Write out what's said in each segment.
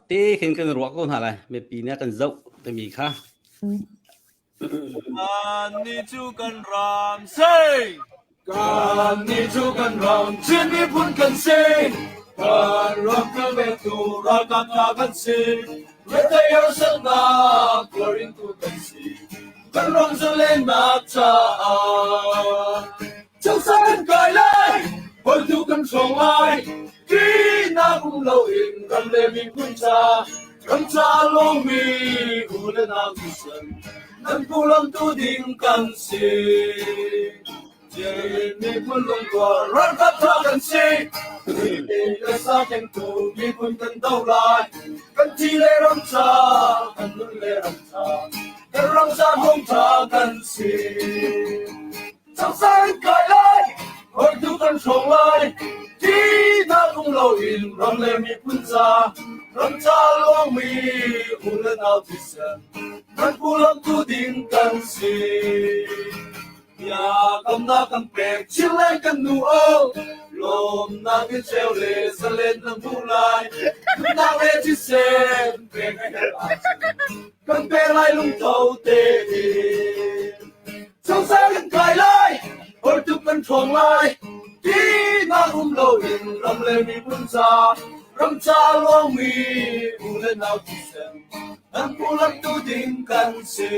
เต้ขึ้นกันรัวก็หาอะไรไม่ปีนี้กันเจ้าแต่มีค่ะกันนี่จูกันรามเซ่กันนี่จูกันรามเช่นนี้พูดกันเซ่กันรักกันเวทูรักกันทากันเซ่เวทียร์สันนักกลรินทุกันเซ่กันร้องจะเล่นนักจ้าเจ้าสายกันไกลเลยพอดูกันส่งไล่ที่น่าบุญเราอินกันเลยมีคุณชากันชาลงมีอุเลนาวิสันนั้นผู้ลำตัวดิ่งกันสิเจมีผู้ลงกว่ารักกันทากันสิที่จะสร้างยังตัวมีผู้กันเท่าไรกันที่เลรำชากันนุ่นเลรำชากันรำชาคงชากันสิทำสายไกลเลยพอดูกันส่งไล่ที่น่าคงเราอินรำเลยมีคุณชารำชาลงมีอุเลนาวิสันนั้นผู้ลำตัวดิ่งกันสิอยากกำนักกันเปกชิลเล่นกันหนูลมนากิเชลเลสเลนทั้งผู้ลายนาเวทิเซนเปกให้กันเปลายลุงเท่าเตดีสงสารกันไกลเลยพอทุกกันทวงไล่ที่น่าอุ้มเราอินรำเลยมีบุญชารำชาลวงมีอุเลนเอาที่เซนนั้นผู้ลำตัวดิ่งกันสิ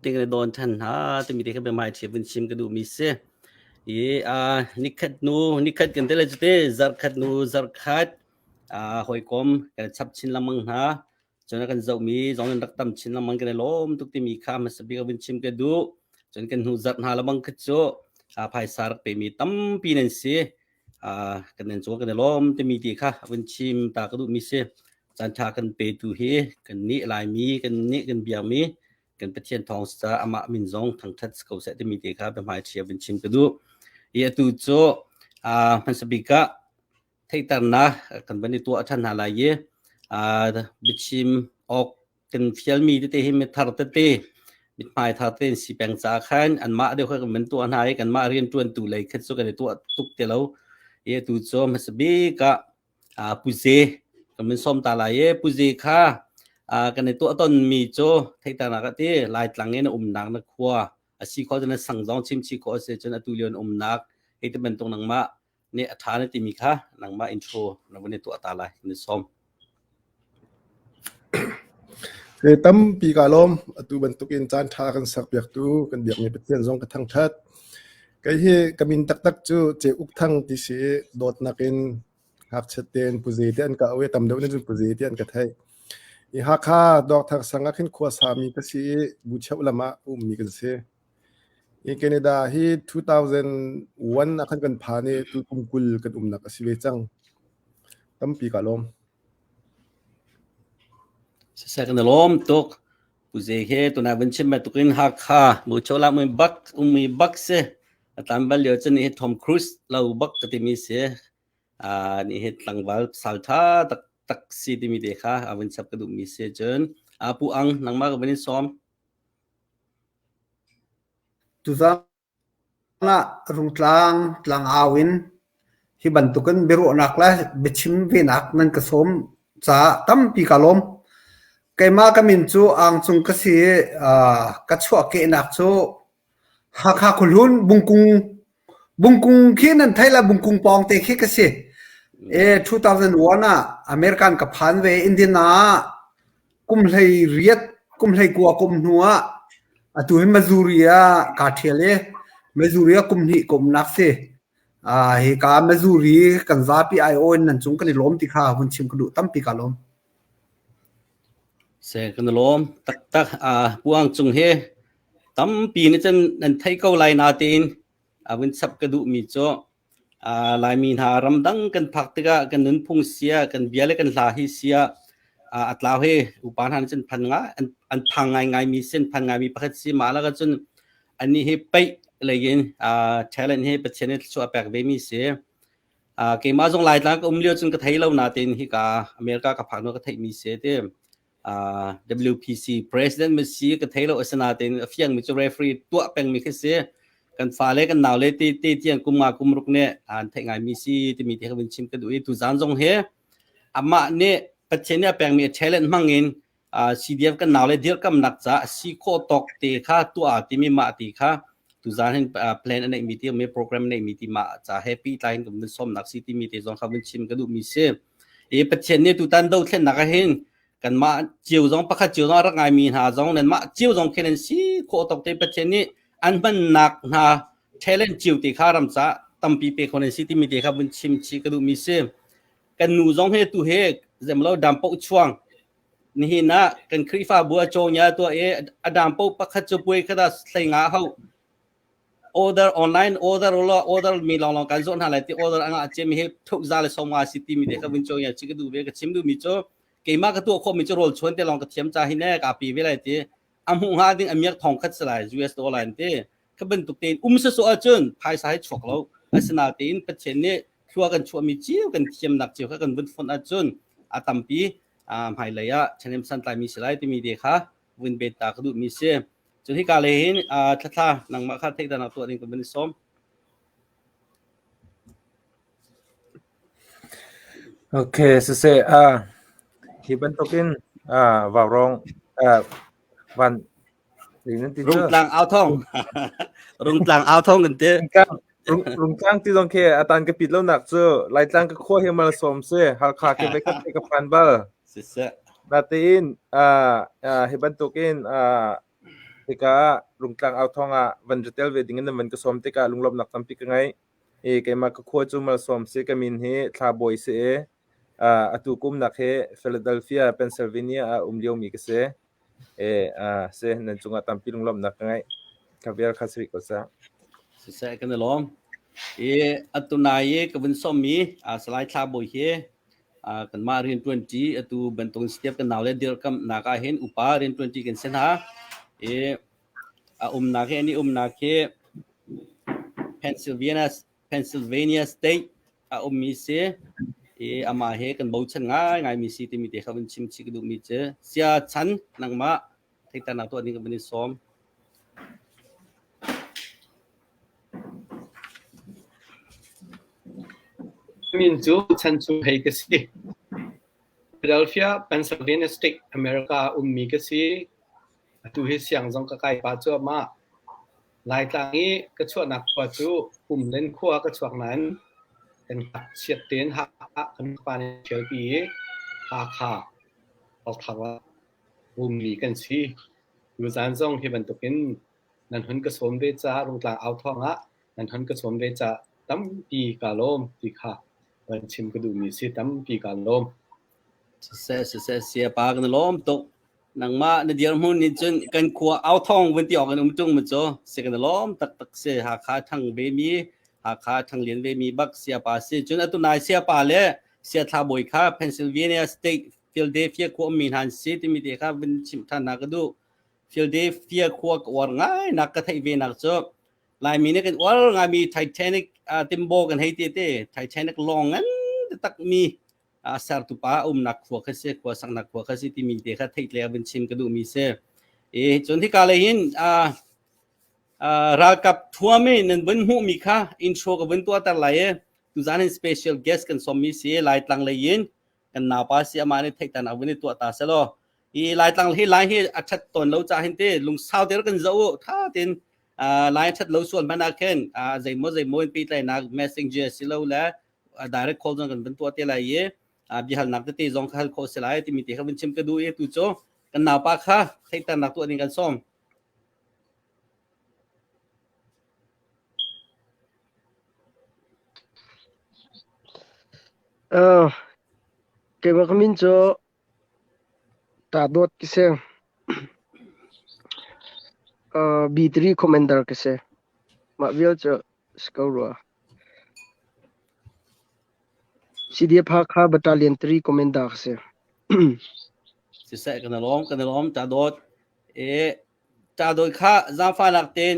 ติงกันโดนท่านฮะจะมีเด็กขึ้นไปมาเทียบเป็นชิมกระดูมีเสียนิคัดนูนิคัดกันเตลจุดเตซาร์คัดนูซาร์คัดหอยกลมกันชับชินละมังฮะจนกันเจ้ามีจนรักตำชินละมังกันล้มทุกที่มีข้ามาสบิกเป็นชิมกระดูจนกันหูจัดหาละมังคัดโจภายสารไปมีตั้มปีนันเสียกันนั่นโจกันล้มจะมีที่ข้าเป็นชิมตากระดูมีเสียจันทากันเปตูเฮกันนี้ลายมีกันนี้กันเบียมีกันประเทศทองสาอามามินซงทางทัศน์เขาเสด็จมีเด็กครับเป็นหมายเชียเป็นชิมกระดูยาตูโจมันสบิกะไทยตันนะกันเป็นตัวท่านอะไรเยบิชิมออกกันฟิลมีที่เตหิมทาร์ตเตบิดหมายทาร์ตเตนสีแปงสาขันอันมาเดียวกันเป็นตัวไหนกันมาเรียนตัวตุเลยขึ้นสู่กันตัวตุกเตลายาตูโจมันสบิกะปุเซกันเป็นส้มตาลายปุเซค่ะกันในตัวต้นมีโจไทยตานักที่ลายหลังเงินนักนักขัวสิเขาจะนั่งสั่งจองชิมชิโคเสจนตุเลียนนักไอ้ที่เป็นตรงนังมาเนี่ยฐานที่มีค่ะนังมาอินโทรนังวันนี้ตัวตาลายในซ้อมคือตั้มปีกาลมตูบรรทุกอินจานทากันสักเบียกตูกันเบียกมีเป็นเทียนซองกันทั้งทัดก็เฮกมินตักจูเจอุกทั้งที่เสโดดนักินหักเชตเตนปุเจเตียนก็เอาไว้ตำเดียวนี่จุนปุเจเตียนก็ไทยอีฮักข้าดอกทางสังกัดขึ้นขวาสามีก็สิบุชอุลามะมีกันเสอีแคนาดาที่2001นักกันผ่านเนี่ยตุกุมกุลกันนักสิเวจังตั้มปีกาลมเสกันล้มตุกปุเจเฮตัวนั้นเป็นชิมแบบตุกินฮักข้าบุชลามีบักเสตามบัลเลียจะนี่ทอมครูซเราบักก็ที่มีเสนี่หลังวัลสัลทาตักซีที่มีเด็กค่ะเป็นสับกระดูกมีเสียจนปูอังนังมากเป็นซ้อมตุซานะรุงตลางอาวินที่บรรทุกันเบรุนักและเบชิมวินักนั่นก็สมจะตั้มปีกาลมไกมากมินจูอังจุงกษีกัดชัวเกนักจูฮักคุลุนบุงกุงขี้นั่นไทยละบุงกุงปองเตะขี้กษี2001น่ะอเมริกันกับพันเวอินเดียนากุมเลยเรียดกุมเลยกัวกุมหัวตัวให้มาซูริยากาเทียเลมาซูริยากุมนี่กุมนักเสเฮกามาซูริกันซาปีไอโอนั่นจุงกันล้มติข้าหุ่นชิมกระดูตั้มปีกาล้มเสกันล้มตักปูอังจุงเฮ ตั้มปีนี้จะนั่นไทยเกาไลนาเตนวันสับกระดูมีจ่อลายมีหารำดังกันพักตะกันนุนพงเสียกันเบียเลกันลาฮิเสียอัตลาเฮอุปาทานจนพันงาอันพังไงมีเส้นพังไงมีประคัตสีมาแล้วก็จนอันนี้เฮไปอะไรเงี้ยเชลเลนเฮเป็นเชนเนลชัวแปกเวมีเสียเกมาจงไล่ตั้งก็เลี้ยวจนกระไทยเรานาเตนฮิกาอเมริกากับพักโนกระไทยมีเสียเต็มWPC President มันสีกระไทยเราอสนาเตนเฟียงมีจูเรฟรีตัวแปงมีแค่เสียกันฟ้าเล็กกันหนาวเลยตีเตียงกุมมากุมรุกเนี่ยไทยไงมีสีที่มีที่เขาเป็นชิมกันดูตุจานจงเฮอามาเนี่ยประเทศเนี่ยแปลงมีเชลเลนมั่งเงินCDF กันหนาวเลยเดียวกันนักจ้าซีโคตกเตะข้าตัวที่มีมาตีข้าตุจานเห็นแพลนอันไหนมีที่มีโปรแกรมอันไหนมีที่มาจ้าแฮปปี้ไลน์กับมันส้มนักซีที่มีที่จงเขาเป็นชิมกันดูมีเสียประเทศเนี่ยตุตันดูเช่นนักเห็นกันมาเจียวจงประคัตเจียวจงรักไงมีหาจงนั่นมาเจียวจงแค่นั้นซีโคตกเตะประเทศนี้อันมันหนักนะเชลเลนจิวตีข้ารำจ้าตั้มปีเป้คนนั้นซีที่มีที่เขาเป็นชิมชีกันดูมีเสียกันหนูจงเฮตุเฮจะมาเล่าดำปกช่วงนี่นะกันครีฟ้าบัวโจญาตัวอดามปกประคัตจะป่วยขนาดใส่งาเขาorder online order มีลองกันส่วนอะไรที่ order อ่ะเจมีให้ทุกจานเลยส่งมาสิที่มีเด็กกับวินโจญาชิกดูเวกชิมดูมีโจเกมากตัวคนมีโจโรลชวนแต่ลองกับเทียมจ่าให้แน่กับปีเวลาที่อัมหงหาดิ้งอเมริกทองคัดสลาย US ดอลลาร์ที่ขบันตุกเต็นสะสวจนภายสายฉกเราลักษณะเต็นประเทศนี้ชัวกันชัวมีเจียวกันเทียมหนักเจียวกันบนฝนจนตั้มปีภายเลยเช่นสันตายมีสไลด์ที่มีเด็กค่ะวินเบต้ากระดูมีเสียจนที่การเลยเห็นท่านังมาคัดเทคดานตัวเองกับเป็นส้มโอเคเสฮิบันตกินว่ารองวันหรือนั่นที่ รุ่งกลางเอาท่องรุ่งกลางเอาท่องกันเต้รุ่งกลางที่ตรงเคอาตานก็ปิดแล้วหนักเจอไล่ตั้งก็ขั้วเฮมาสมเสฮัลคาเก็บไปกับพันเบอร์นาตีนฮิบันตกินที่ก็รุ่งกลางเอาท่องวันจะเตลเวดิ้งนั้นมันก็สมที่ก็ลุงลบหนักทำปีกันไงเกมาก็ขั้วจูมาสมเสก็มินเฮทาบอยเสตุกุมนักเฮฟิลาเดลเฟียเพนซิลเวเนียเดียวมีก็เสเสนั่นจุงตัมปีลุงลบนักไงกับเวลคาสริกก็ซะเสกันล้อมตุนายกับวินส้มมีสไลด์ทาบอยเฮกันมาเรียน20ตุบรรทุกสเตียบกันหนาวเลยเดียวกันนักเห็นอุปาเรียน20กันเส้นหานักเฮนี่นักเฮPennsylvania State มีเสอามาเฮกันบูชันง่ายมีสิที่มีเด็กเขาเป็นชิมชิกดูมีเจเสียชันนังมาที่ตาหน้าตัวนี้ก็เป็นซ้อม民族参出黑个是 Philadelphia Pennsylvania State Americaมีก็สิตัวเฮเสียงจงกระไก่ปาจัวมาหลายต่างนี้ก็ช่วนักปาจูกลุ่มเล่นขั้วก็ช่วงนั้นเป็นเฉียดเตียนหักกันปานเชียวปีหาขาออกทางว่ามีกันสิอยู่จานจงที่บรรทุกินนั่นหันกระสมเวจาลงกลางเอาท่องนั่นหันกระสมเวจาตั้มปีกาลมที่ขาวันชิมก็ดูมีสิตั้มปีกาลมเสียปากันล้อมตกนังมาในเดียร์มุนนี่จนกันขัวเอาท่องวันที่ออกกันจุงมันจ่อเสียกันล้อมตักเสียหาขาทั้งเบมีหาขาทั้งเลียนเวมีบักเสียปาเสียจนตุนายเสียปาเลยเสียทาบอยค่ะ Pennsylvania State Philadelphia ขัวมีหันสิที่มีเด็กค่ะเป็นชิมท่านนักดู Philadelphia ขัวกวาง่ายนักกระไทยเวนักจ่อลายมีเนี่ยกันว่าง่ายมี Titanic เต็มโบกันให้เต้ Titanic ลองงั้นตักมีสารตุปานักขัวเขาเสียขัวสังนักขัวเขาสิที่มีเด็กค่ะไทยแล้วเป็นชิมกระดูมีเสียจนที่การเลยเห็นรากับทัวร์ไม่นั่นบนหูมีค่ะอินโทรกับบนตัวแต่ละตุจานินสเปเชียลเกสกันสมมีเสียลายตั้งเลยยินกันนาปาเสียมาในไทยแต่นาวันนี้ตัวตาเสลอลายตั้งให้ลายให้อัดชัดตนเราจะเห็นเต้ลุงสาวเดียวกันจะอู้ท่าเต้นลายชัดเราส่วนมันนักเห็นใจโมนปีแต่นัก messenger สิเราแล้ว direct call กันบนตัวเตลัยบิฮัลนักเตะจงคัลโคสลายที่มีเตะเขาเป็นชิมกระดูตุโจกันนาปาค่ะไทยแต่นักตัวนี้กันส้มKema kami jo ta dot kiseng B3 commander ke se ma vial cho skorwa CDF ha kha battalion 3 commander ke se สิเสกันนะล้อมจ่าโดดจ่าโดดข้าจางฟ้าหลักเตน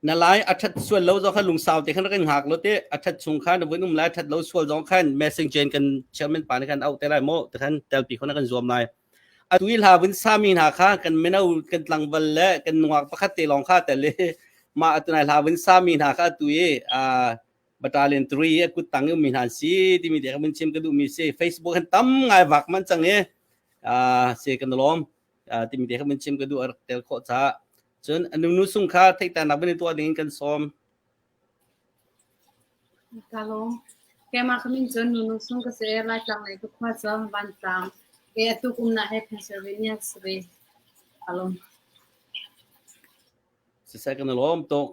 นั่นไลอัดส่วนเราจะขันลุงสาวแต่ขันกันหักแล้วเตอัดชงขันวันนุ่มไล่อัดเราส่วนจองขันแมสเซนเจนกันเชื่อมันป่านกันเอาแต่ไรโมแต่ขันแต่ปีคนนั้นกันรวมไล่อัดวิลาวินสามีหาข้ากันไม่เอากันหลังวันและกันหวังประคัตเตลองข้าแต่เลยมาอัดนายลาวินสามีหาข้าตัวบัตรเลียนทรีกูตั้งอยู่มีหันซีที่มีเด็กมันชิมกันดูมีเซ่เฟซบุ๊กกันตั้มไงวักมันจังเซ่กันล้อมที่มีเด็กมันชิมกันดูแต่ข้อช้าจนอันนู้นสุ่งค่าที่แต่นับเป็นตัวเองกันซ้อม Kalom, kaya makamin dyan, nunusong kasi airlight lang na ito kwa sa bantang. Kaya ito kung na Pennsylvania, sabi, kalom. สิเสกันล้อมตก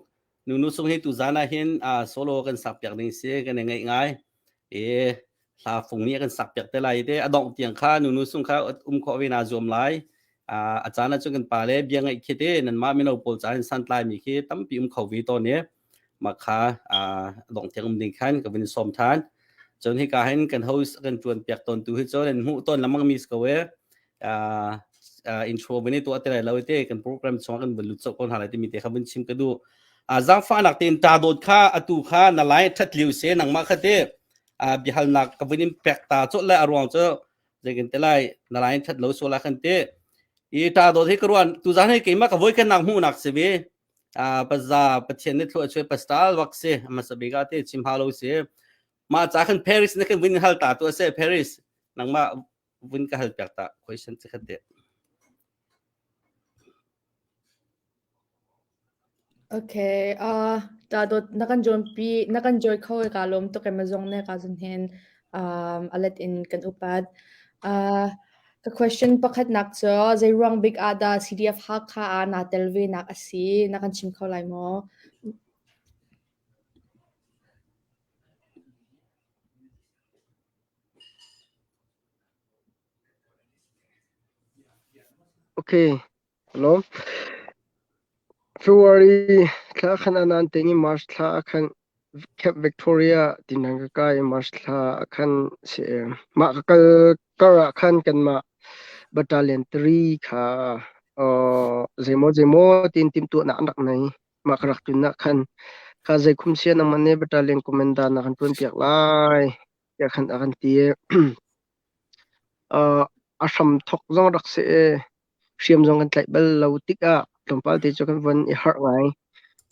นูส่งให้ตุจานาเห็นโซโลกันสับจากนี้เสียกันยังไงลาฝงนี้กันสับจากแต่ไรเด้อดองเตียงข้านูส่งข้าขอเวนาจวมไลอาจารย์น่ะจงกันป่าเลยเบียงไอ้คิดนั่นมาไม่เอาโปรจานสันตายมีคิดตั้มปีเขาวีตอนนี้มาค้าดองเตียงดิ่งขันกับเป็นสมทานจนให้การให้กันเฮาส์กันจวนเปียกตนตัวให้เจ้าเล่นหูต้นแล้วมันมีสกเวอินโทรวันนี้ตัวแต่ไรเราเต้กันโปรแกรมสองกันบรรลุจบคนหาอะไรที่มีแต่เขาเป็นชิมกันดูจางฟ้าหนักเต็นตาโดดข้าอตูข้านั่นไล่ทัดลิวเสนังมาคัดเต้บิฮัลนักกับวันนี้แปลกตาจุดและอารมณ์เจ้าจะกันแต่ไรนั่นไล่ทัดเหลวโซลาคันเต้ตาโดดให้กรวนตุจานให้เก่งมากกับวันกันนักหูนักเสบีปัจจาปัจเจนิทัวช่วยปัสตาลวักเสมาสบิกาเต้ชิมฮาโลเสมาจากกันปารีสนักวินฮัลตาตัวเสปารีสนังมาวินก็ฮัลแปลกตาคุยฉันจะคัดเต้ Okay, dadot nakan joy ko kalom to kay mazong ne kasun hen alet in kan upad. The question pakat nak so zay wrong big ada CDF ha ka na telvi nak asi nakan chim ko lai mo. okay hello February thla khan anan tengi March thla khan Cape Victoria tinanga kai March thla khan se ma kal kara khan kan ma battalion 3 kha zemo tin tim tu na nak nai ma krak tun na khan kha zai khum sia na mane battalion commander na khan tun piak lai ya khan akan tie asam thok zong rak se siam zong kan tlai bal lo tika tompal te chokan van I har ngai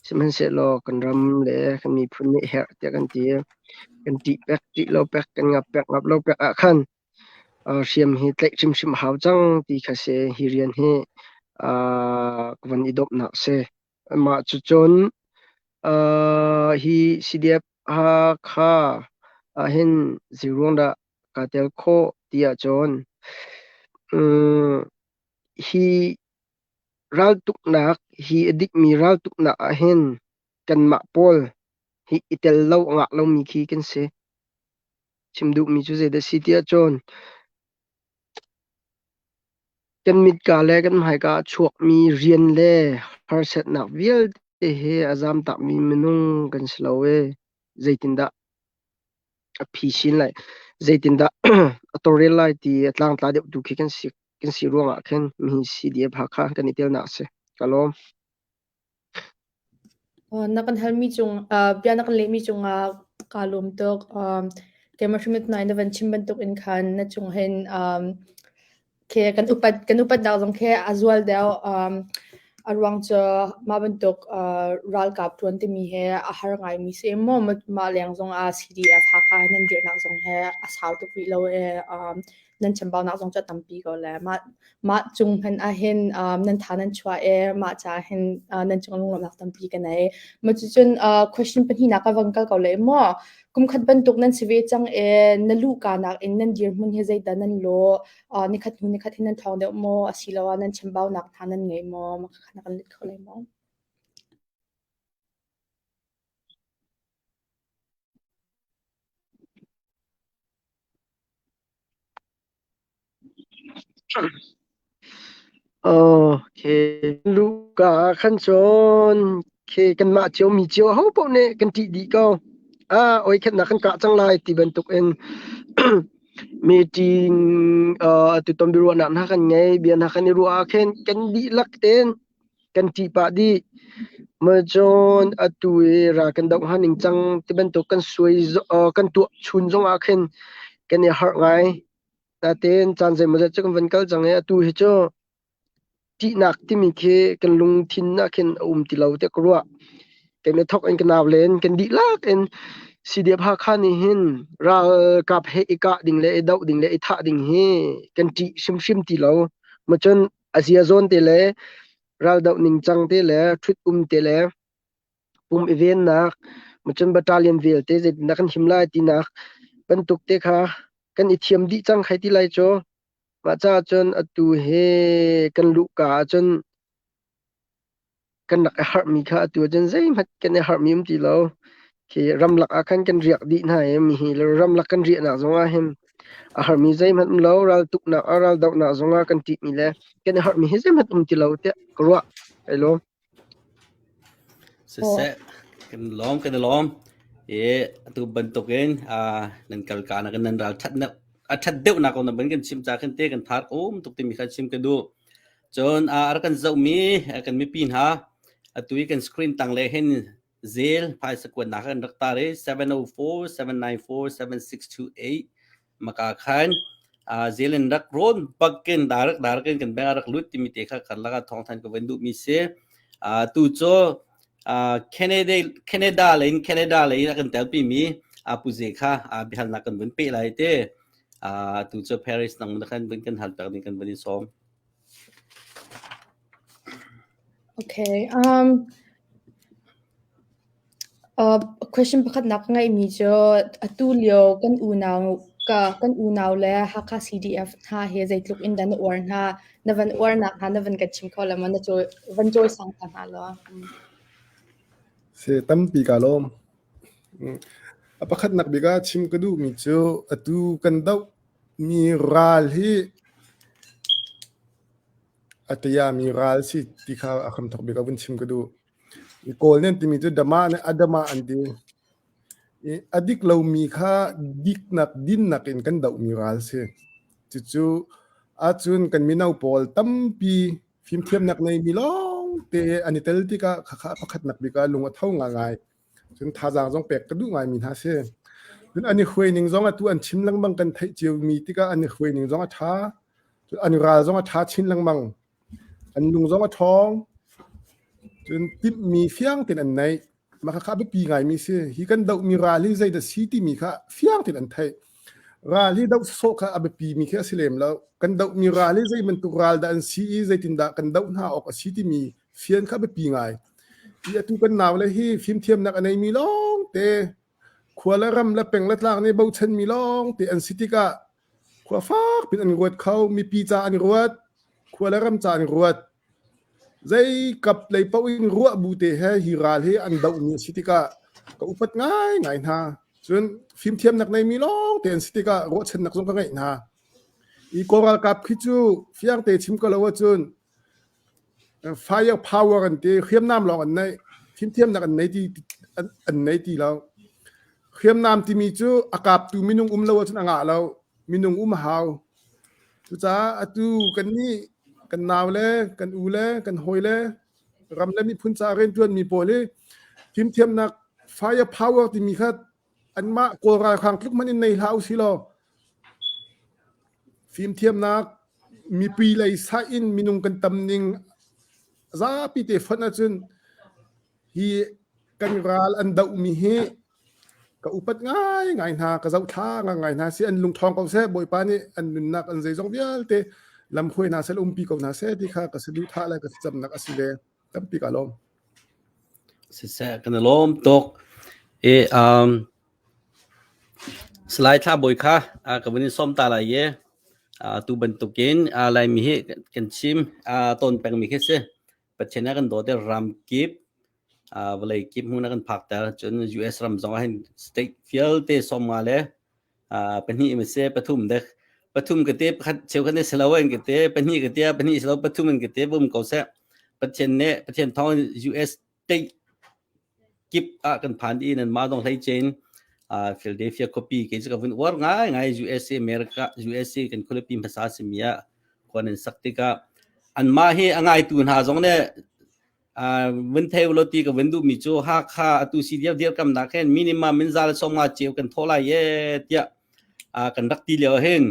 siman se lo kan ram le kan mi phun ni her te kan ti pek ti lo pek kan ngap lo pek a khan siam hi tlai chim hau chang ti kha se hirian hi van idop na se ma chu chon hi CDF ha kha hin zirong da ka tel kho tia chon hi ral tuk nak hi edik mi ral tuk na ahen kan ma pol hi itel lo ngak lo mi khi kan se chimdu mi chu ze da sitia chon kan mit ka le kan mai ka chuak mi rian le har set na vial te he azam tak mi menung kan slowe zaitinda a phi sin lai zaitinda atorel lai ti atlang tla de du khi kan si ruanga khen mi CDF ha kha kan itel na se kalom Nakan helmi chung pia nakan lemi chung kalom tok kay mashumit na ina van chimbantok in kan na chung hen kaya kan upad daw zong kaya azwal daw arwang cho mabantok ral kap 20 mi he ahar ngai mi se mo ma leng zong CDF ha ka nan dir nak zong he asaw to kri lo nan chambao nak zong cha tampi ko le ma chung han a hen nan thanan chwa ma cha hen nan chung long nak tampi ka nai ma chu chun question pan hi na ka wangkal ko le mo kum khat ban tuk nan sive chang nalu ka nak in nan dir mun he zai da nan lo ni khat hin nan thong de mo asilawa nan chambao nak thanan ngai mo ma khana kan lit ko le mo โอเคลูกกาขันชนเคกันมาเจียวมีเจียวเฮาปอเนกันติดีก็โอ้ยแค่นักขันกะจังไรที่เป็นตุกเอง meeting tu tom biru anak na kan ngai bian na kan ru akhen kan di lak ten kan ti pa di ma jon atu e ra kan dau haning chang ti ben to kan sui kan tu chun jong akhen kan ya har ngai ta ten chan je ma ja chang van kal chang e atu he cho ti nak ti mi khe kan lung thin na khen ti lo te kruwa kan me thok an kan naw len kan di lak en CDF ha khani hin ra kap he ika ding le dau ding le itha ding he kan ti sim ti lo ma chon asia zone te le ral dau ning chang te le thrit te le pum event nak ma chon battalion vel te je na kan himla ti nak ban tuk te kha kan ithiam di chang khai ti lai cho ma cha chon atu he kan lu ka chon kan nak har mi kha atu chen zai mat kan har mi ti lo ki ramlak akan kan riak di na mi hi ramlak kan ri na zonga hem a har mi zai mat lo ral tuk na ral dau na zonga kan ti mi le kan har mi zai mat ti lo te krwa hello se kan lom tu bentukin nan kalkana kan nan ral that na that deu na ko na ben kan sim cha kan te kan thar tuk ti mi kha sim ka du chon ar kan zau mi kan mi pin ha atui kan screen tang le hen zel phai sakwan na kan rak tare 704-794-7628 maka khan zelen rak ron bakken darak kan rak lut ti mi te kha kan laga thong than ko vendu mi se tu cho Canada le kan tel pi mi pu ze kha bihal na kan ben pe lai te tu cho Paris nang na kan ben kan hal tak ni kan ben som Okay. Question pakhat nak ngai mi jo atulio kan unaw le haka CDF ha he zaitluk in dan or na navan or na ha navan ka chim khola man jo van joy sang ta ha lo se tampi kalom apakhat nak biga chim kadu mi cho atu kan dau mi ral hi ataya mi ral si tikha akham thok biga bun chim kadu i kol nen timi chu dama ne adama andi adik lo mi kha dik nak din nak in kan dau mi ral se chu achun kan minau pol tampi phim thiam nak nei mi long te anitel tika kha pakhat nak biga lunga thau nga ngai chun thajang jong pek kadu ngai mi ha se chun ani khwening jong atu an chim lang bang kan thai chiu mi tika ani khwening jong a tha chun ani ral jong a tha chin lang bang an lung jong a thongจนติดมีเฟียงติดอันไหนมาข้าไปปีไงมีเสียฮีกันดาวมีราลีใจแต่ซีที่มีข้าเฟียงติดอันไทยราลีดาวโซข้าเอาไปปีมีแค่สิเลมแล้วกันดาวมีราลีใจมันตุราลดันซีใจตินดากันดาวหน้าออกซีที่มีเฟียงข้าไปปีไงที่ตุกันนาวเลยฮีฟิล์มเทียมนักอันไหนมีล้องเตะขวาละรำละเป่งละลางในเบาเชนมีล้องเตะอันซิติกะขวาฟ้าเป็นอันรวดเขามีปีจาอันรวดขวาละรำจาอันรวดzai kap lei pau in ruwa bute he hiral he an dau ni sitika ka upat ngai na chun phim thiam nak nei mi long ten sitika ro chen nak jong ka ngai na i koral kap khichu fiang te chim ko lawa chun fire power an te khiam nam long an nei phim thiam nak an nei ti law khiam nam ti mi chu akap tu minung lawa chun anga law minung haw chu cha atu kan niกันนาวเลยกันอูเลยกันหอยเลยรำเลยมีพุนจาเรนจวนมีโปเลยทีมเทียมนักไฟพาวเวอร์ที่มีคัดอันมาโกราคังทุกมันในลาวสิโลทีมเทียมนักมีปีเลยซาอินมีนุงกันตำนิงซาปีเตฟันนะจุนฮีกันราลอันดาวมีเฮก็อุปัดง่ายนะก็เจ้าท่าง่ายนะสิอันลุงทองกองแซ่บอยปานี่อันนุนนักอันใจจงเดียวเตลำคุยนาเซลปีกนาเซที่ข้าก็สะดุดท่าอะไรก็จำนักอสิเลตั้มปีกาลมเสร็จกันลมตกสไลด์ท่าบ่อยค่ะกับวันนี้ส้มตาลายเย่ตูบันตุกินอะไรมีให้กันชิมต้นแปลงมีแค่เสียปัจจัยนั้นกันโดดได้รำกิบเวลากิบมุ่งนั้นกันผักแต่จน US รำสองให้ state field เตะส้มมาเลยเป็นที่มีเสียปฐุมเด็ก ปทุมกะเตคัดเชวคันเสลาวันกะเตปะนี่กะเตปะนี่เสลาปทุมมันกะเตบุมเกาซะประเทศเนประเทศทอง US ติกิบกันผ่านอีนั่นมาต้องไทยเจนPhiladelphia copy ke jaka vun war ngai USA America USA kan khulapi phasa simia konen saktika an ma he angai tu na jong ne vun theu ti ka vendu mi chu ha kha tu CDF dir kam na khen minimum min zal soma cheu kan thola ye tia kan rak ti leo hen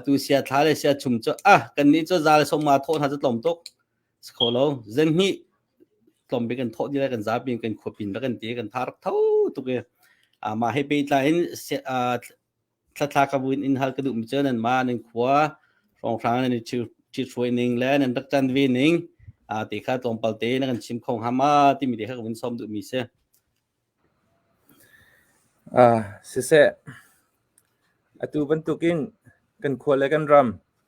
tu sia thale sia chum chu kan ni chu zal soma thon ha chu tlom tok skolo zen hi tlom be kan tho dira kan za pin kan khopin ba kan ti kan thar thau tu keมาให้ไปไลน์ทัศกบุญอินฮัลกระดูกมิเจอนันมาหนึ่งขวาสองครั้งในชิช่วยหนึ่งแล้วนั่นรักจันวีหนึ่งตีข้าตรงเปาเต้นั่นชิมของฮามาที่มีเด็กข้าบุญซ้อมดูมีเสียเสียตูบรรทุกินกันขวาและกันร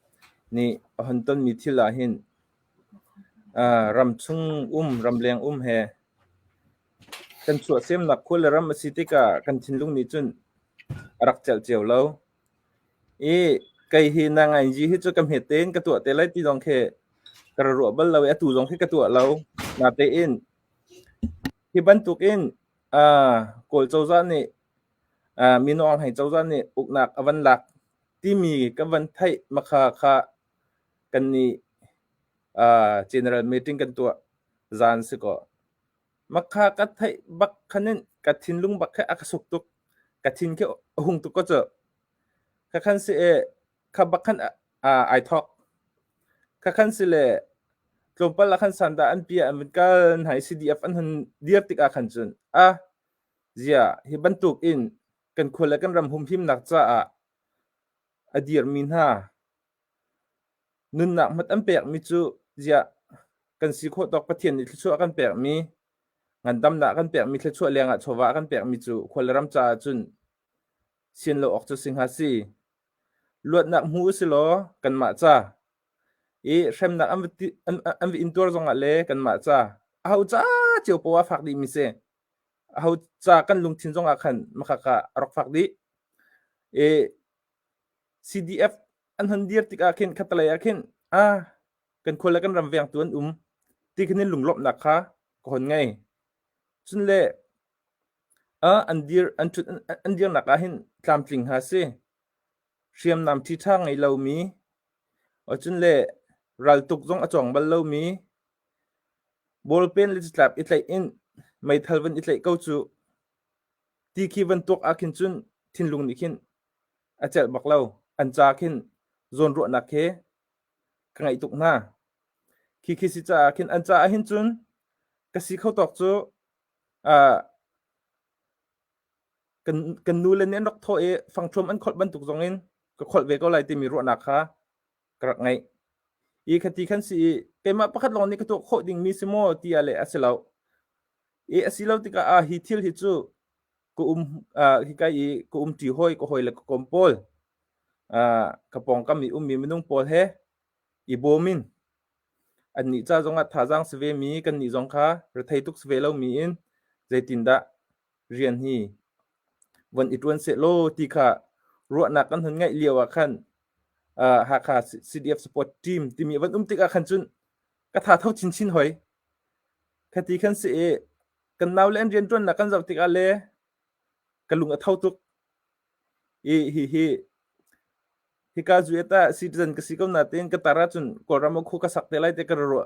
ำนี่หันต้นมีที่ลาหินรำชุ่งรำเลียงเฮกันสวดเสียมหนักคนละรำมาสิติกากันชินลุงนี่จุนรักเจียวแล้วไก่หินางไงจีฮิจุกำเหตุเต้นกระตัวเตลัยตีดองเคกระรัวบัลเราตู่ดองเคกระตัวเรานาเตอินที่บรรทุกอินโกลเจ้าจ้านี่มีน้องให้เจ้าจ้านี่อุกหนักอวันหลักที่มีกับวันไทยมาคากันนี่general meeting กันตัวจานสิก็มักขากัดให้บักขันนั้นกัดทินลุงบักแค่อักสุกตุกกัดทินแค่หุงตุกก็เจอขันสิขับบักขันไอทอกขันสิเลยกลุ่มปลาขันสันดาอันเปียอันเป็นการให้ CDF อันหันเดียบติกอาขันจุนเจียฮิบันตุกอินกันคนละกันรำหุ่มพิมหนักจ้าอดีรมินฮานุนหนักมัดอันเปียกมิจูเจียกันสิโคตอกประเทียนนี่ชั่วกันเปียกมีงานดำหนักกันเปียกมีชั่วเลี้ยงชวากันเปียกมิจูคนละรำจ้าจุนเชียนโลออกจุสิงหาสีลวดหนักหูสิโลกันมาจ้าเชมหนักอันวินตัวจงอะไรกันมาจ้าเอาจ้าเจียวปัวฝักดีมิเซเอาจ้ากันลุงทินจงอาคันมาค่ะรอกฝักดีCDF อันหันเดียร์ติกอาคินขัดเลยอาคินกันคนละกันรำเวียงตัวตีขึ้นนี่หลุมลบหนักค่ะคนไงจุนเล่อันเดียร์หนักอาหินตามจริงหาสิเชียมนำที่ทางไงเรามีจุนเล่รัลตุกจงอจงบัลเรามีบอลเป็นลิสลับอิตไลอินไม่ทัลวันอิตไลเก้าจูตีคีวันตุกอาคินจุนทินลุงนิคินอาเจลบักเราอันจาคินโซนรัวนักเฮข้างไอตุกหน้าคิสิจาคินอันจาหินจุนกสิเข้าตอกจูกันนูเลนเนนรักโทฟังชมอันขดบรรทุกจงอินก็ขดเวก็ไล่ตีมีรัวนักค่ะกระไงคดีขันสีเกมาประคัดลองนี่ก็ตัวโคดิ่งมีสิโมตีอะไรอาศิลาวอาศิลาวที่ก็ฮิทิลฮิจูก็ฮิกายก็ตีห้อยก็ห้อยแล้วก็กอมโพลกระปองก็มีมีไม่นุ่งโพลเฮอีโบมินอันนี้จ้าจงอัดท่าจังสเวมีกันนี่จงค่ะรถไทยทุกสเวลามีอินใจตินดาเรียนฮีวันอีกวันเสร็จโลที่ค่ะรัวนักกันถึงไงเลี้ยวขันหากขา CDF support team ที่มีวันติกอาขันจุนกระถาเท่าชินหอยคดีขันเสียกันนาวเล่นเรียนจนนักกันจับติกอาเล่กันลุงเท่าตุกฮิกาจุเอต้าซิติเซนกสิกรมนาเต็นกตาราจุนกอรามคุกสักเตลัยเตกระรัว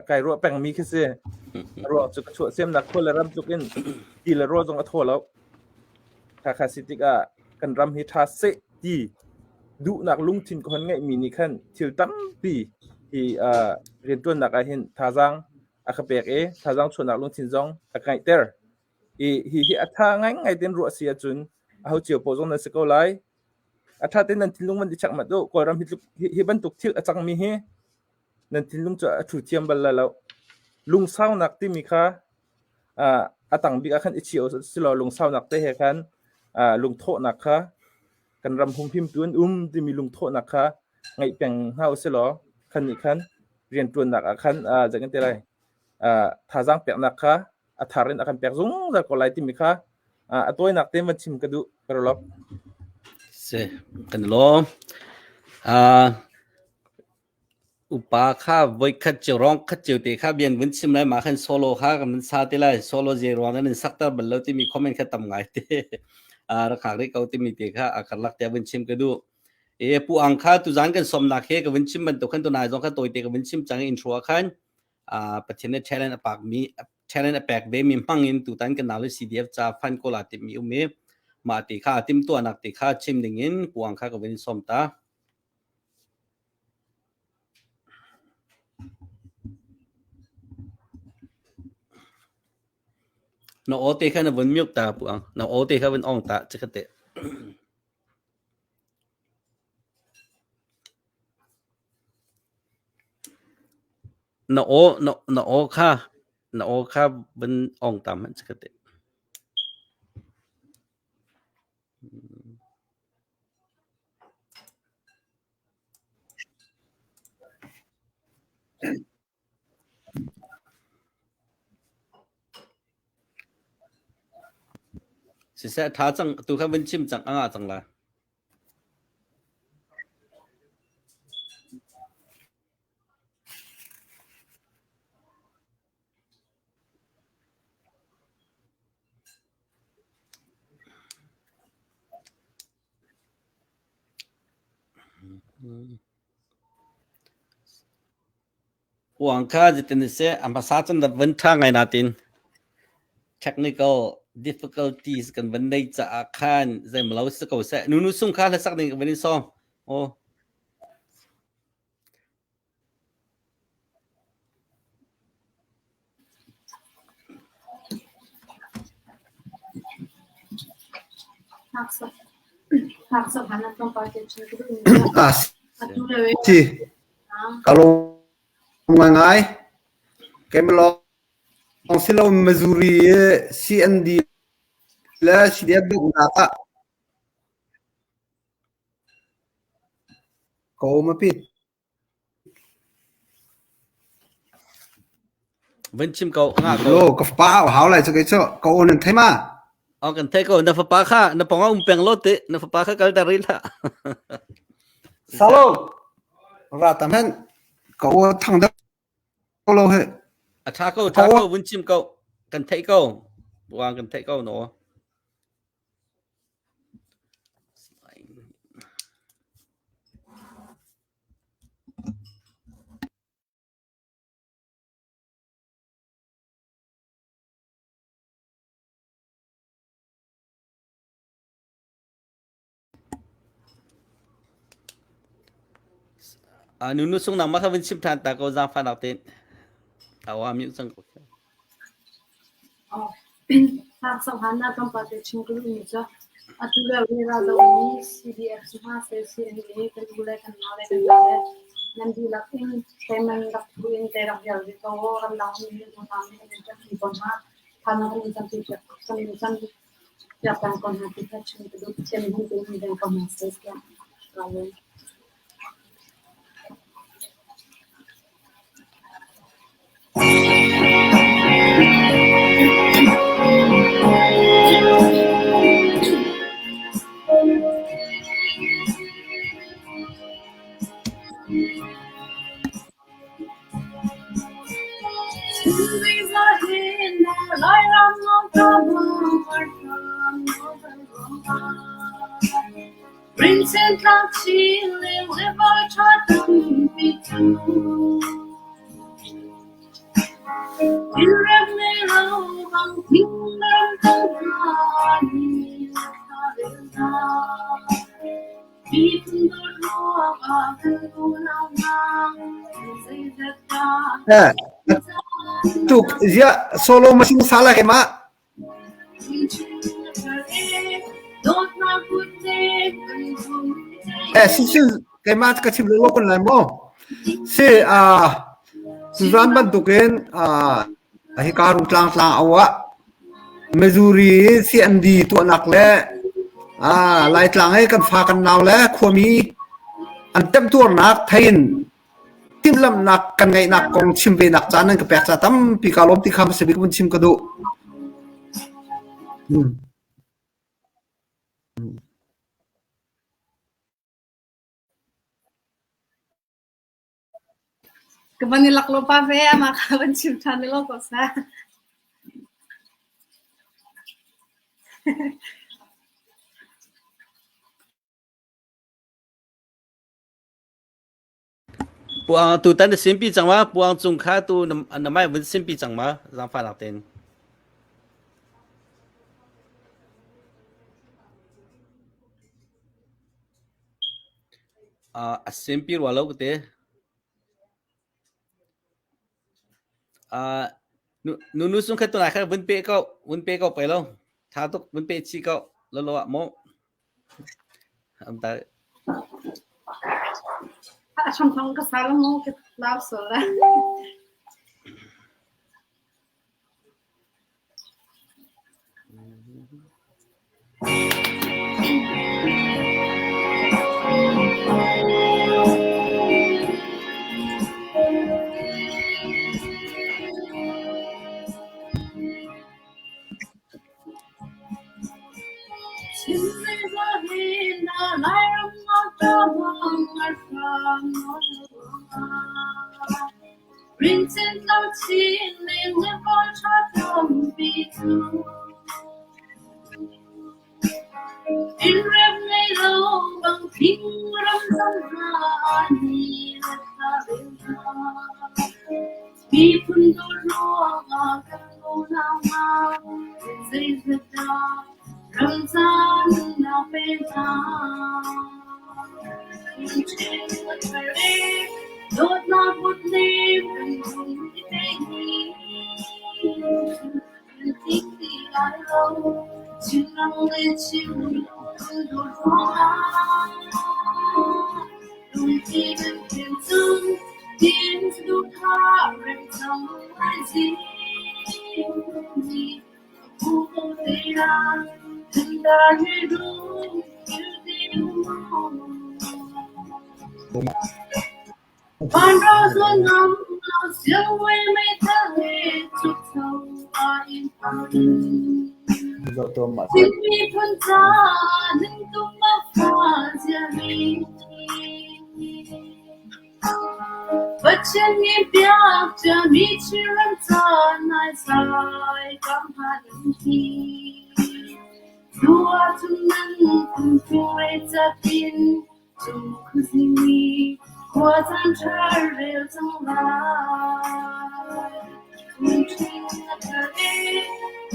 กายรัวแปงมีแค่เสียรัวจุกชัวเสียมนักคนละรำจุกินดีละรัวจงอัทโหแล้วหากขาสิติกากันรำฮิทาเซดีดูนักลุงทินคนไงมีนี่ขันทิวตั้มปีที่เรียนตัวนักไอเห็นท่าจังอาคาเปกท่าจังชวนนักลุงทินจงอาไงเตอร์ฮิอัฐาไงเต็นรัวเสียจุนเอาเจียวโปจงนั่นสกุลไลอัฐาเต็นนั่นทินลุงมันดิฉักมาดูก่อนรำฮิบันตุกทิลจังมีเฮนั่นทินลุงจะถูเทียมบัลแล้วลุงเศร้านักที่มีค่ะตังบิกขันอิชิโอสิลอลุงเศร้านักเตะขันลุงโทนักค่ะกันรำหุ่มพิมพ์ตัวที่มีลุงโทนักค่ะไงเปียงเฮาสิลอขันนี่ขันเรียนตัวนักขันจากกันเท่าไรท่าจังเปียกนักค่ะท่าเรียนขันเปียกซุ่งจากคนไรที่มีค่ะตัวนักเต็มวันชิมกระดูกระลอกเสกันล้อ อุปาค่าไว้คัดเจร้องคัดเจตีค่าเบียนวินชิมเลยมาขันโซโล่ค่ากับมันซาติไลโซโล่เจร้องนั้นสักตาบัลเลที่มีคอมเมนต์คัดตำไงเตรักหากได้เขาที่มีตีค่าอาการลักแต่วินชิมก็ดูผู้อังคาตุจานกันสมนักเฮกับวินชิมมันตัวขันตัวนายจงขันตัวเตกับวินชิมจังอินทรัวขันประเทศนี้เชลเลนปากมีเชลเลนแปกเบมีมังอินตุตันกันนาล CDF จะฟันโกลาติมีอุเมมาตีค่าติมตัวนักตีค่าชิมดิ่งินผู้อังคากับวินสมตาnó ô tê khai nó vẫn miêu tả buông nó ô tê khai vẫn ong tả chứ khát tệ nó ô kha vẫn ong tả mất chứ khát tệ sẽ thả chẳng tu khai vẫn chim chẳng ăn chẳng là uang kha jitin se amasa chan da vẫn thang ngày natin technical difficulties kan vấn đề cha khan zai malau se ko se nu sung kha la sak ding vấn som ô Hak sa hana tong party chin ko du atu le thì kalau ngai cái mà lo ông xin lo Missouri CND là CDF được nata có mà biết vẫn chim câu ngã câu lo có phá hảo lại cho cái chỗ có nên thấy mà kan thấy câu nó phá kha nó phong peng lót tệ nó phá kha cái dari la sao ra tầm hen có thằng đó lo hết thả câu vẫn chim câu kan thấy câu uang kan thấy câu nó nunu sung nang maka vẫn chim than ta câu giang phan học tên awam yung sang ko hak sa hana tong party chin ko du cha atu le we ra do ni CDF ha se se ni kan gulai kan na le kan nan di la in payment dak bu in te rak yal di ko ram lang ni no tam ni ni cha ki kon ha thana ni tam ti cha san ya pan kon ha ti cha chin ko du chen ni ko ni den ko ma se ya la le Prince and Taxi live our charm be true. You read me wrong, kingdom come even Tuk dia solo mesin salah ke mak sisil ke mak kecil dulu pun lemo si Suzan bantukin hikaru tlang awak Missouri CND tu anak le lai tlang ai kan fa kan naw le khomi an tem tu nak thain tim lam nak kan ngai nak kong chim ve nak chanan ka pek cha tam pi kalom ti kham se bi kun chim ka du Kebanilak lupa fe maka penciptaan lo kosa. Puang tu tan de simpi chang ma puang chung kha tu na mai wen simpi chang ma rang fa lak ten a simpi wa lo te nu sung kha tu na kha wen pe ko pe lo tha tu wen pe chi ko lo mo am ta Asam thong kasar mo kit law sola. Rinsen lau chin lên nhớ con cho thầm vì thương in rem ngày lâu bằng phim râm râm hà ni là ta bên ta vì phun đô lúa ngà căn ngô nam ma dây dây ta râm gian nào bên ta trên mặt trời đốt là một đêm cần cùng cái tay nhí thích thì ai lâu chừng nắng lên chừng đột hoa đôi khi bên thềm dương tiến đu tha rèm trong ai gì khu không thể ra thân ta như đúng như tim Ban rau xuân ngắm lao siêu quê mây thơ hề chúc sâu ai Chính vì phân ra nên tung mắc hoa gia đình Bất chân nghi biạc cho mi chi râm ta nai sai cảm hạ đừng khi Dua chung nâng cùng chung lê cha tin chung khu sinh nghi Qua gian trời rêu trong lại Cùng chung ngất thở ế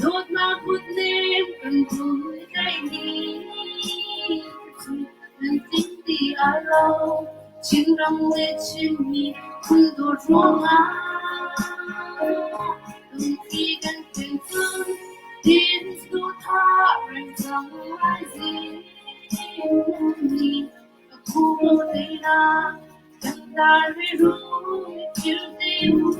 Đốt mà phút đêm cần vui tay đi Nên tính đi ai lâu Chính răng lê trên mi Cùng đột ruộng á Đừng khi gần tình thương Tiến dù tha rành trong ai gì Khu vô tây na ta vìรู้chiều tim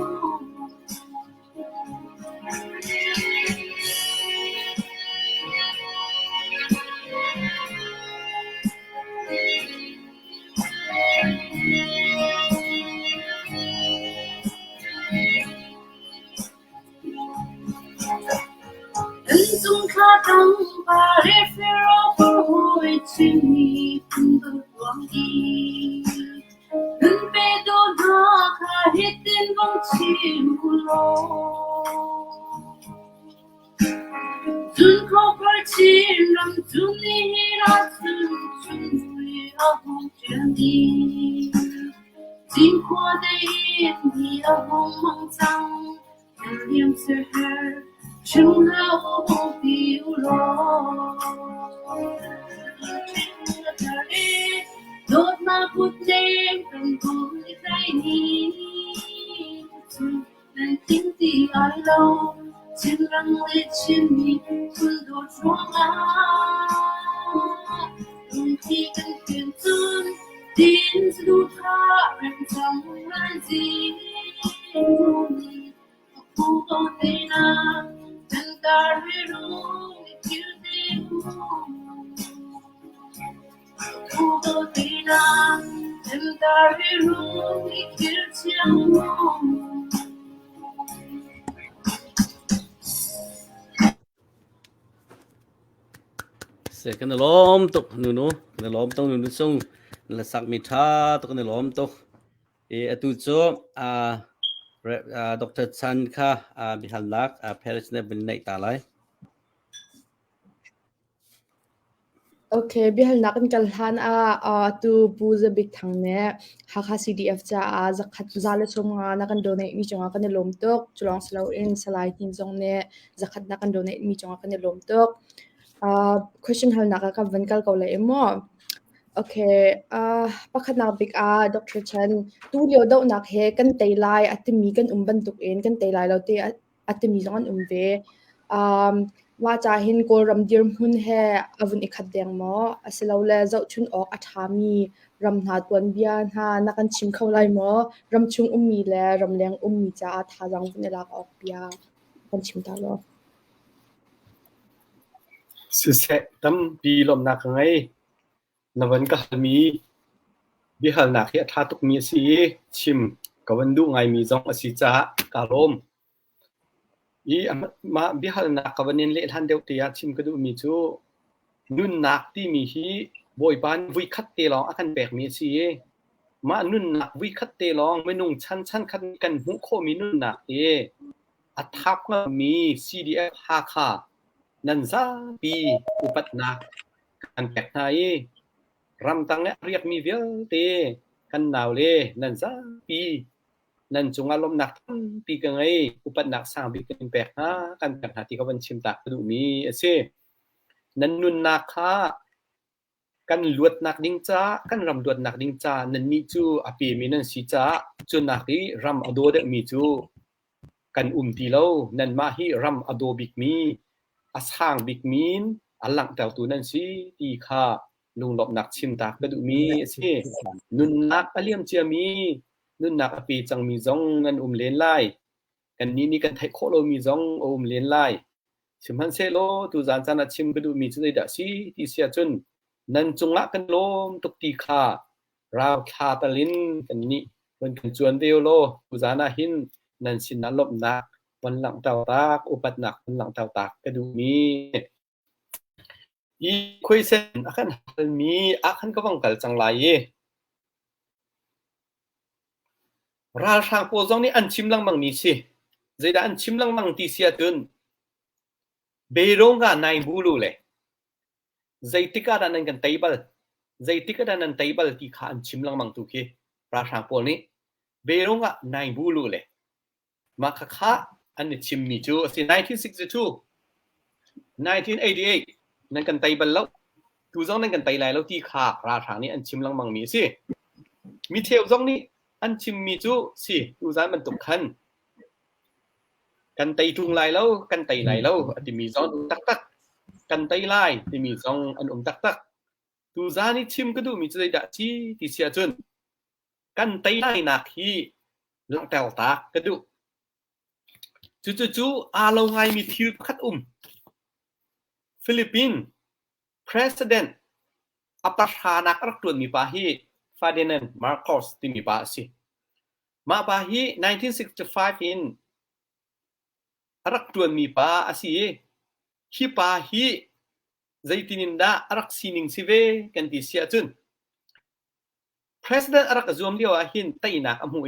Ân dung khá đăng và rê phê rô phô hồi trên mi phân tư quang đi Ân bê đô đá khá hết tên vong chìm hù lô Dùn khô khói chìm rằm dùn đi hì ra dùn dùn dùi áo hông chuyện đi Dinh khoa đầy yên đi áo hông mong răng Nhân liêm sơ hờ Chung hào hông phiêu lô Đốt mà phút đêm cần vui tay đi Nên tính thì ai lâu Trên răng lê trên mi Phương đột ruộng á Đừng khi cần tiền thương Tiến dù tha rèm trong ai gì Khu vô tây na Thân ta rê rú Chiều tim Khu vô tây na Thân ta rê rú Chiều chiều se kan lom tok nu kan lom tong nu sung la sak mi tha to kan lom tok atu cho Dr. Chan kha bihalak Paris na bilnai talai Okay, bihal nakan kalhan tu buza big thang ne haka CDF cha zakhat zale songa nakan donate mi chonga kan lom tok chulong slow in salai tin jong ne zakhat nakan donate mi chonga kan lom tok question hal naka ka vankal ko le mo okay pakhat na big Dr. Chan tu lio do nak he kan tailai atimi kan umban tuk in kan tailai lo te atimi jong an umveว่าจะเห็นโกรำเดียร์หุ่นแห่อวันอีกขัดแดงหมอสิเราแลเจ้าชุนออกอัฐามีรำหาตวนเบียนหานักชิมเข้าไล่หมอรำชุงมีแลรำแรงมีจะอาทารังวันลากออกเบียกันชิมตาลอสิเสตั้มปีลมนักไงนวันก็มีบิฮัลนักที่ท่าตุกมีสีชิมกับวันดูไงมีจงอสิจ้ากาลมมาบิฮัลนักกับวันนี้เละทันเดียวตีชิมก็ดูมีจูนุ่นนักที่มีฮีบอยบานวิคัตเตลองอาการแบกมีสีมานุ่นนักวิคัตเตลองไม่นุ่งชั้นคันกันหุโคมีนุ่นนักอัฐาก็มี CDF ฮาคานันซาปีอุปัตนักกันแบกไทยรำตังเนี่ยเรียกมีเวลเตกันหนาวเลยนันซาปีนั่นจงอารมณ์หนักปีกันไงอุปนักสร้างปีกันแปลกนะกันแปลกหาที่เขาเป็นชิมตักดูมีเช่นั่นนุนนักค่ะกันลวดนักดิ้งจ้ากันรำลวดนักดิ้งจ้านั่นมีจูอปีมีนั่นสีจ้าจนนักที่รำอโดเดมีจูกันตีเล่านั่นมาฮีรำอโดบิกมีอาสร้างบิกมีนอันหลังแต่ตัวนั่นสีตีค่ะลุงหลบนักชิมตักดูมีเช่นุนนักอเลียมเจียมีนุ่นนักปีจังมีจงนั่นเลนไล่กันนี่กันไทยโคโลมีจงเลนไล่ชิมฮันเซโลตูจานจานัดชิมก็ดูมีจุดได้สิที่เสียจนนั่นจงละกันโลมตุกตีคาราวคาตาลินกันนี่มันกันจวนเดียวโลตูจานาหินนั่นสินนัลบนักวันหลังเต่าตากอุปัตนักวันหลังเต่าตากก็ดูมีอีคุยเส้นอาคันมีอาคันก็ฟังกันจังไรราชางโปจงนี่อันชิมลังมังมีสิใจได้อันชิมลังมังตีเสียตุนเบรงกานายบูลูเลยใจติกาดันกันไตเบิลใจติกาดันไตเบิลที่ข้าอันชิมลังมังตุกีราชางโปนี่เบรงกานายบูลูเลยมาข้าอันนี้ชิมมีจูสิ1962 1988นั่นกันไตเบิลแล้วตูจงนั่นกันไตไหลแล้วที่ข้าราชางนี่อันชิมลังมังมีสิมีเทวจงนี่อันชิมมีจูสิดูจานมันตกขันกันไตทุงไหลแล้วกันไตไหลแล้วที่มีจองตักกันไตไหลที่มีจองอันตักดูจานนี่ชิมก็ดูมีจุดได้ที่เสียจนกันไตไหลนักที่หลังเต่าตากก็ดูจู่อาลงไงมีทิวคัดฟิลิปปินส์ president อัปรานักรักตัวมีปาฮีFerdinand Marcos timi ba si ma bahi 1965 in arak tuan mi pa asi hi pa hi zaitininda arak sining sive kan ti sia chun president arak azum liaw a hin taina amu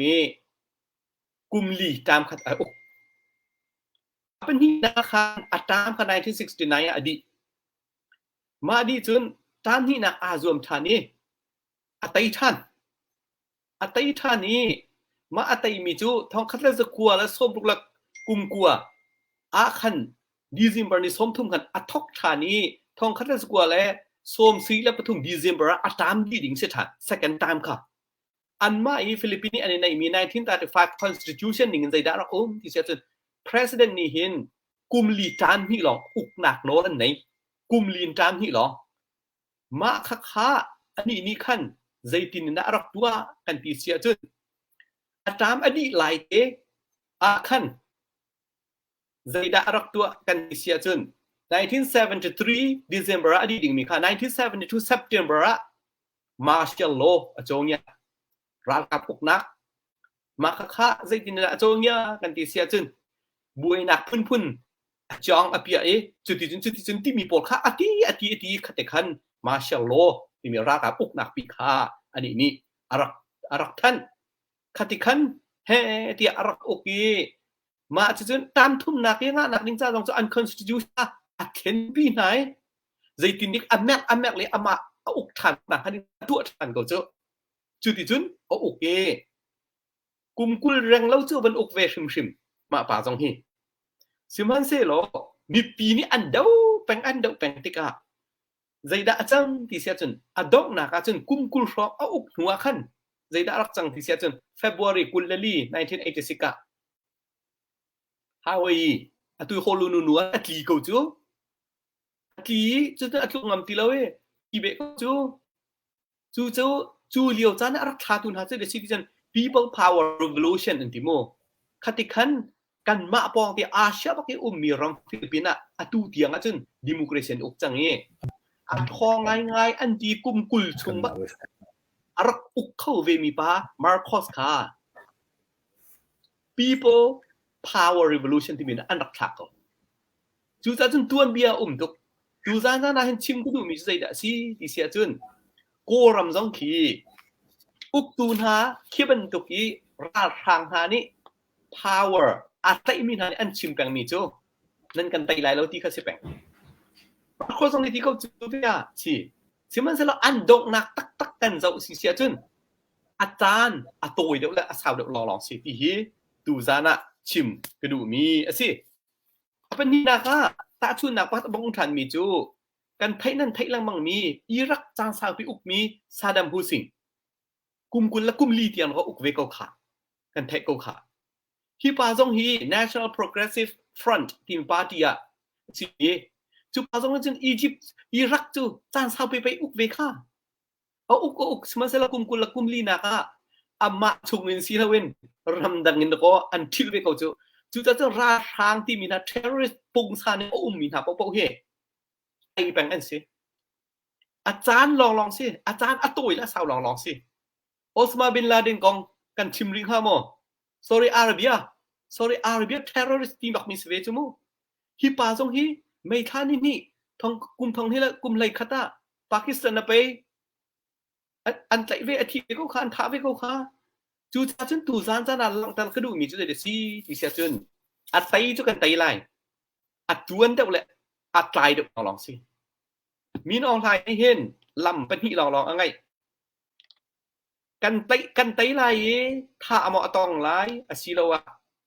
kumli tam khat a apan hi na khan atam kha 1969 adi ma di chun tam hi na azum thaniอัตย์ท่านนี้มาอัตย์มีจูท้องคัดและสกัวและส้มลูกหลักกุมกัวอาคันดีซิมเบอร์นี่ส้มทุ่มกันอัทอกท่านี้ท้องคัดและสกัวและส้มซีและปฐุมดีซิมเบอร์อัตามดีดิ่งเสียทัน second time ค่ะอันมาฟิลิปปินส์อันนี้มี1935 constitution นี่เงินใจดาร์ที่เสียจน president นี่เห็นกุมลีจานนี่หรออุกหนักโน้นไหนกุมลีจานนี่หรอมาค้าอันนี้นี่ขั้นใจตินน่ารักตัวกันที่เสียจนอาจารย์อดีตหลายเตะอาคันใจน่ารักตัวกันที่เสียจน1973 December อดีตดิ่งมีค่ะ1972 September Martial Law อโจเนี่ยรัฐกับพวกนักมาค้าใจตินน่าโจเนี่ยกันที่เสียจนบุยนักพุ่นจองอภิยจุดที่มีปวดขาอดีขัดขัน Martial Lawที่มีราคาปุกหนักปีค่าอันนี้อารักท่าน ขัดขันเฮที่รักโอเคมาจนตามทุ่มนักยังนักนิจาต้องจะ unconstitutional อัดเห็นปีไหนใจตินิกอเมกเลยอามาอุกทันนะฮันตัวทันก็เจอจุดที่จุนโอเคกุมกุลแรงเล่าเจอบันอุกเวชิมมาป่าจงฮีสิมันเสลอมีปีนี้อันเดาเป็นติกาใจด่าจังที่เสียจนอดอกนักจนกุมกุลรอเอาอุกหัวขันใจด่ารักจังที่เสียจน February กุลเลลี1986ฮาวายอตุยโฮลูนูอัตลีกูจูอัตลีจุดอัตลุงอัมติลาเวอีเบกูจูเลียวจานรักษาตุนหาเจเดซิติจัน People Power Revolution อันที่โมขัดขันกันมาปองที่อาเซียนที่มีรังฟิลิปปินส์อตุเตียงจนดิโมคราซีอุกจังเออันทองง่ายอันที่กุมกุลชงบะรักอุกเข้าเวมีป้ามาร์คอสคา People Power Revolution ที่มีอันรักษาเขาจูจ้าจนตัวเบียตุกจูจ้าน่าเห็นชิมก็ดูมีใจด่าซีที่เสียจนโกรำจงขีอุกตูนหาเขียนตุกีราทางหานี่ power อาศัยมีหานี่อันชิมแปงมีโจนั่นกันไตไลแล้วที่เขาเสพแปงคนสองที่เขาจูเบียสิมันเสร็จแล้วอันดงนักตักกันเจ้าสิเสียจนอาจารย์อาโตยเดี๋ยวและอาสาวเดี๋ยวลองสิที่ฮีตูจานะชิมก็ดูมีสิเป็นนี่นะคะตาชุนนักวัดบงทันมีโจกันไทยนั่นไทยลังมังมีอิรักจางซาบิอุกมีซาดัมฮุสินกุมกุลและกุมลีเตียนก็อุกเวกขากันไทยก็ขาฮิปาซงฮี National Progressive Front ทีมปาร์ตี้อะสิจูปาซงนั้นจนอียิปต์อิรักจูจางซาไปอุกเวขาเอาอุกสมัยเสร็จกุมกุลและกุมลีนะคะอามาชงเงินซีละเวนรำดังเงินก็อันทิลเวกเขาจูจะราทางที่มีนะ terrorist ปุ่งซาเนี่ยมีนะปะเฮไอ้แปงอันสิอาจารย์ลองสิอาจารย์อตุยและสาวลองสิออสมาบินลาเดนกองกันชิมริงฮามอsorry Arabia terrorist ที่บักมีสเวจมูฮิปาซงฮีไม่ท่านี่ทองกุมทองให้ละกุมไหลคตาปากีสถานไปอันใจเวอทีก็ขาอันท้าเวก็ขาจูจ้าจนตูซานจานาลังตันก็ดูมีจุดเดซี่ที่เสียจนอัดไตจุกันไตไลอัดจวนเดียวแหละอัดไลเดี๋ยวลองสิมีน้องไทยให้เห็นลำเป็นที่ลองอะไรกันไตไลถ้าเอามาตองไลสิเราว่า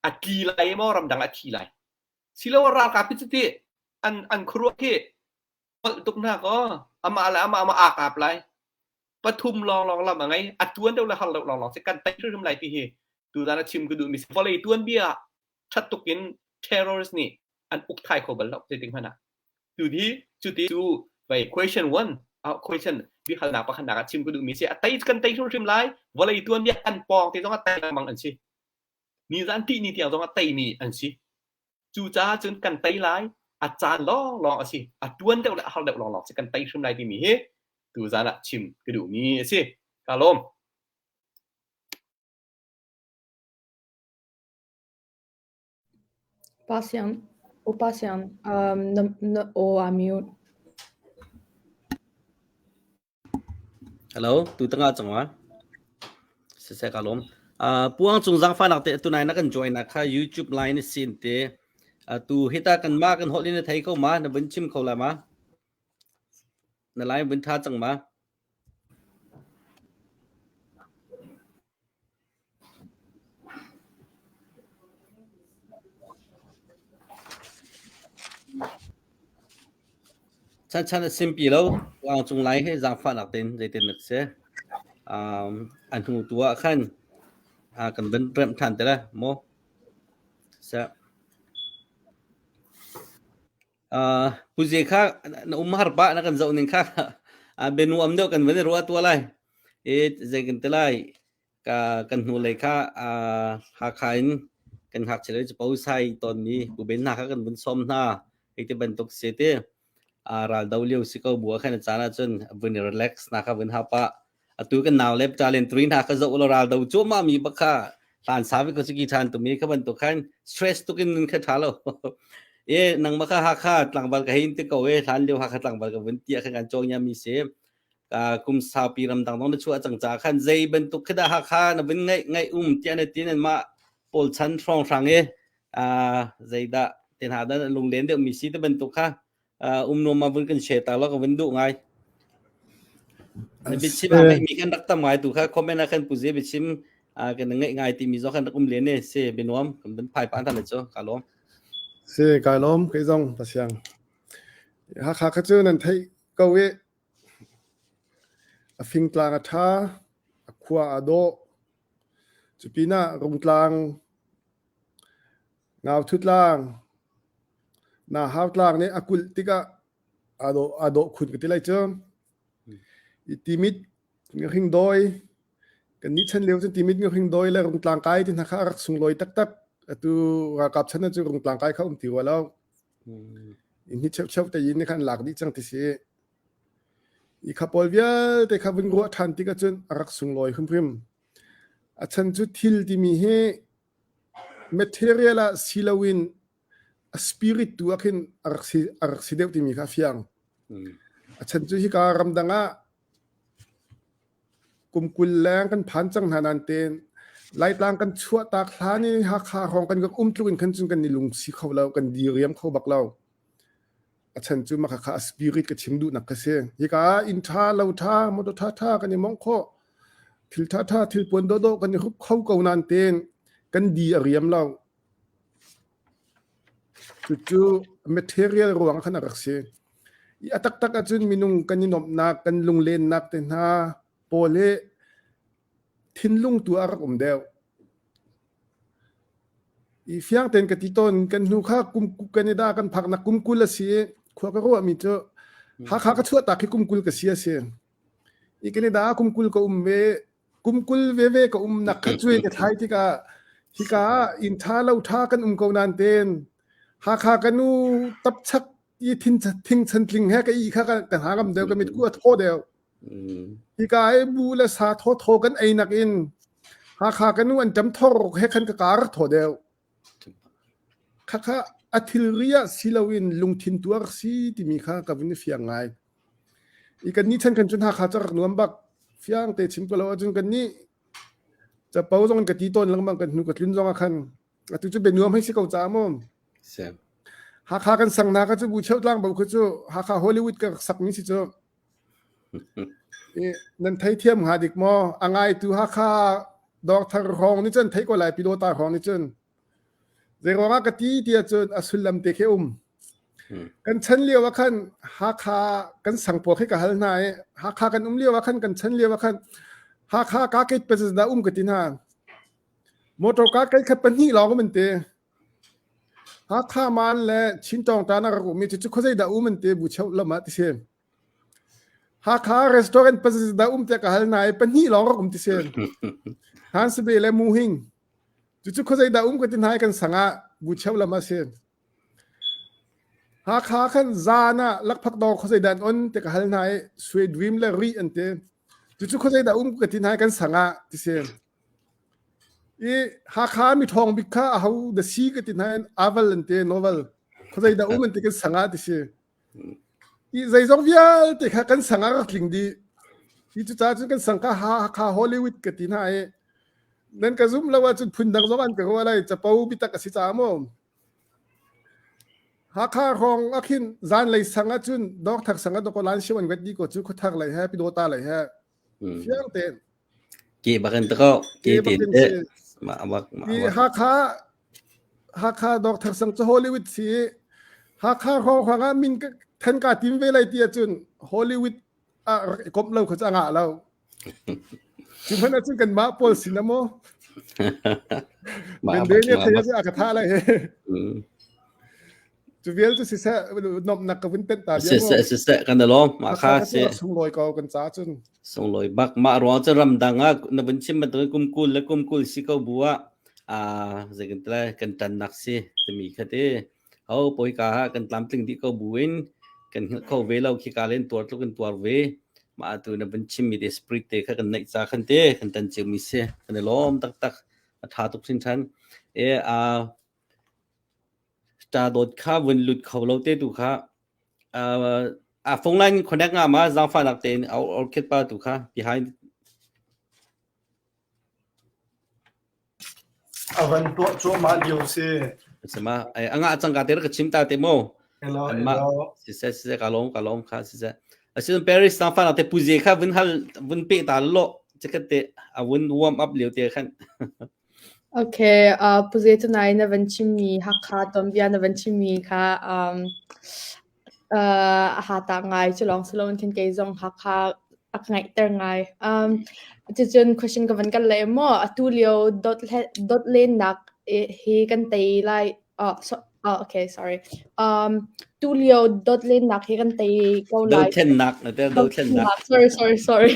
อัดกีไลมอรำดังอัดกีไลสิเราว่าราคาพิจิตรอันครัวที่ตุกหน้าก็เอามาอากาศไลปทุมลองลำอะไรอัดจวนเดี๋ยวเราลองสิกันไตเรื่องอะไรที่เฮดูด้านชิมก็ดูมีสิฟอลเลยจวนเบียชัดตุกิน terrorist นี่อันอุกไทยเขาบัลลังก์จริงๆพนะดูที่จุดที่ดูไป question 1 question วิขนาดประขนาดชิมก็ดูมีเสียไตกันไตช่วงชิมไลวอลเลยจวนเบียอันปองที่ต้องไตมังอันสินี่ร้านที่นี่ที่เราต้องไตนี่อันสิจูจ้าจนกันไตไลอาจารย์ลองอันสิอัดจวนเดี๋ยวเราลองสิกันไตช่วงไรที่มีเฮดูซานะชิมก็ดูมีสิกาลมPasian, mute. Hello, tu tengah cengwa. Saya kalom. Puang Zhongzhang fan nak tu nai nak kan join nak YouTube line sin te. Tu hita kan ma kan hot ni thai kau ma na ben chim kau la ma. Na line ben tha chang ma. Chan simple lo Puang Zhong lai he Zhang fan nak ten zai ten nak se. An hu tua kan kan ben rem than te la mo. Sa puje kha na umar ba na kan zau ning kha benu amdo kan ben ro tua lai zai kan te lai kan hu lai kha ha khain kan hak chelai chu pau sai ton ni bu ben na kha kan ben som na te ban tok se te ral dawliu sikau bua khan chana chun ben relax na kha ben ha pa atu kan naw lep chalen trin ha kha zo lo ral daw chu ma mi ba kha tan sa vi ko siki than tu mi kha ban to khan stress tu kin kha thalo nang ma kha ha kha tlang bal ka hin te ko than liu ha kha tlang bal ka ben tia kha kan chong nya mi se กุมสาวปีรำดังต้องได้ช่วยจังจาขันใจบรรทุกขึ้นได้ค่านะเป็นไงเตียนเตียนมาปอลชันฟรองฟังใจดาเตียนหาได้ลงเล่นเดี๋ยวมีสิทธิ์บรรทุกค่ะนวมมาบนกันเชตาแล้วก็วันดุไงบิชิมมีกันรักตั้มไงตุค่ะคอมเมนต์นะขันปุเซบิชิมกันไงที่มีจ้าขันเล่นเนี่ยเสเป็นวมกันเป็นไพ่ปานทันเลยจ้ากาลมเสกาลมก็ยังภาษาข้าขจูนั่นไทยก็เวฟิงกลางท่าขวาโดจุปีน่ารงกลางเงาทุดล่างหน้าหาวล่างเนี่ยกุลติกะอโดคุณกันที่ไรเจ้าอิติมิดเงาหิงโดยกันนี้ฉันเลี้ยวจนติมิดเงาหิงโดยแล้วรงกลางกายที่นักรักสุงลอยตักตัวรักกับฉันนั่นจะรงกลางกายเขาถือว่าแล้วอินที่เช่าแต่ยินในขั้นหลักนี่จังที่เสียอีขับปอลเวียแต่ขับวิ่งรัวทันที่ก็จนรักสุงลอยขึ้นพริมอาฉันจุดทิลที่มีให้เมทีเรียลสิลาวินสปิริตตัวขึ้นรักสิเดียวที่มีข้าฟียงอาฉันจุดที่การรำดังกุมกุลแรงกันผ่านจังหานันเตนไล่ต่างกันชั่วตาคลานี่หักขาของกันก็ตรุนกันจนกันนิลุงสีเขาเรากันดีเรียมเขาบักเราอาฉันจุมาขาสปิริตกับชิมดูนักเสียยิ่งอินทาเราท่ามดท่ากันนี่มองข้อทิลท่าทิลปนโดโดกันนี่เขาเก่านันเตนกันดีเรียมเราจู่เมทีเรียลรวงขนาดรักเสียอีอัตักจุนมินุงกันนี่นบนักกันลุงเล่นนักเตน่าโปเลทิ้นลุงตัวรักเดียวอีเฟียงเต็นกติตนกันนูข้ากุมกันนี่ได้กันผักนักกุมกุลเสียขวากรัวมีเจอหาก็ชั่วตาขี้กุมกุลกับเสียเสียอีกันนี่ได้กุมกุลกับกุมกุลเวกับนักขจุยกับไทยที่กาอินทาเราท่ากันกนันเตนหากันนูตับชักยีทิ้งฉันทิ้งแฮกอีข้ากันหากันเดียวกันมีกู้โทษเดียวที่กายบูและสาโทกันไอ้นักอินหากันนูอันจำทอรให้ขันกับการโทษเดียวข้าอัติลเรียสิลาวินลุงทินตัวสีที่มีข้ากับวินเฟียงไงอีกันนี้ฉันกันจนหาจะรักนวมบักเฟียงเตชิมตัวเราจนกันนี้จะเป้าจงกันกติต้นแล้วบางกันนูกับลิ้นจงกันตุจะเป็นนวมให้สิเขาจามมหากันสั่งนาก็จะบูเช่าล่างบอกเขาจะหาฮอลลีวูดกับสักนิดสิเจ้านั่นไทยเทียมหาดิกมออ่างไงตัวหาดอกทางรองนี่จนไทยก็หลายปีโดตารองนี่จนเรื่องว่ากติที่จนอสุลลัมเตเคกันฉันเลี้ยวว่าขันหากันสั่งพวกให้กับฮัลนายหากันเลี้ยวว่าขันกันฉันเลี้ยวว่าขันหากาเกิดเป็นจะได้กตินามอเตอร์กาเกิดขับเป็นนี่ลองก็มันเตะหามันและชิ้นจองตานารุมีจุดเขาจะได้มันเตะบุเช่าละมาติเสียหารีสอร์ทเป็นจะได้เตะกับฮัลนายเป็นนี่ลองก็มันติเสียฮันสเบลและมูฮิงจุดเขาจะได้กตินายกันสังบุเช่าละมาเสียหาขันจานะลักพักดอกเขาจะได้อันเตะกับฮัลนายสวีดวิมและรีอันเตะจุดเขาจะได้กตินายกันสังติเสียหามีทองบิค่าเอาเดซีกตินายอาวัลอันเตะโนเวลเขาจะได้มันเตะกันสังติเสียใจจงวิลเตะกันสังก็คลิงดีจุดจ้าจุดกันสังก็หาฮอลลีวูดกตินายนั่นก็ซุ่มแล้วว่าจุดพุ่นดังสวรรค์ก็ว่าอะไรจะเป้าบิตากสิจามอหาของอาคินจานเลยสังจุนดอกทักสังดอกลานชิวันกัดดีก็จุดเขาทักเลยฮะพิโดตาเลยฮะเฟียงเต้นเก็บกันตะก็เก็บเต้นมาหาดอกทักสังจะฮอลลีวูดสิหาของมินก็ทันกาทีมเวลัยที่จุนฮอลลีวูดกบเราเขาจะงะเราจุดนั้นจุดกันมาโพลสินะโมเป็นเรื่องที่จะอากาศอะไรจุดเวลจุดสิเสะนบนักกับวินเต้นตาเดียวเสะกันเดลมาค่าเสะส่งลอยเก่ากันจ้าจุนส่งลอยบักมารอจะรำดังนบัญชีมันตัวกุมกุลและกุมกุลสิเขาบัวจะกันแต่กันตันนักเสะจะมีแค่เดียวเขาปอยกากันตามตึงที่เขาบุญกันเขาเวลาขี้การเล่นตัวทุกันตัวเวมาตัวนั้นเป็นชิมมีเดสปริตเตะกันในสาขันเตะกันตันเจมิเซ่กันล้อมตักท้าทุกสิ่งทันจะโดดข้าวันหลุดเขาเราเตะดูข้า phone line connect nga ma zang fa nak ten au ket pa tu kha behind avan to cho ma dio se sama ai anga chang ka ter ka chim ta te mo hello ma se ka lom kha se asin Paris zang fa nak te puje kha vun pe ta lo che te vun warm up liu te khan Okay, puzeto nai na vanchimi hakha tombia na vanchimi kha hata ngai chalong salon kin ke zong hakha akngai ter ngai chun question ka van kan le mo atulio dot len nak he kan tei lai okay sorry tulio dot len nak he kan tei ko lai do ten nak na te do ten nak sorry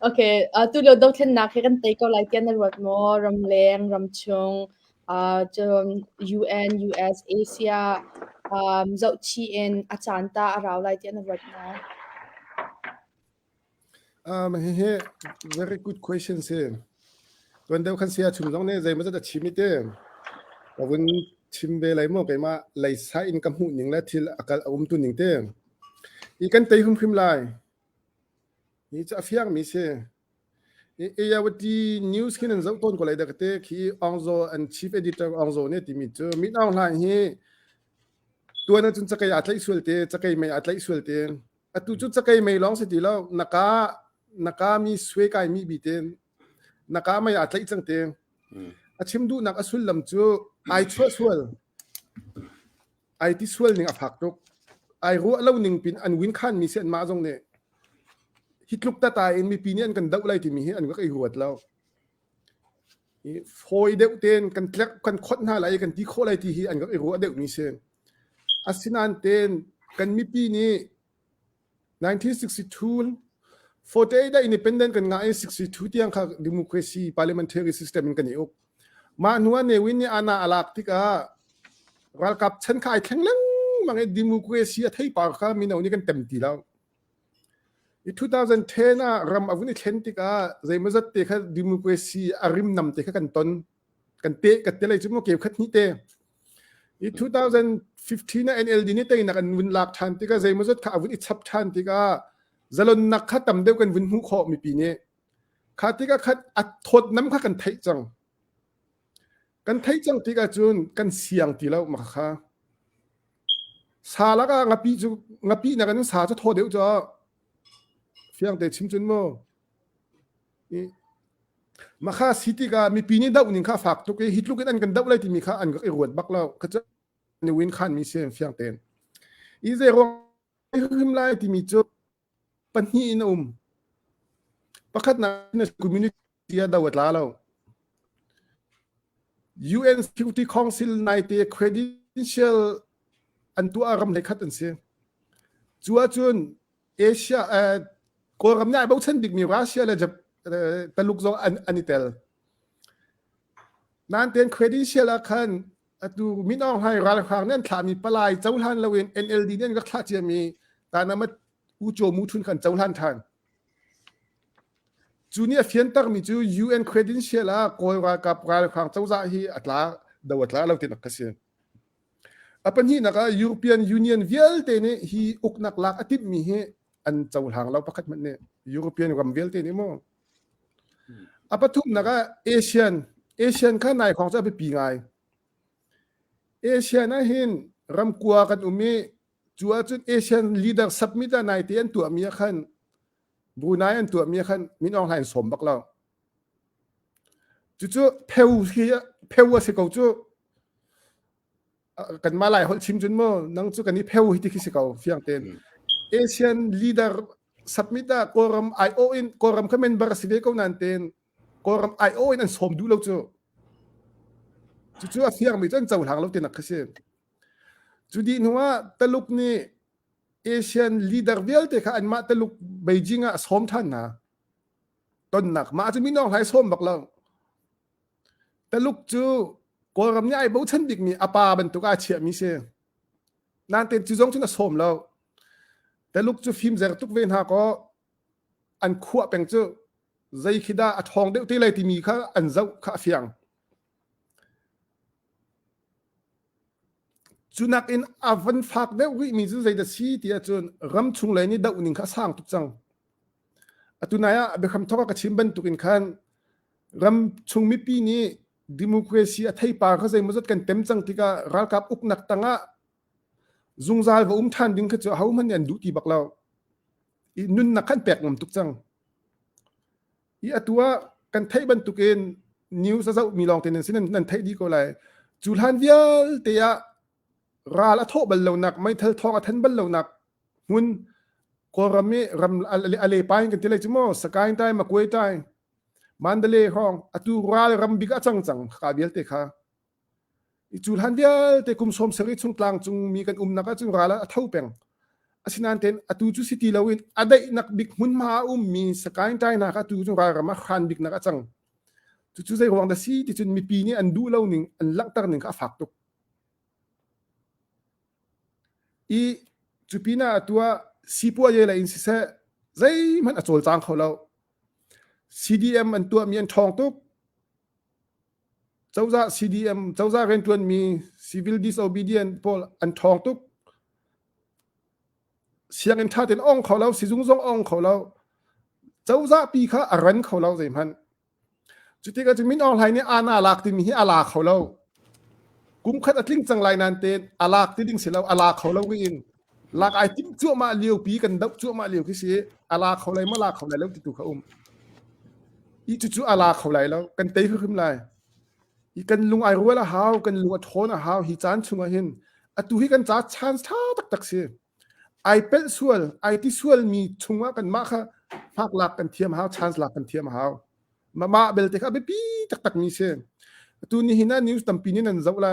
okay tulio dot ten nak he kan tei ko lai tian na wat mo ram leng ram chung jom UN US Asia dẫu chi en achanta arau lai tian na wat mo he very good question se tuan deu khan sia chum jong ne zai ma da chimi te awun chim be lai mo kai ma lai sa in kam hu ning la thil akal tu ning te I kan tei hum phim lai ni cha fiang mi se e ya wati news kin an zau ton ko lai da te ki angzo and chief editor angzo ne ti mi chu mi nang lai hiตัวนั้นจุนจะkai atlai sual teจะkai mai atlai sual te atu chuจะkai mai long se ti lo naka mi swe kai mi bi ten naka mai atlai chang te achim du nak asul lam chu ai chwa sual ai ti sual ning afak tok ai ru lo ning pin an win khan mi se an ma jong ne hitluk ta tai in mi pinian kan dau lai ti mi an ga kai ruat lo foi deu ten kan tlek kan khot na lai kan ti kho lai ti hi an ga kai ru deu mi se asinan ten kan mi pi ni 1962 48 da independent kan nga 62 tiang kha democracy parliamentary system in kan iok ma nuwa ne win ni ana alak tika ral kap chen khai thlenglang mang democracy a thei par kha mi no ni kan tem ti law I 2010 a ram avuni thlen tika zaimazat te kha democracy arim nam te kha kan ton kan te lai chumo ke khat ni te I 2015 na NLD ni te na kan win lak than tika zaimazat kha avuni chap than tika zalon nak kha tam deu kan win hu kho mi pi ne kha tika khat at thot nam kha kan thai chang tika chun kan siang ti law ma kha sa la ka ngapi na kan sa cha tho deu cha fiang te chim chun mo ma kha city ka mi pi ni dau ning kha fak to ke hitlu ke an kan dau lai ti mi kha an ga ruat bak law kha cha ni win khan mi sem fiang ten I ze ro him lai ti mi chu pan hi in pakhat na community ya dawat la law UN Security Council naite credential an tu aram le khat an se chua chun Asia ko ram na ba chen dik mi Russia la jap taluk zo anitel nan ten credential a khan atu min ong hai ral khang nan thami palai chaulan lawin NLD nen ga thla che mi ta na ma u cho mu thun khan chaulan than junior fian tak mi chu UN credential a ko wa kap ral khang chauza hi atla dawatla lo tin ka se apan hi naka European Union vial te ne hi uknak lak atip mi he an chaulang lo pakhat man ne European ram vial te ne mo apathum naka Asian kha nai khong cha be pi ngai Asian a hin ram kwa kan umi chua chun Asian leader submit a nai te an tu mi khan Brunei an tu mi khan min ong hain som bak lo chu peu se ko chu kan malai hol chim chun mo nang chu kan ni peu hi ti ki se ko fiang ten Asian leader submit a quorum IO in quorum khamen bar sive ko nan ten quorum IO in an som du lo chu a fiang mi chan chau hang lo tin a khase chu di nuwa taluk ni Asian leader vial te kha an ma taluk Beijing a som than na ton nak ma chu mi nong hai som bak lo taluk chu quorum ni ai bo chan dik mi apa ban tu ka chia mi se nan ten chu jong chu na som lo taluk chu film zer tuk ven ha ko an khua peng chu zai khida a thong deu te lai ti mi kha an zau kha fiang จุนักอินอาวันฝากเด็กวิมีจุใจเดสีที่จนรำชุงเลยนี่ดาวนิงข้าสร้างทุกจังตุนายะเบคำทอกกับชิมบันตุกินขันรำชุงมิปีนี้ดิโมคราซีไทยปาเขาใจมันจะกันเต็มจังที่การัลกับอุกนักตั้งะจุงซาลว่าทันดิ้งเขาจะเขามันยันดูตีบักเราอีนุนนักขันแปลกงมทุกจังอีตัวกันไทยบันตุกินนิวส์จะมีลองเทนนิสนั่นไทยดีก็เลยจุลฮันเวียลเตียราละโทบัลลนักไม่เธอทอกันบัลลนักหุ่นกอรมีรำอะไรไปกันที่ไรจิโมสกายได้มาคุยได้มันเดเลยห้องอตูราลรำบิกจังจังขาเบียลเตค่ะจุลฮันเดียเตคุมสมสริชุงกลางจุงมีกันนักจุงราละเท่าเป็งอาศินันเทนอตูจุสิตีลาวินอได้นักบิกหุ่นมามีสกายได้นักอตูจุงรารำขันบิกนักจังจุใจหวังแต่สิที่จุนมีปีนี้อันดูเล่าหนึ่งอันลักตาหนึ่งข้าฝากตุกอีจุปีน่าตัวซีปัวเยเลยอินสิเซใจมันอโศกจังเขาเรา CDM อันตัวมีอันทองตุกเจ้าจ่า CDM เจ้าจ่าเรนตัวมี civil disobedience พออันทองตุกเสียงอันท่าเต็นอ่องเขาเราสิจุงซงอ่องเขาเราเจ้าจ่าปีข้าอรันเขาเราใจมันจุดที่ก็จะมินออนไลน์เนี่ยอาณาลักที่มีอาลาเขาเรากุมขัดอัดลิงจังไรนันเตนอาลาที่ดิ้งเสียเราอาลาเขาเราก็อินลากไอติมจั่วมาเลี้ยวปีกันดับจั่วมาเลี้ยวที่สิอาลาเขาไรมาลาเขาไรแล้วติดตัวเขาอีจู่ๆอาลาเขาไรแล้วกันเตยขึ้นไรอีกันลุงไอรัวละหาวกันลุงอัทอนหาวฮิจานชุงเห็นอัตุฮิกันจ้าชันท้าตักเสียไอเป็ดส่วนไอที่ส่วนมีชุงว่ากันมากค่ะภาคหลักกันเทียมหาวชันหลักกันเทียมหาวมาเบลเตค่ะเบปีตักมีเสียตัวนี้หินานิวส์ตั้มปีนี้นั่นจะอะไร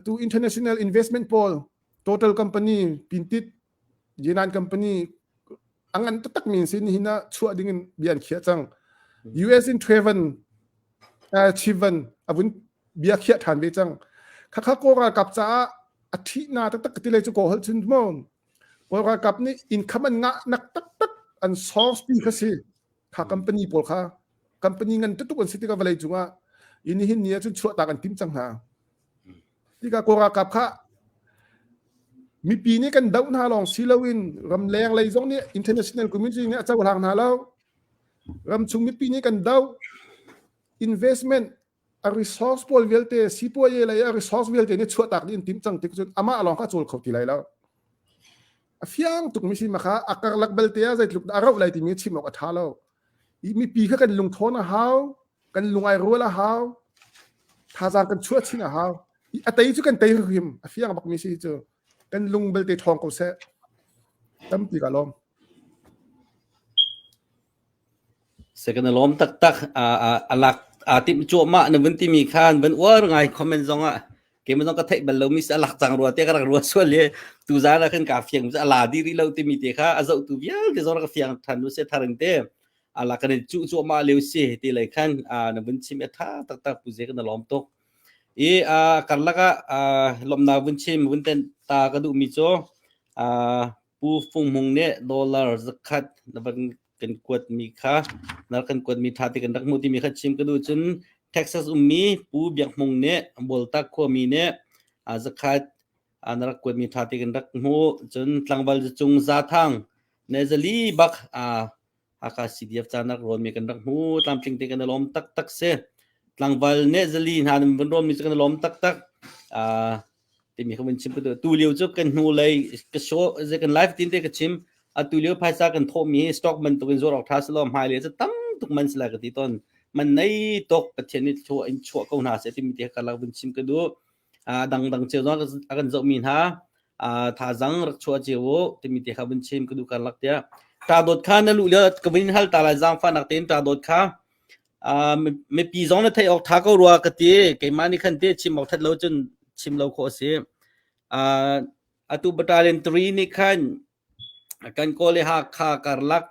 ตัว international investment poll total company pintit jenan company angan tatak min sin hina chua dingin bian khia chang US in Traven Chivan avun bia khia than be chang kha ko ra kap cha athi na tak ti le chu ko hal chun mon ko ra kap ni income an nga nak tak an source pi khasi kha company pol kha company ngan tu kan siti ka valai chunga ini hin nia chun chua ta kan tim chang ha ti ka ko ra kap khaมีปีนี้กันดาวนาลองซิลาวินรำแรงเลยตรงนี้ international community เนี่ยเจ้าทางนาแล้วรำชุงมีปีนี้กันดาว investment a resource pool เวลเตซีปัวเยเลย a resource เวลเตเนี่ยชัวตักดินติมจังติกจนอามาลองข้าโจลเขาตีไรแล้วเฟียงตุกมิสิมาค่ะอักลักเบลเตใจลุกอาราวไรที่มีชิมออกท้าแล้วมีปีเขากันลุงโทนะฮาวกันลุงไอรัวละฮาวท่าจางกันชัวชินะฮาวอัตย์จุกันเตยหิมเฟียงบักมิสิเจอกันลุงเบลเตทองเขาเสะตั้มปีกาลมเสกันลมตักอลักติมจั่วมาในวันที่มีคานวันว่าไงคอมเมนต์ซองเกมมันต้องกระเทยบัลลมิสอลักจังรัวเตะกันรัวส่วนเลยตูจาระขึ้นกาเฟียงอลาดีรีเราที่มีเตะค่ะอาจจะตูเวียก็จะรักเฟียงทันดูเสทารังเตะอลักกันจั่วมาเลี้ยวเสียที่ไรขันในวันที่มีท่าตักปุเจกันลมตกกันละก็ลมนาวันที่วันเต็นตากระดูมิโจปูฟุงมงเนี่ยดอลลาร์สักขัดนับกันกวดมีค่านับกันกวดมีท่าที่กันรักมุติมีขัดชิมกระดูจนเท็กซัสมีปูเบียกมงเนี่ยบอลตักขวมีเนี่ยสักขัดนักกวดมีท่าที่กันรักมูจนหลังบอลจะจุงซาทางเนซาลีบักอากาศสีเดียบจานักรอนมีกันรักมูตามจริงที่กันลมตักเสหลังบอลเนซาลีหามันเป็นรวมมีกันลมตักที่มีคำว่าชิมก็ตัวตูเลียวจุกันหูเลยก็โชว์จะกันไลฟ์ทิ้งเตะกันชิมตูเลียวภายซากันโทมีสต็อกมันตัวกันโซลออกท้าสลอมหายเลยจะตั้มทุกมันสลายกันที่ต้นมันในตกประเทศนี้โชว์อินโชว์ก็น่าเสียที่มีเตะกันแล้วเป็นชิมก็ดูดังเจ้าน้องกันจะมีนะท่าจังรักโชว์เจ้าที่มีเตะกันเป็นชิมก็ดูกันลักเดียตาโดดข้านั่นลุเลียวก็เป็นฮัลตาลายจังฟันนักเต้นตาโดดข้าไม่ปีจงนั่นไทยออกท้าก็รัวกันที่เกี่ยมันนี่ขันเตะชิมออกทัดแล้วจนชิมเราโคเสียatu battalion 3 ni khan kan ko le ha kha karlak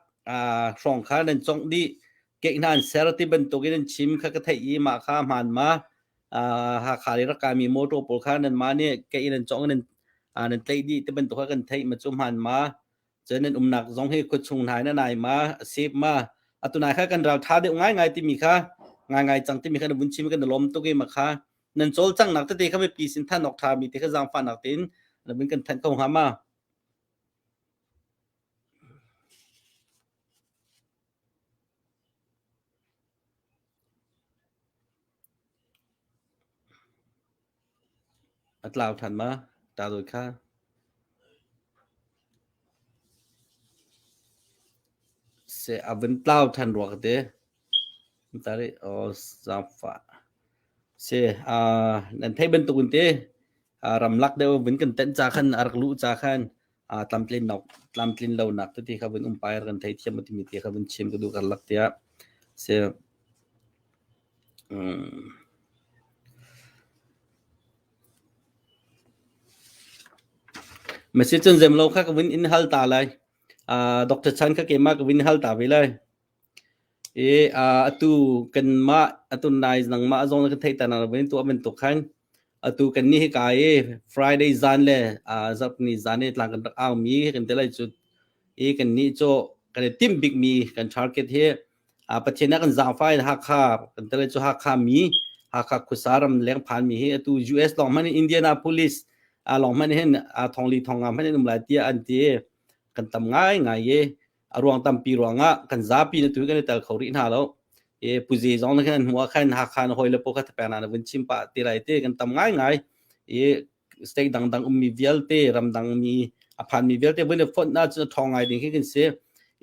song kha nan chong di ke nan serati ban to gen chim kha ka thai ma kha man ma ha kha le ra ka mi moto pol kha nan ma ne ke nan chong nan tai di te ban to kha kan thai ma chum han ma chen nan nak jong he ko chung nai na nai ma sip ma atu nai kha kan raw tha de ngai ti mi kha ngai chang ti mi kha bun chim kan lom to ge ma kha นั่นโจลจังนักแต่เขาไปปีสินท่านออกทามีที่เขาจังฟันนักตินแล้วเป็นกันท่านเขาหามาอัตลาวทันมาตาโดยค่าเสียอวันเปล่าทันรวกเดตาริโอจังฟ้าเสียนั่นไทยบรรทุกเตรำลักเดียวเป็นกันเต้นจากขันอารักลุจากขันตามเพลนนกตามเพลนเหล่านักที่เขาเป็นไปกันไทยที่มันมีที่เขาเป็นชิมก็ดูกันลักเดียเสียไม่ใช่จนเจมเราค่ะก็วินอินฮัลตาเลยดร.ชันค่ะเกมาก็วินฮัลตาไปเลยtu kan ma atu nai nang ma zong kan thai tan wen tu amen to khan atu kan ni ka Friday zan le zap ni zan ne tlang kan aw mi kan telai chu kan ni cho kan tim big mi kan target he pachena kan za fai ha kha kan telai chu ha kha mi ha kha khusaram leng phan mi he atu US long man Indianapolis long man hen thongli thongam man num la tia an ti kan tam ngai ngai ye ruang tampi ruanga kan zapi na tu kan ta khori na lo puji zong kan huwa khan ha khan hoi le poka ta na win chimpa ti lai te kan tam ngai ngai stay dang dang mi vialte ram dang mi aphan mi vialte when phone na chu thong ngai ding kan se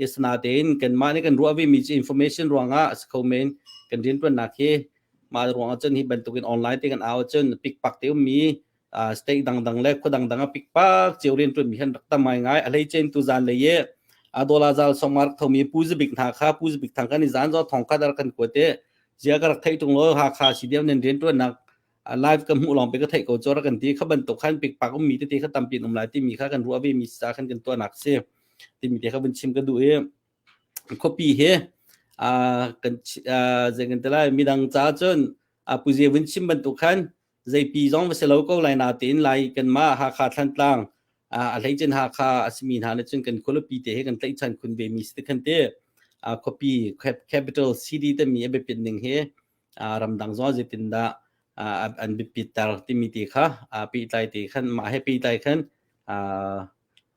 isna den kan ma ne kan ruawi mi information ruanga comment kan din pran na ke ma ruanga chen hi ban tu kan online te kan aw chen pick pak te mi stay dang dang le ko dang dang pick pak cheurin tu mi han ta mai ngai alai chen tu zan le ye adola zal somar thomi puzi bik tha kha puzi bik thang kan zan zo thongka dar kan kote jia gar thai tung lo ha kha sidiam nen den to nak live kam hu long pe ka thai ko chora kan ti khaban to khan pik pak mi te kha tam pi num lai ti mi kha kan ruawi mi sa khan kan to nak se ti mi te kha ban chim ka du copy he kan zengan tela mi dang cha chon puzi win chim ban to khan zai pi zong va se lo ko lai na tin lai kan ma ha kha than tlang alai chen ha kha asmin ha na chen kan kolopi te he kan tlai chan kun be mi sti kan te copy capital cd te mi be pin ning he ram dang zo je tin da an bi pitar ti mi ti kha pi tai ti khan ma he pi tai khan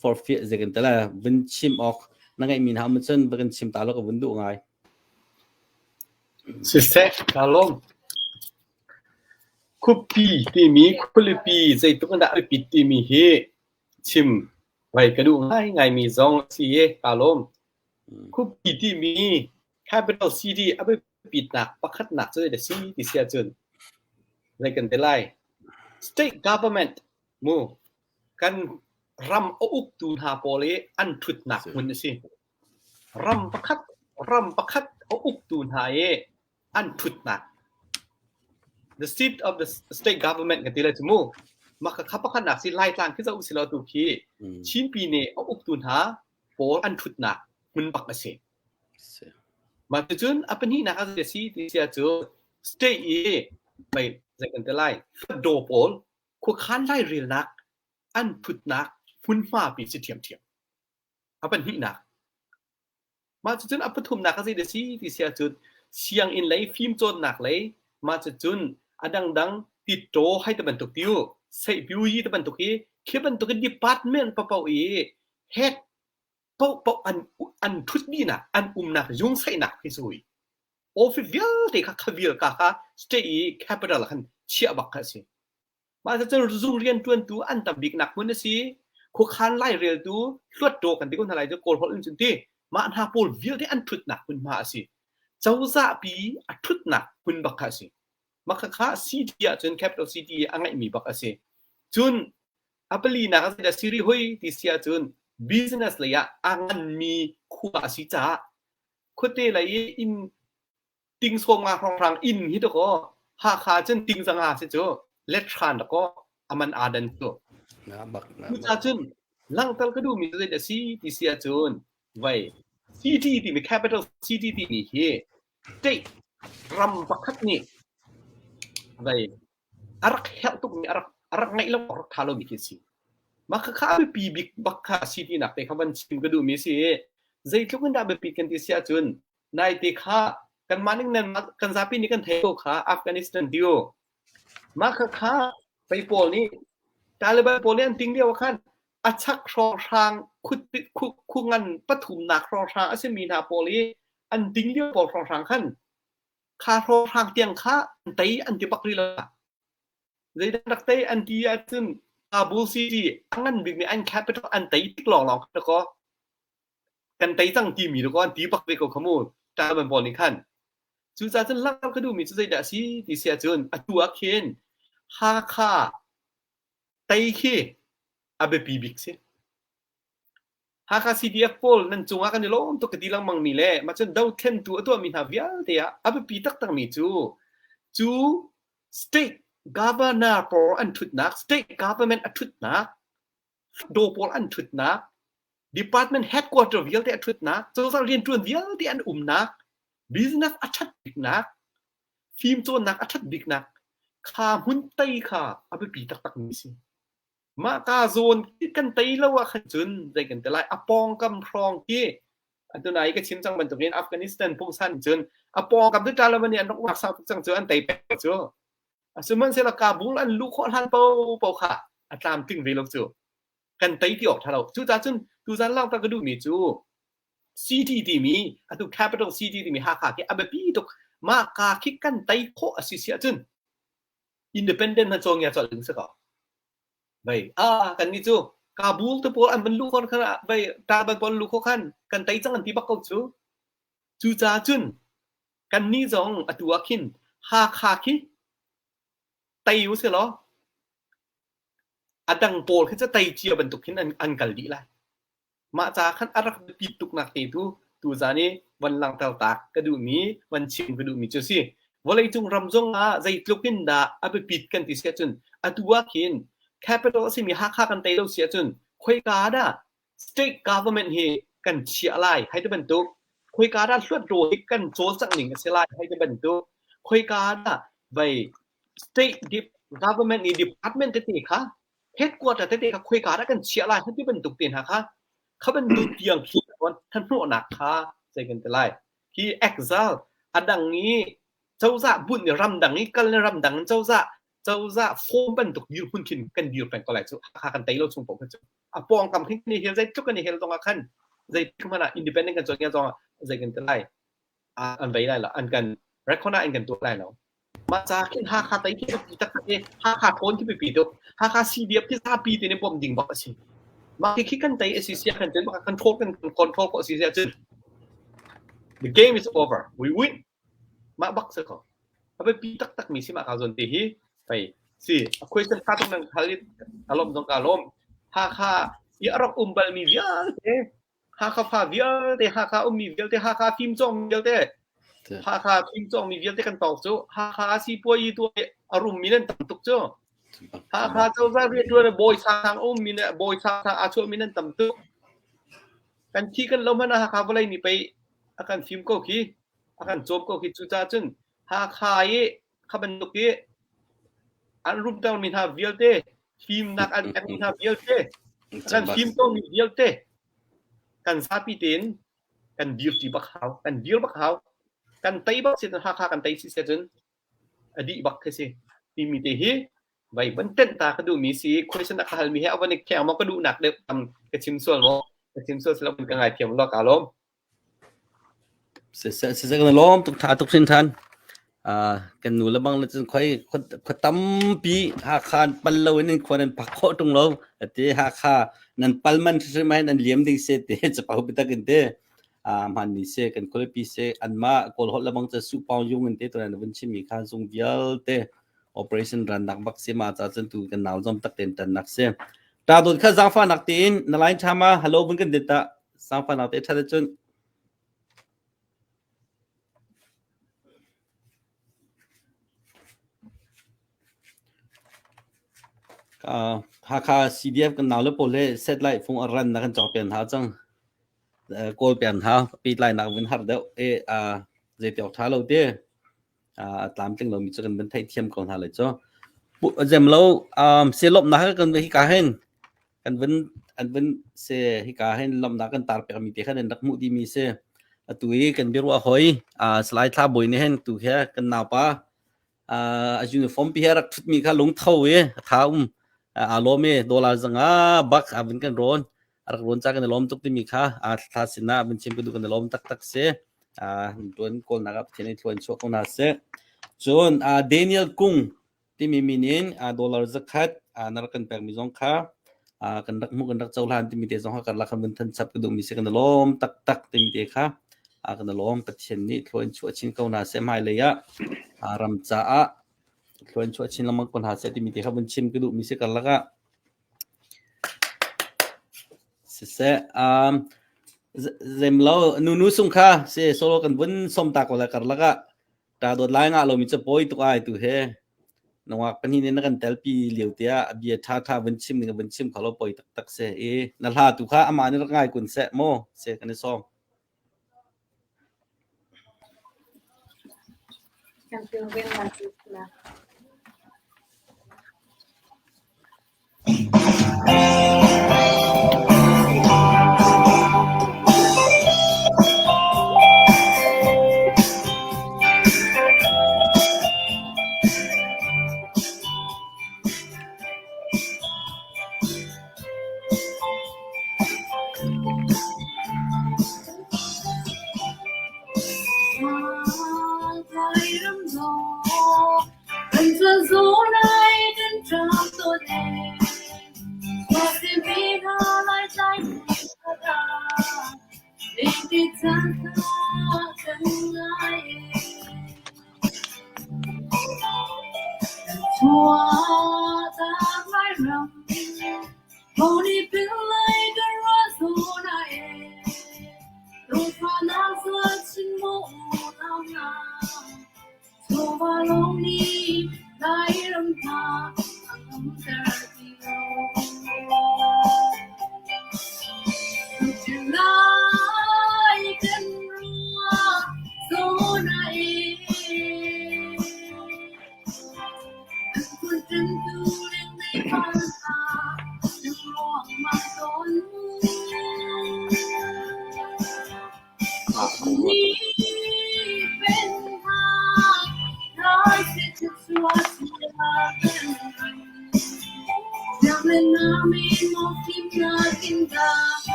for fit je kan tala bin chim ok na ngai min ha ma chen ba kan chim ta lo ka bun du ngai sister kalom copy ti mi copy zai tu kan da pi ti mi heชิมไว้กระดูกง่ายไงมีซองซีเอตาลมคุปปีที่มี capital cd เอาไปปิดหนักประคัดหนักเลยแต่ซีที่เสียจนอะไรกันแต่ไร state government มูกันรำอุกตูนหาโปเลอันทุดหนักมันสิรำประคัดอุกตูนหาอันทุดหนัก the seat of the state government กันแต่ไรมูมาขับประคันหนักสิไล่ทางขึ้นจะอุศิลตุกีชิ้นปีเนเอาอุกตุนหาโปอันทุดหนักมันปักเสกมาจนอัปนี้นักเสียสีที่เสียเจอสเตย์ไปใจกันแต่ไล่โดโปลคู่ขันไล่เรียนนักอันทุดหนักพุ่นฟ้าปีสิเทียมอัปนี้นักมาจนอัปทุมนักเสียสีที่เสียจนเสียงอินไหลฟิล์มโจนหนักเลยมาจนอดังติดโตให้ตะบันตกติวใส่บิวยี่ตะบันตุกีเขียนบันตุกีดีพาร์ตเมนต์เป่าเฮ็ดเป่าอันทุดนี่นะอันหนักยุ่งใส่หนักที่สุดโอฟิเวียลเด็กข้าวิลข้าสเตย์แคปิตอลขันเชียบักกันสิมาจะรุ่งเรียนตัวอันตับบิ๊กหนักมันสิคุกคันไล่เรียลตัวลวดโตกันที่คนอะไรจะโกลพอลอินจุดที่มาอันหาปูลวิลที่อันทุดหนักมันมาสิเจ้าซาปีอันทุดหนักมันบักกันสิมาข้าซีดีจนแคปิตอลซีดีอันไงมีบักกันสิจนอัปลีนักศึกษาซีรีส์หอยที่เสียจน business เลยอันมีคู่อาศิจ้าคนเตเลยอินติงส่งมาครั้งอินฮิตก็หาขาจนติงสังหารเสียจ้าเล็ดทรานแล้วก็อามันอาดันตัวมุจาจนหลังตลก็ดูมีเลยแต่ซีที่เสียจนไว้ซีทีที่มี capital ซีทีที่นี่เฮ้เตรำประคัดนี่ไว้อารักเฮลตุกนี่อารักไงแล้วอารักทาโลมิกิสิมาข้าไปปีบิกบักข้าซีทีนักแต่เขาบันชิมก็ดูมีสิใจทุกคนได้ไปปีกันที่เสียจนนายเตข้ากันมาหนึ่งนั้นกันซาปีนี้กันเทโกข้าอัฟกานิสถานดิโอ มาค่ะไปโปลนี่ตาเลบันโปลนี่อันติงเดียวกันอัชักรอทางคุงันปฐุมนักรอทางอาเซมีนาโปลีอันติงเดียวโปลรอทางขันคารอทางเตียงข้าอันไตอันติปักรีละเลยดักไตอันที่อันซึ่งคาบูซีดีอันนั้นบิ๊กเนี่ยอันแคปิตอลอันไตติกหลอกแล้วก็กันไตจังทีมีแล้วก็อันที่ปักไปกับขโมยตาเลบันโปลนี่ขันจูจ่าจนลักก็ดูมีจุดใจด่าซีที่เสียจนอัตัวเคนฮาคาไตเขอาเบปีบิกเซฮาคาซีดีเอฟโฟลนั่นจงอากันนี่ล้อมตัวกติลังมังมีเล่มาจนดาวเทนตัวมีนาวิอาเดียอาเบปีตักตั้งมีจูสเตทกาเวอร์นาร์โปรอันทุดนักสเตทกาเวอร์เมนต์อันทุดนักโดโปลอันทุดนักดีพาร์ตเมนต์เฮดควอเตอร์วิลเตอันทุดนักโจซาเรียนจวนวิลเตอันนักbusiness อัชัดบิ๊กนักฟิล์มโจนักอัชัดบิ๊กนักข้าหุ่นไตข้าอาเบปีตักมีสิมากาโซนที่กันไตแล้วว่าขันจุนใจกันแต่ไรอปองกำพรองที่อันตัวไหนก็ชิมจังบันตุเรียนอัฟกานิสถานพงสันจุนอปองกับด้วยการละมันเนี่ยนกวักสาวจังจุนอันไตเป็ดจุสมันเสลกาบุลอันลูกขอทันเป่าค่ะอัตามตึงเวลจุกันไตที่ออกทะเลจุจ้าจุนดูจันเล่าตะกระดูมีจูcity ที่มีอันตัว capital city ที่มีหาขาที่อาเบปีตุกมากาคิกันไตโคอสิเสียจุน independent มันจงอย่าจอดลึงสักก่อนไปกันนี่จูกาบูลตัวพออันบรรลุคนขนาดไปตาบรรลุคนกันไตจังอันที่บักกจูจ้าจุนกันนี่จงอัตัวคินหาขาคิไตอยู่เสียหรออัดังโปลเขาจะไตเจียบรรทุกคินอันกันดีไรมาจากขั้นอารักปิดตุกนักเตะตัวจานี้วันหลังเต่าตากกระดูมีวันชิมกระดูมีเจ้าสิวันเลยจงรำจงใจลุกขึ้นด่าเอาไปปิดกันที่เสียจนอัตัวขินแคปิตอลสิมีหักกันเตะเราเสียจนคุยการด่า state government เฮกันเชียร์อะไรให้ได้บรรทุกคุยการด่าช่วยโดยกันโจสักหนึ่งเสียอะไรให้ได้บรรทุกคุยการด่าไป state government นี่ department เตะค่ะ headquarter เตะค่ะคุยการด่ากันเชียร์อะไรให้ได้บรรทุกเตียนค่ะเขาเป็นดูเตียงคิดว่าท่านผู้หนักค่ะใจกันแต่ไรที่ exile อันดังนี้เจ้าจะบุญรำดังนี้กันรำดังเจ้าจะโฟมเป็นตุกยืนหุ่นขินกันยืนแปลงก็ไหลจุหากันไตเราชงผมกันจุปองกำทิ้งนี่เฮลใจจุกันนี่เฮลตรงกัน ใจขึ้นมาอินดิเพนเดนต์กันจนยังจงใจกันแต่ไรอันไปได้แล้วอันกันเรคคอน่าอันกันตัวได้แล้วมาจากขึ้นหาขาไตที่ปีตักเอหาขาโคนที่ไปปีตัวหาขาซีเดียบที่ซาปีที่ในปมดิ่งบอกสิมาคิดกันไตเอซิเซียกันจนมาคอนโทรลกันคอนโทรลก็เอซิเซียจน the game is over we win มาบักสักคนเอาไปปีตักมีสิมาข่าวจนตีฮีไปสิคุยกันข้าตรงนั้นฮาริอารมณ์ตรงอารมณ์หาขาอย่ารักบัลมีเวียเตหาขาพาเวียเตหาขามีเวียเตหาขาฟิล์มจงมีเวียเตหาขาฟิล์มจงมีเวียเตกันต่อจูหาขาสีป่วยตัวอารมณ์มีนั่นต่ำตุกจูหาขาเจ้าจะเรียกด้วยบอยทางมีเนี่ยบอยทางอาชัวมีนั่นต่ำตุกกันที่กันเรามันหาขาอะไรนี่ไปอาการฟิล์มก็ขี้อาการจบก็ขี้จุจ้าจึงหาขาเย่ขับเป็นตุกเย่อันรูปเจ้ามีหาเวียเตฟิล์มนักอันมีหาเวียเตกันฟิล์มต้องมีเวียเตกันซาปีเต็นกันดีลที่บักเขากันดีลบักเขากันไตบักเสียจนหาขากันไตเสียจนอดีบักแค่สิที่มีแต่เฮใบบันเต้นตากระดูมีสีคนชนะขาลมีให้เอาวันนี้แข่งมันก็ดูหนักเด็กทำกระชิมส่วนกระชิมส่วนแล้วมันก็ง่ายเพียงมันรอกอารมณ์เสียกันล้อมตุกท่าตุกสินทันกันหนูละบังเราจะค่อยตั้มปีหาคานปัลเราเนี่ยคนนั้นพักโคตรงเราแต่หาคานั้นปัลมันใช่ไหมนั้นเลี้ยมดิ่งเสร็จจะไปหุบตะกันเด้มันนี่เสกันคนละปีเสอันมาคนหัวละบังจะสู้ปองยุ่งกันเด้ตัวนั้นวันชิมีการส่งเดียวเด้ operation รันนักบักเสียมาจากจนตัวกันหนาวจอมตักเต็นตันนักเสียตาโดนข้าจ้างฟ้านักตีนนลายชามาฮัลโหลบุญกันเด็ดตาจ้างฟ้านักเตะทัดจนหาค่า CDF กันหนาวแล้วพอเลยเซตไลท์ฟงรันนักกันจอเปลี่ยนหาจังโกลเปลี่ยนหาปีไลน์นักวินฮับเดียวเจติออกท้าเราเด้ตามจังเรามีจักันเป็นไทยเทียมของท้าเลยจ้ะปุ๊เจมเราเสียลบนักกันไปฮิกาเห็นกันเป็นอันเป็นเสียฮิกาเห็นลบนักกันตาเปลี่ยนมีเตะกันนักมุดีมีเสียตัวนี้กันเบียร์ว่าหอยสไลด์ท่าบอยนี่เห็นตัวแค่กันหนาวปะ uniform piharak thut mi kha lung thau e thaum alome dollar zanga bak avin kan ron arak ron cha kan lom tuk ti mi kha tha sina bin chim du kan lom tak tak se tuan kol nagap thene thluan chok na se chon Daniel Kung ti mi minin dollar zakhat narakan pek mi zong kha kan rak mu kan rak chawlan ti mi te zong kha kan la kan bin than chap du mi se kan lom tak tak ti mi te kha kan lom pathian ni thluan chu chin ko na se mai le ya ram cha a thluan chu chin lamang kon ha se ti mi te kha bin chim ka du mi se kan la ka se zemlo nu sung kha se solo kan bun som ta ko la kar la ka ta dot lai nga lo mi che poi tu ai tu he nowak pani ne na kan tel pi liu tia bia tha bun chim ni bun chim khalo poi tak tak se na la tu kha ama ni ngai kun se mo se kan som Champion win last week na.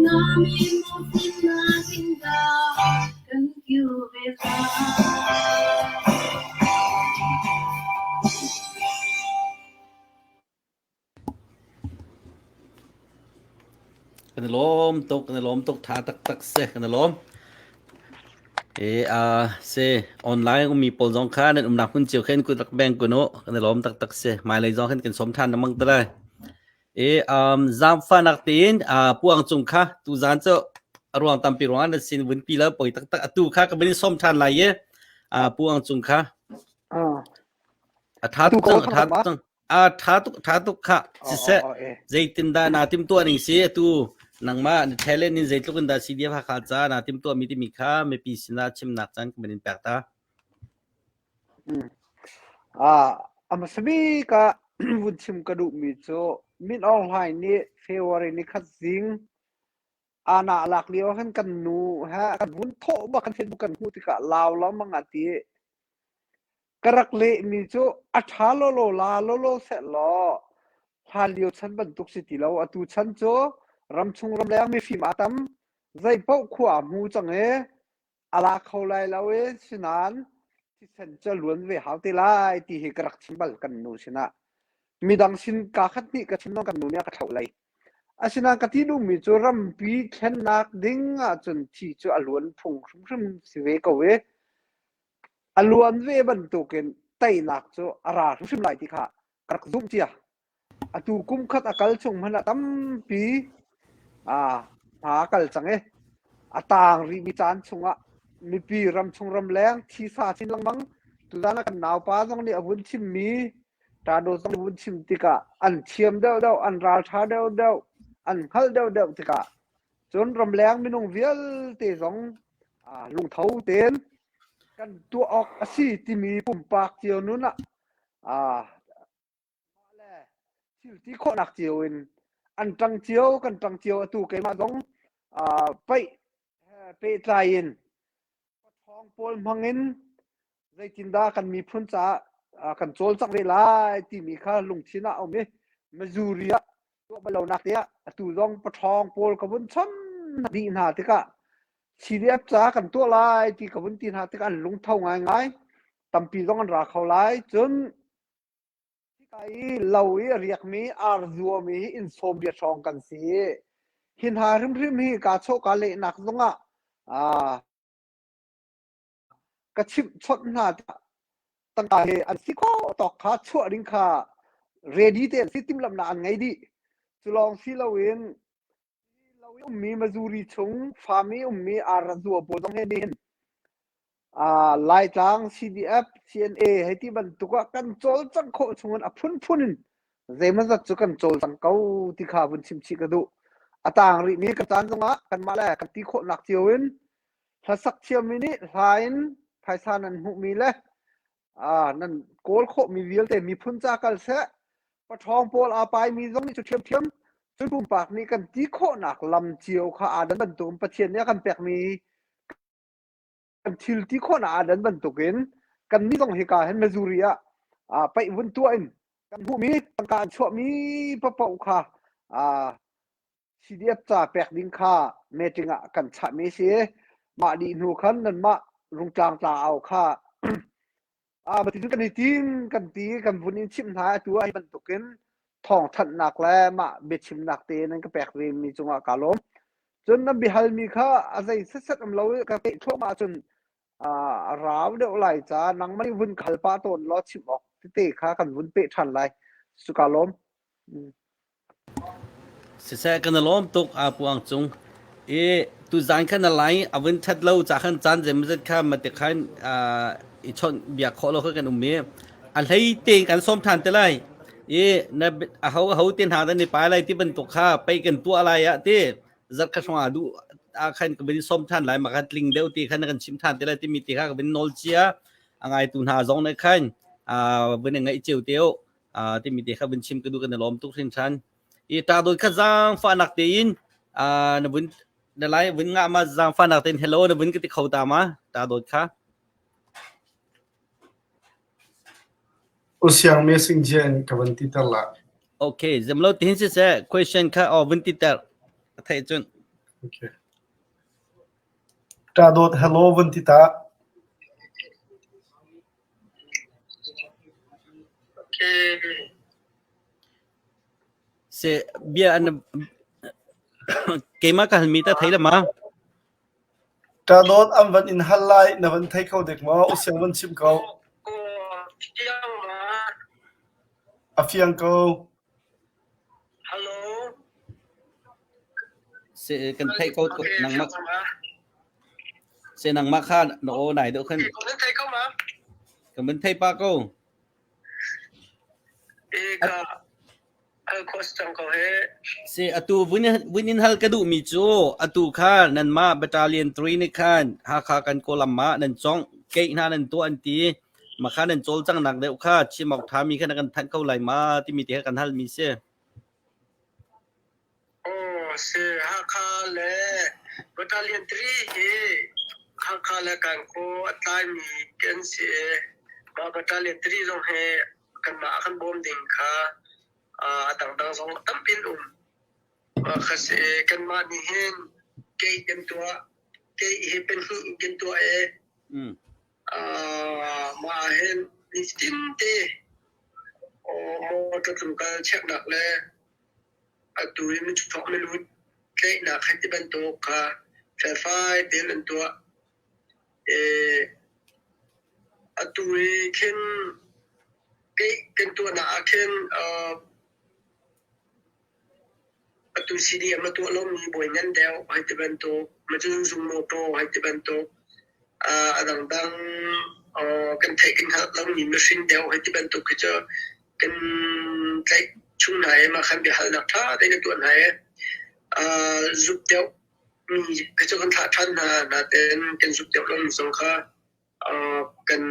nami mo pinaginda kan kiwelaกันล้มตกท่าตักเสกันล้มเซออนไลน์ก็มีโปรจองค่าเนี่ยนักคุณเจียวเข็นกุตักแบงกุโนกันล้มตักเสหมายเลยจองเข็นกันสมทันน้ำมังตะได้จามฟ้านักตีนพวงจุงค่าตูจานเจ้ารวมตามปีรวงนั้นสินวินปีแล้วปล่อยตักตูค่าก็ไม่ได้สมทันไรเย่พวงจุงค่าท้าตุกค่ะสิเสใจตินดานาติมตัวหนึ่งเสียตูนังมาเทเลนินใจตุกันดาสีเดียพาขาจานาติมตัวมีที่มีค่าไม่ปีสินาชิมนักจันก็ไม่ได้แปลกตามาสมีกะวุ้นชิมกระดูกมีโจมินออนไลน์นี่เฟวอร์นี่คัดซิงนาหลักเลี้ยวขันกันนูฮะกันวุ้นโถบ้ากันเห็นบุกันหูติกะลาวแล้วมังอาทิกระเละมีโจอัฐาโลลาโลเสร็จล้อพาเลี้ยวฉันบรรทุกสิติแล้วตูฉันโจรำชงรำแรงไม่ฟิมาตั้มใจเป้าขวามูจังอาลาเขาไล่แล้วสินานที่ฉันจะล้วนเวหาติไลที่เหกรักชิมบัลกันนูสินะมีดังสินกาขัดนี่กับชิมน้องกันนูเนี่ยก็เท่าไรอาชินากที่ดูมีโจรำปีเช่นนักดิ้งจนที่โจอล้วนพงชุ่มสิเวกเวอล้วนเวบรรทุกกันไต่หนักโจอาราชุ่มไหลที่ข้ากระดุมเจียตูกุมขัดอากาศชงมันตั้มปีหากัลจังต่างรีบิจานชงมีปีรำชงรำแรงที่สาชินลังมังตุลานักันหนาวป้าต้องนี่อวุ้นชิมมีตาโดต้องอวุ้นชิมติกะอันเชียมเดาอันราชาเดาอันฮัลเดาติกะจนรำแรงไม่นงเวียลเตะสองลุงเท้าเต้นกันตัวออกสิที่มีปุ่มปากเจียวนู้นที่โคนักเจียวอันจังเจียวกันจังเจียวตูเกมาต้องไปใจทองปนพังเงินใจจินดากันมีพุ่นจ้ากันโจลสักเวลาที่มีข้าลุงชินะเอาไหมมาจูเรียตัวเบลนักเดียตูต้องปทองปนกับพุ่นช้ำดีนาติกะชีเดียบจ้ากันตัวลายที่กับพุ่นตีนาติกะลุงเท่าง่ายตั้มปีต้องกันราเขาลายจนเราเรียกมีรัวมีอินโซมเดียชองกันสิหินหาริมมีกาโชกาเลนักตรงกระชิบชดหน้าตั้งแต่อันสิก็ตอกขาชั่วริงขาเรดี้เตนสิติมลำนานไงดิจุลองสิเรามีมาจูริชงฟามีมีรัวปวดต้องเห็นดินลายจาง CDF CNA ให้ที่บรรทุกกันโจลจังโคชงอันพุ่นเจมันจะจุกันโจลจังเก้าที่ข้าบุญชิมชิกระดูต่างรีมีกระจานตรงกันมาแล้วกันที่โคหนักเจียวถ้าสักเชียวมินิไลน์ไพศาลนั้นหุมีเลยนั่นโกลโคมีวิลแต่มีพุ่นจากกันเสะปะทองโปลอาไปมีตรงนี้จุดเทียมจนปุ่มปากนี้กันที่โคหนักลำเจียวข้าดันบรรทุกประเทศนี้กันแปลกมีกันทิลที่โคหนักดันบรรทุกกันนี่ต้องเหตุการณ์เห็นมาจูเรียไปวุ่นตัวกันผู้มีต้องการช่วยมีปะเป่าค่ะชีเดียบจ่าแปลกดิ้งค่ะเมจิงกันฉะไม่เสียมาดีหนูขันนั่นมาลุงจางตาเอาค่ะมาถึงกันทีกันตีกันพุ่นชิมหาตัวให้บรรทุกทองทันหนักแล้วมาเบ็ดชิมหนักเตนั่นก็แปลกเรียนมีจงอากาลมจนนั้นบิฮัลมีค่ะอะไรเสร็จเราก็ไปทั่วมาจนราวเดียวไหลจ้านังไม่วุ่นขัลปาตนล้อชิมออกเตะค่ะกันวุ่นเปะทันไรสุกาลมเสียกันล้มตกพวงจุงตูจานขันอะไรวันทัดเราจากขันจานจะมันจะข้ามมาแต่ขันอีชนเบียกขอเราเข้ากันมีอะไรเตียงกันส้มทานแต่ไรนะเขาเตียนหาแต่ในป่าอะไรที่เป็นตกข้าไปกันตัวอะไรที่จัดกระชวาดูขันก็เป็นส้มทานหลายมากันลิงเดียวที่ขันกันชิมทานแต่ไรที่มีที่ข้าก็เป็นโนลเชียอะไรตุนหาจงในขันเป็นยังไงเจียวเดียวที่มีที่ข้าเป็นชิมก็ดูกันล้มทุกสิ่งชั้นตาโดนข้าจางฟ้านักเตียนนะบุญนั่นไรบุญงามาจางฟ้านักเตียน hello นะบุญก็ติเขาตามาตาโดนข้าUsiang messenger kawan titer la. Okay, zamlo tin se question ka o 20 tar. Thai chun. Okay. Tadot hello Vantita. se bia an keima ka halmita thaila ma Tadot am van in halai na van thai khau dek ma usiang van chim kau. Afiang kau. Hello. se kan thai ko nang mak se nang mak kha no nai do khan Con thấy không ạ? kan ben thai pa ko Eka. Question ko he. se atu winin hal kadu mi chu atu kha nan ma battalion 3 ni khan ha kha kan ko lamma nan chong ke na nan to an ti ma kha nan chol chang nak deu kha chi mok tha mi khan kan than ko lai ma ti mi te kan hal mi se Oh, se haka le battalion 3 he. Haka le kan ko atlai mi ken se ba battalion 3 jong he kan ma kan bom ding kha atang dang song tampin khase kan ma ni hen ke ken tua ke he pen hi ken tua e ma hen listin te o mo to tum ka chek nak le atu mi chu thok me lu ke na khat ti ban to ka fa fai te len tua e atu ken ke ken tua na ken atu sidi ama tu lom ni boy ngan deu hai te ban to ma chu zum moto hai te ban to adang dang kan thai kan hal lom ni machine deu hai te ban to ke cho kan thai chung nai ma khan bi hal nak tha te ke tuan hai zup deu ni ke cho kan tha than na ten kan zup deu lom song kha kan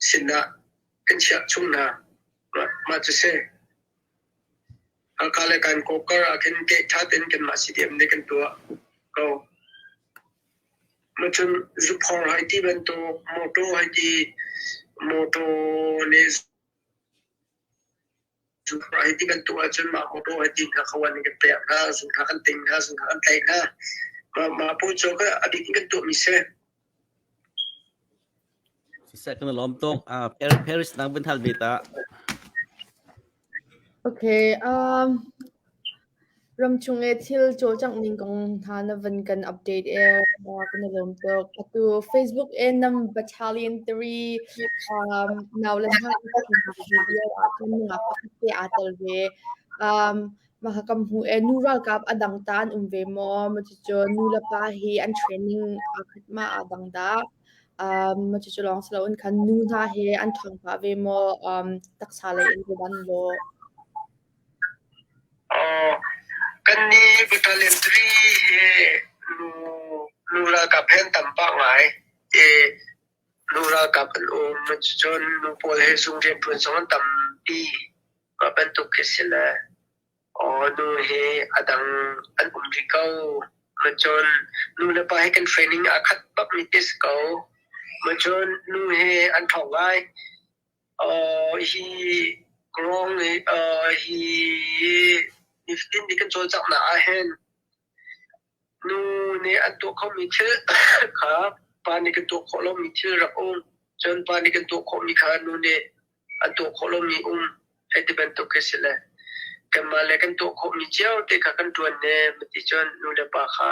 sinna kan chia chung na ma chu se akale kan kokar akin ke thatin kan masidiam ne kan tua ko machun zuphor haiti bento moto haiti moto ne zuphor haiti bento achun ma moto haiti ka khawan ke pe na sun ka kan ting na sun ka kan tai na ma pu cho ka adi kan tu mi se se kan lom tong Paris nang ben hal beta Okay, ram chung e thil cho chang ning kong thana van kan update air kan lom to atu Facebook e nam battalion 3 now la ha video kan nga pa ke atal ve mahakam hu e nural kap adang tan ve mo ma chu nula pa hi an training akhatma adang da ma chu long slow an kan nu na he an thang pa ve mo taksala in ban lo kan ni battalion 3 he nura ka phen tam pa ngai e nura ka pan ma chon nu pol he sung je pun song tam pi ka ban tu ke sila o nu he adang an ri kau ma chon nu na pa he kan training akhat pap mi tis kau ma chon nu he an thong ngai he grong he 15 นี่กันโจรจับหนาเห็นนู่นเนี่ยอันตัวเขามีชื่อครับปานี่กันตัวเขาเรามีชื่อรับองค์จนปานี่กันตัวเขามีขานู่นเนี่ยอันตัวเขาเรามีให้ที่เป็นตัวเกษตรกันมาเลยกันตัวเขามีเจ้าแต่กันตัวเนี่ยมันที่จนนู่นเลยปาขา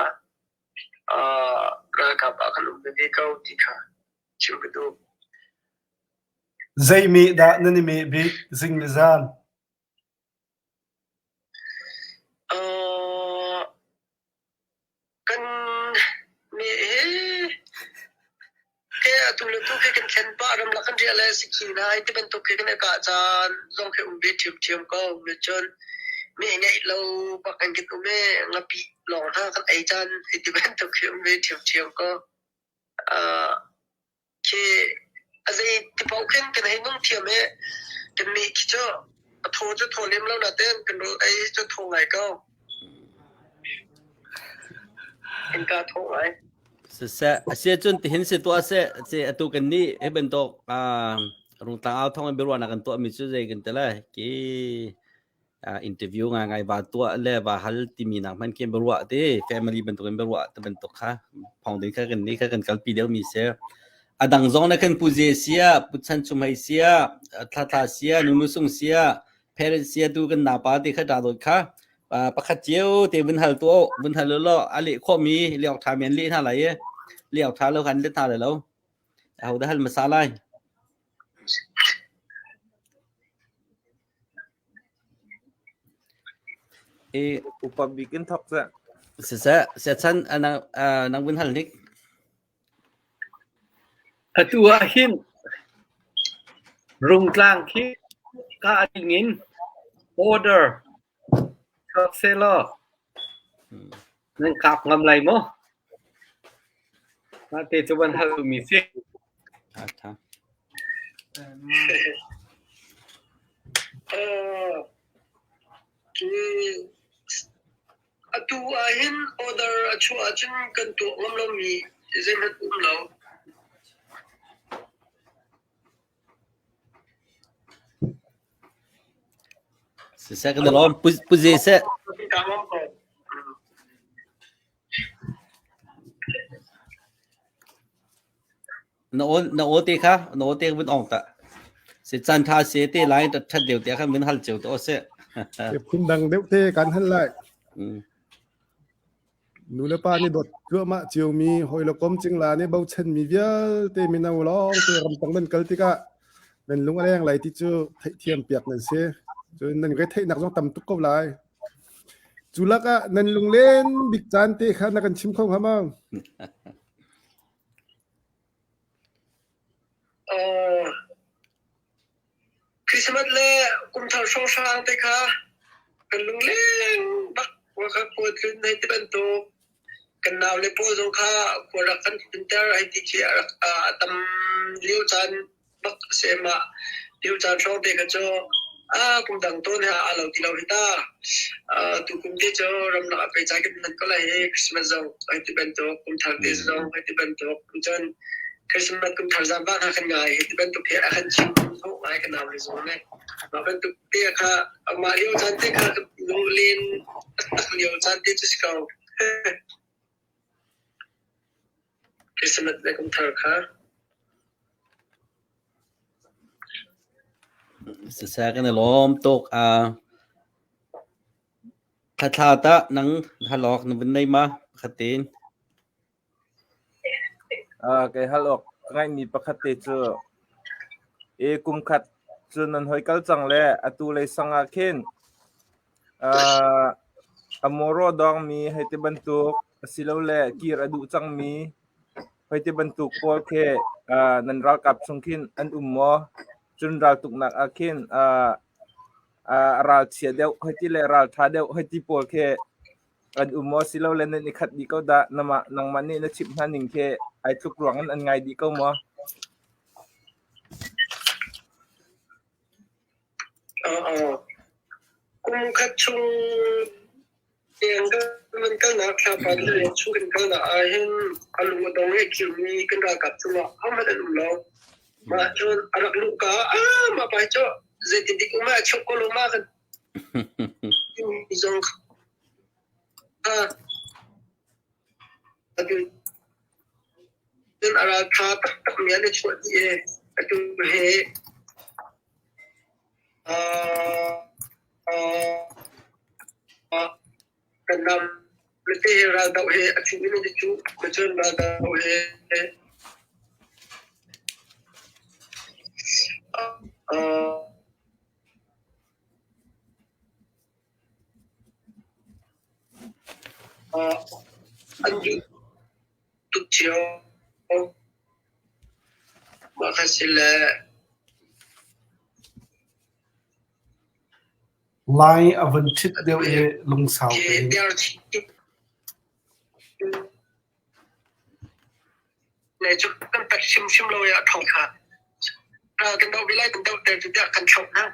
ราคาปาขนมเป็นที่เขาที่ขาชิวกันดู Zaimi da nani me bi zing mizan. Kan me ke atul tu ke kan khen pa ram la kan riala sikina ai te ban to ke kan ka chan zong ke be thiam ko me chon me ngai lo pa kan ke tu me ngapi long ha kan ai chan ai te ban to ke be thiam ko ke azai te pau kan kan hai nong thiam me te me ki cho tho lem lo na ten kan ro ai cho tho ngai ko en ka tho ai se chun ti hin se to se atu kan ni e ben to rung ta au thong be ro na kan to mi chu je kan tela ki interview ngai ba tua le ba hal ti mi na man kem berwa te family bentuk berwa te bentuk kha phong ding kha kan ni kha kan kal pi deu mi se adang zong na kan puje sia puchan chumai sia thla sia nu sung sia parent sia tu kan na pa te kha da do kha pakhat chiu te bun hal to bun hal lo ali kho mi liao tha men li tha lai liao tha lo kan de tha le lo au da hal masala upabikin thok se chan nang bun hal nik Atua hin rung tlang khi ka ingin order chok selo nang kap ngam lai mo ma te chuban hal mi si tha atu ahin order achu achin kan to ngam lo mi zen hat lo se kan lo puje se no te kha no te bun ong ta se chan tha se te lai ta that deu te kha min hal cheu to se kun dang deu te kan han lai nu le pa ni dot chu ma chiu mi hoi lo kom ching la ni bau chen mi vial te mi na long te ram tang ben kal ti ka nen lung aleng lai ti chu thai thiam piak nen se chu nen cái thai nak jong tam tu ko lai chu la ka nen lung len big chan te kha na kan chim khong ha mang Christmas le kum thar so sang te kha kan lung len bak wa kha ko tin nei te ban to kan naw le po zo kha ko ra kan pinter ai ti chi tam liu chan bak se ma liu chan so te ka cho kum dang to ne a lo ti lo ta tu kum te cho ram na pe cha ke nan ko la he Christmas zo ai ti ban to kum thar te zo ai ti ban to kum chan Christmas kum thar zam ba kha kan ngai ti ban to phe a khan chim ho ai kan naw le zo ne ma ban to te kha ma liu chan te kha lung len liu chan te chi ka Christmas le kum thar kha se kan lom tok tha ta nang halok na bun nei ma khatin cái halok ngay ni pakhate chu e kum khat chu nan hoi kal chang le atu le sanga khen amoro dong mi hete bantuk silo le kir adu chang mi hete bantuk pol khe nan ral kap sungkin an ummo chun ral tuk nak akhin ral chia deu hete le ral tha deu hete pol khe an ummo silo le ni khat di ko da nama nang mani na chip haning khe ai tuk ruang an ngai di ko mo kum khat chung yang man kan na kha pa le chu kan na a hin alu dong e ki mi kan ra kap chu ha ma lu lo ma chon arak lu ka ma pa cho ze ti dik ma chok ko lo ma kan izong atu den ara kha tak mi ale chu ti e atu he kan nam lete ra dau he achu ni chu ko chon ra dau he anju tu chiao ma khasila lai avan chit deu e lung sao ne chu kan tak sim lo ya thong kha kan dau bilai kan dau te tu kan chok na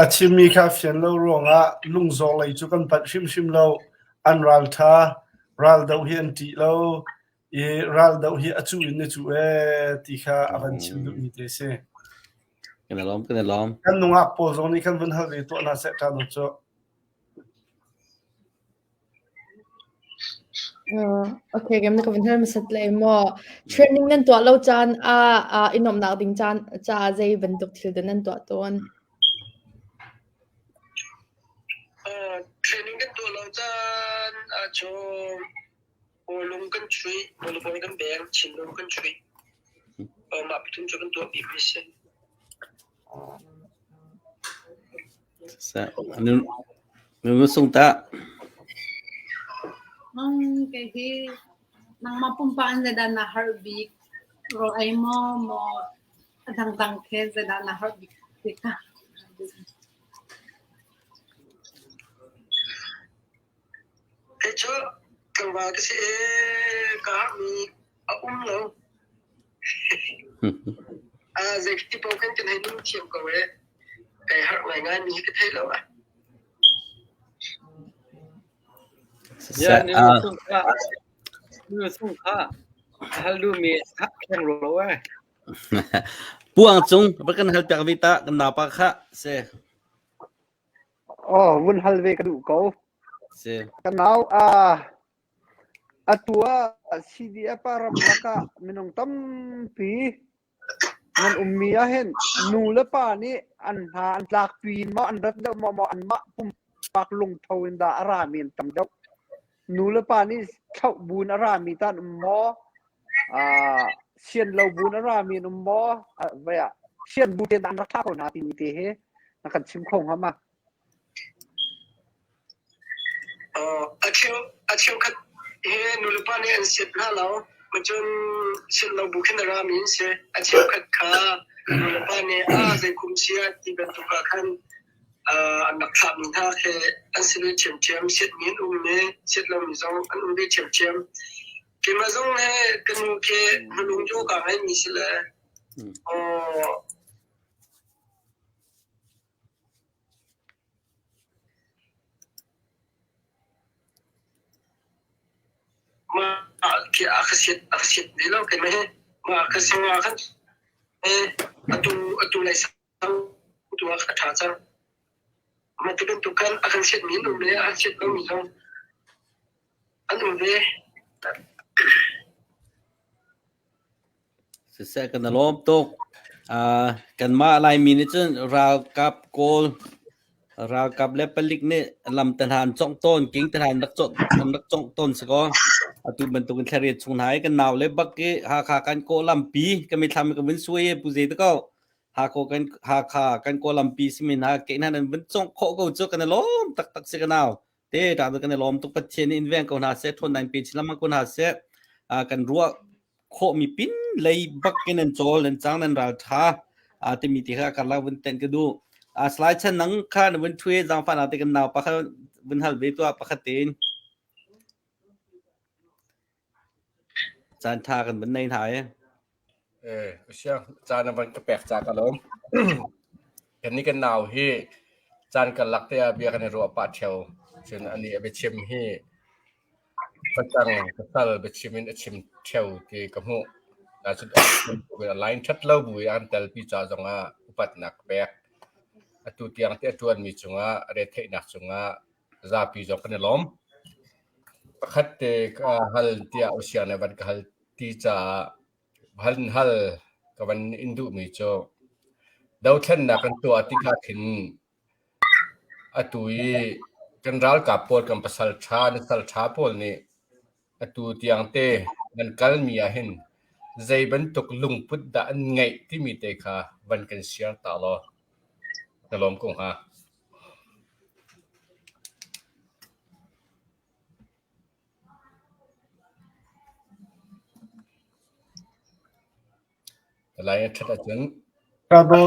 achimi kha fian lo ronga lung zo lai chu kan pat sim lo an ral tha ral dau hian ti lo e ral dau hi achu in ne chu e ti kha avan chim du ni te se กันล้อมกันล้อม kan nunga po zong ni kan van hal ve to na se ta no cho okay game na ka vinhal masat lai mo training nan to lo chan inom na ding chan cha zai bentuk thil dan nan to ton training kan to lo chan cho olung kan chui olung kan beng chin lung kan chui ma pitum cho kan to bi se sa nu sung ta nang kahi nang mapumpaan sa na heartbeat ro ay mo dang ke sa na heartbeat ka cho kan ba ka se ka mi lo zai ti po kan kan hin chiam ko we kai har ngai ngai mi ka thai lo ya ni sung kha hal du mi kha khang ro wa puang chung bakan hal tak vita kan na pa kha se vun hal ve ka du ko se kanau atua CDF param laka minong tampi man ummia hen nula pa ni an ha an tlak pin ma an rat mo an ma pum pak lung thawin da aramin tam dok nula pa ni thau bun arami tan mo sian lo bun aramin mo va sian bu te dan rakha ko na ti te he na kan chim khong ha ma achio ka he nulpa ne an set na lo machon sin lo bukhin ra min se achio ka nulpa ne zai kumsia ti ban tu ka khan anak tham tha khe an sin chem set min me set lo mi zong an be chem ke ma zong he kanu ke hulung jo ka hai mi sila ma ki akhsit dilo ke me ma akhsin wa khan atu lai sang tu akha tha cha ma tu tu kan akhsit min lu le akhsit lo mi zong anu ve se kan lom tok kan ma lai min ni chen ra kap kol ra kap le palik ne lam tan han chong ton king tan han dak chong ton se ko atu ban tu kan thari chung nai kan naw le bak ke ha kha kan ko lam pi kan mi tham kan win suye pu je ta ko ha ko kan ha kha kan ko lam pi simin ha ke nan win chong kho ko chu kan lom tak se kan naw te ta kan lom tuk pat chen in ven ko na se thon nan pi chlam ko na se kan ruwa kho mi pin lei bak ken an chol an chang nan ra tha te mi ti kha kan la win ten ka du slide chan nang khan win thwe jang fa na te kan naw pa kha win hal ve to pa kha ten chan tha kan ban nei thai xiang chan ban ka pek cha ka lom kan ni kan naw hi chan kan lak te bia kan ro pa theu chen ani be chim hi patang patal be chimin chim theu ti ka mu la chu we line chat lo bu an tel pi cha zonga upat nak pek atu tiang te tuan mi chunga re the nak chunga za pi zo kan lom pakhat te ka hal tia ocean ban ka hal ti cha hal ka ban indu mi cho dau than na kan to atika thin atui kan ral ka por kan pasal tha ni sal tha pol ni atu tiang te nan kal mi a hin zai ban tuk lung put da an ngai ti mi te kha ban kan siar ta lo ta lom kong ha lai thata chen ka do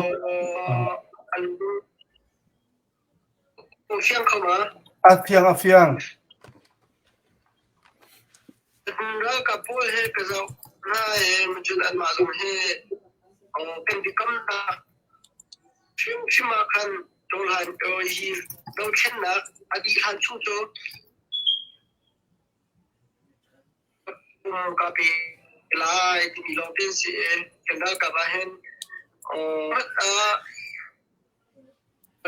siang khoma afiang ra ka pol he ka zo ra mujun an ma zong he kan bi kam na shima khan dol han hi dol chen na adi han chu cho ka bi lai ti lo tin si kan ra ka ba hen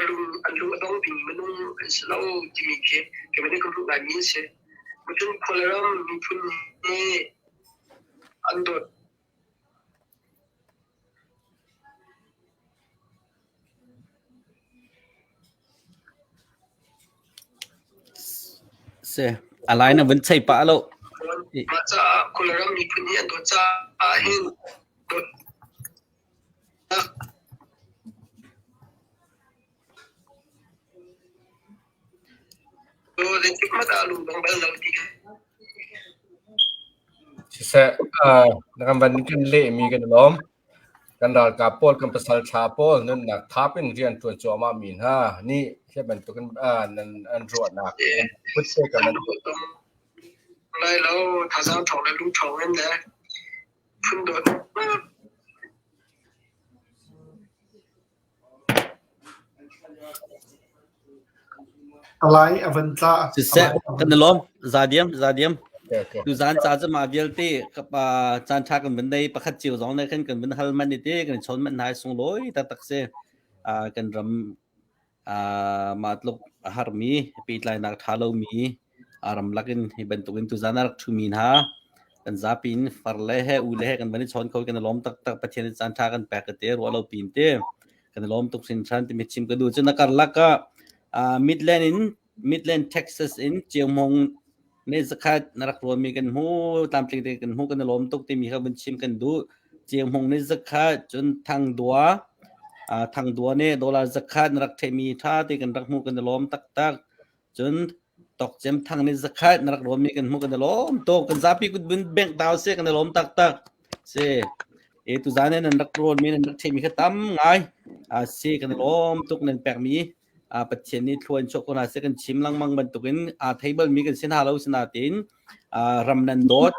ลุงต้องบินมันต้องเราจะมีเก็บไม่ได้คนทุกอย่างนี้เสียมันจนคนละมีทุนนี่อันโดดเสียอะไรนะวันใช่ปะแล้วมาจากคนละมีทุนนี่อันโดดจะเห็นโดดเด็กมาตาลุงต้องไปเราดีse nakam ban kan le mi kan lom kan dal ka pol kan pasal cha pol nun nak thapin rian tuan cho ma min ha ni se ban to kan nan an ro na put se kan man lai lo tha sang thong le lu thong nen le phun doอะไรอวันจ้า เสียกันล้อมzadiam tu zan cha cha ma bial te ka pa chan tha kan ban dai pakhat chiu zong ne kan ban hal man ni te kan chon man nai sung loi ta tak se kan ram matluk har mi pi tlai nak thalo mi aram lakin hi ban tu tu zanar thu min ha kan zapin farle he ule he kan ban chon khol kan lom tak tak pathian chan tha kan pak te ro lo pin te kan lom tuk sin chan ti mit chim ka du chuna kar laka midland texas in chiamongในสกัดนักรวมมีกันหูตามจริงกันหูกันล้มตกที่มีเขาบัญชีกันดูเจียงหงในสกัดจนทางดัวเนี่ยดอลลาร์สกัดนักเทมีท่าที่กันรักหูกันล้มตักจนตกเจมทางในสกัดนักรวมมีกันหูกันล้มตกกันซาปีกุดบินแบ่งดาวเสียกันล้มตักเสียตุจานเนี่ยนักรวมมีนักเทมีเขาตั้มไงเสียกันล้มตกนั่นแปลกมีปัจเจกนี้ทวนชกคนอาเซียนชิมลังมังบรรทุกินเทเบิลมีกันเส้นหาเราสนาตินรำนันโดด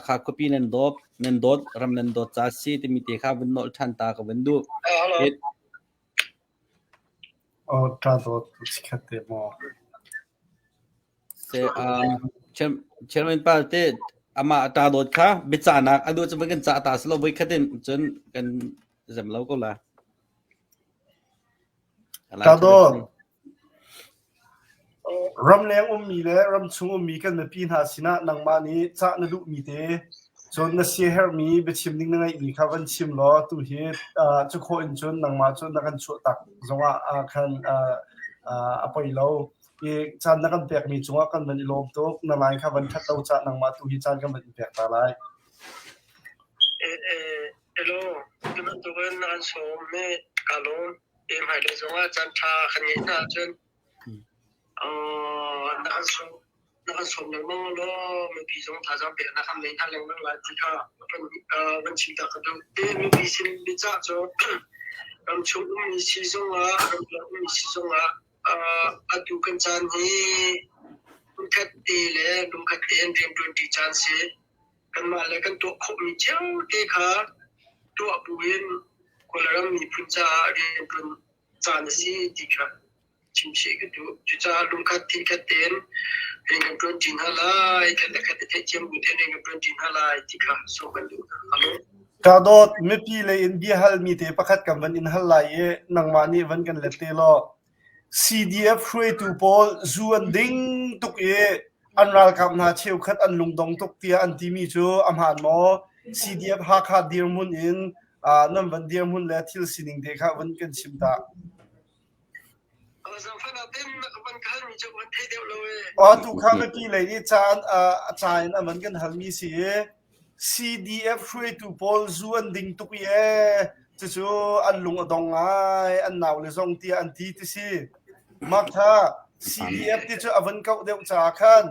ข้าคุปีนันโดดรำนันโดดจ้าซีที่มีเตะข้าวันโนทันตากับวันดูโอ้ตาโดดสิคัดเตมอเชลเป็นปาเต้อามาตาโดดข้าบิจานักอดูจะเป็นกันจ่าตาสโลบไปคัดเด่นจนกันจำเราก็ละตาโดดรำเลี้ยงมีและรำชุงมีกันในปีหาสินะนังมานี้จะนดุมีเตจนนักเสียเฮอร์มีไปชิมดิ้งนั่งไอ้มีข้าวันชิมล้อตุเฮจะโคอินจนนังมาจนนักกันชัวตักจงว่าคันอภัยเราจานนักกันแปลกมีจงว่ากันมันลมโต๊ะนังไงข้าวันทัดเราจะนังมาตุเฮจานกันมันแปลกตาลายโลที่มันตัวนั้นนักสมเมกาลมหมายถึงว่าจันทาขณินาจนนักสมนักมั่งล้อมันปีจงท่าจำเป็นนะครับในท่าเรื่องนั้นหลายที่ข้ามันชิมตากระดูกมันปีชิมบิจ่าจรำชุมีซีซงละรำละมีซีซงละดูกันจานนี้ลุงคัดเตะเลยลุงคัดเตะเรียนดีจานเสียกันมาแล้วกันตัวขบมีเจ้าเตะขาตัวบุญคนละมีพุทธาเรียนเป็นจานสีดีครับชิมเชก็ดูจุดลุงคัดที่คัดเต็นเรียนกับเป็นจินฮาลายคัดคัดเทียมบุตรเรียนกับเป็นจินฮาลายที่ค่ะส่งกันดูฮัลโหลกาโดดไม่ปีเลยอินเดียฮัลมีเตะประคัดกับวันอินฮัลไลนังมานี่วันกันเล็ดเตลอ CDF ช่วยตูโพลจูอันดิ้งตุกอันรัลกับนาเชียวคัดอันลุงดงตุกเตียอันที่มีจูอัมหานมอ CDF ฮักฮัดเดียร์มุนอินนั่นวันเดียร์มุนและทิลสินิงเด็กค่ะวันกันชิมตาทุกครั้งไม่ปีเลยนี่จานอันวันกันฮัลมีสิ CDF ช่วยตูโพลจูอันดิ้งตุกจู่อันลุงอดงไงอันหนาวเลยส่งเตียอันที่ที่สิมักท่า CDF ที่จู่อวันเก่าเดียวจากขัน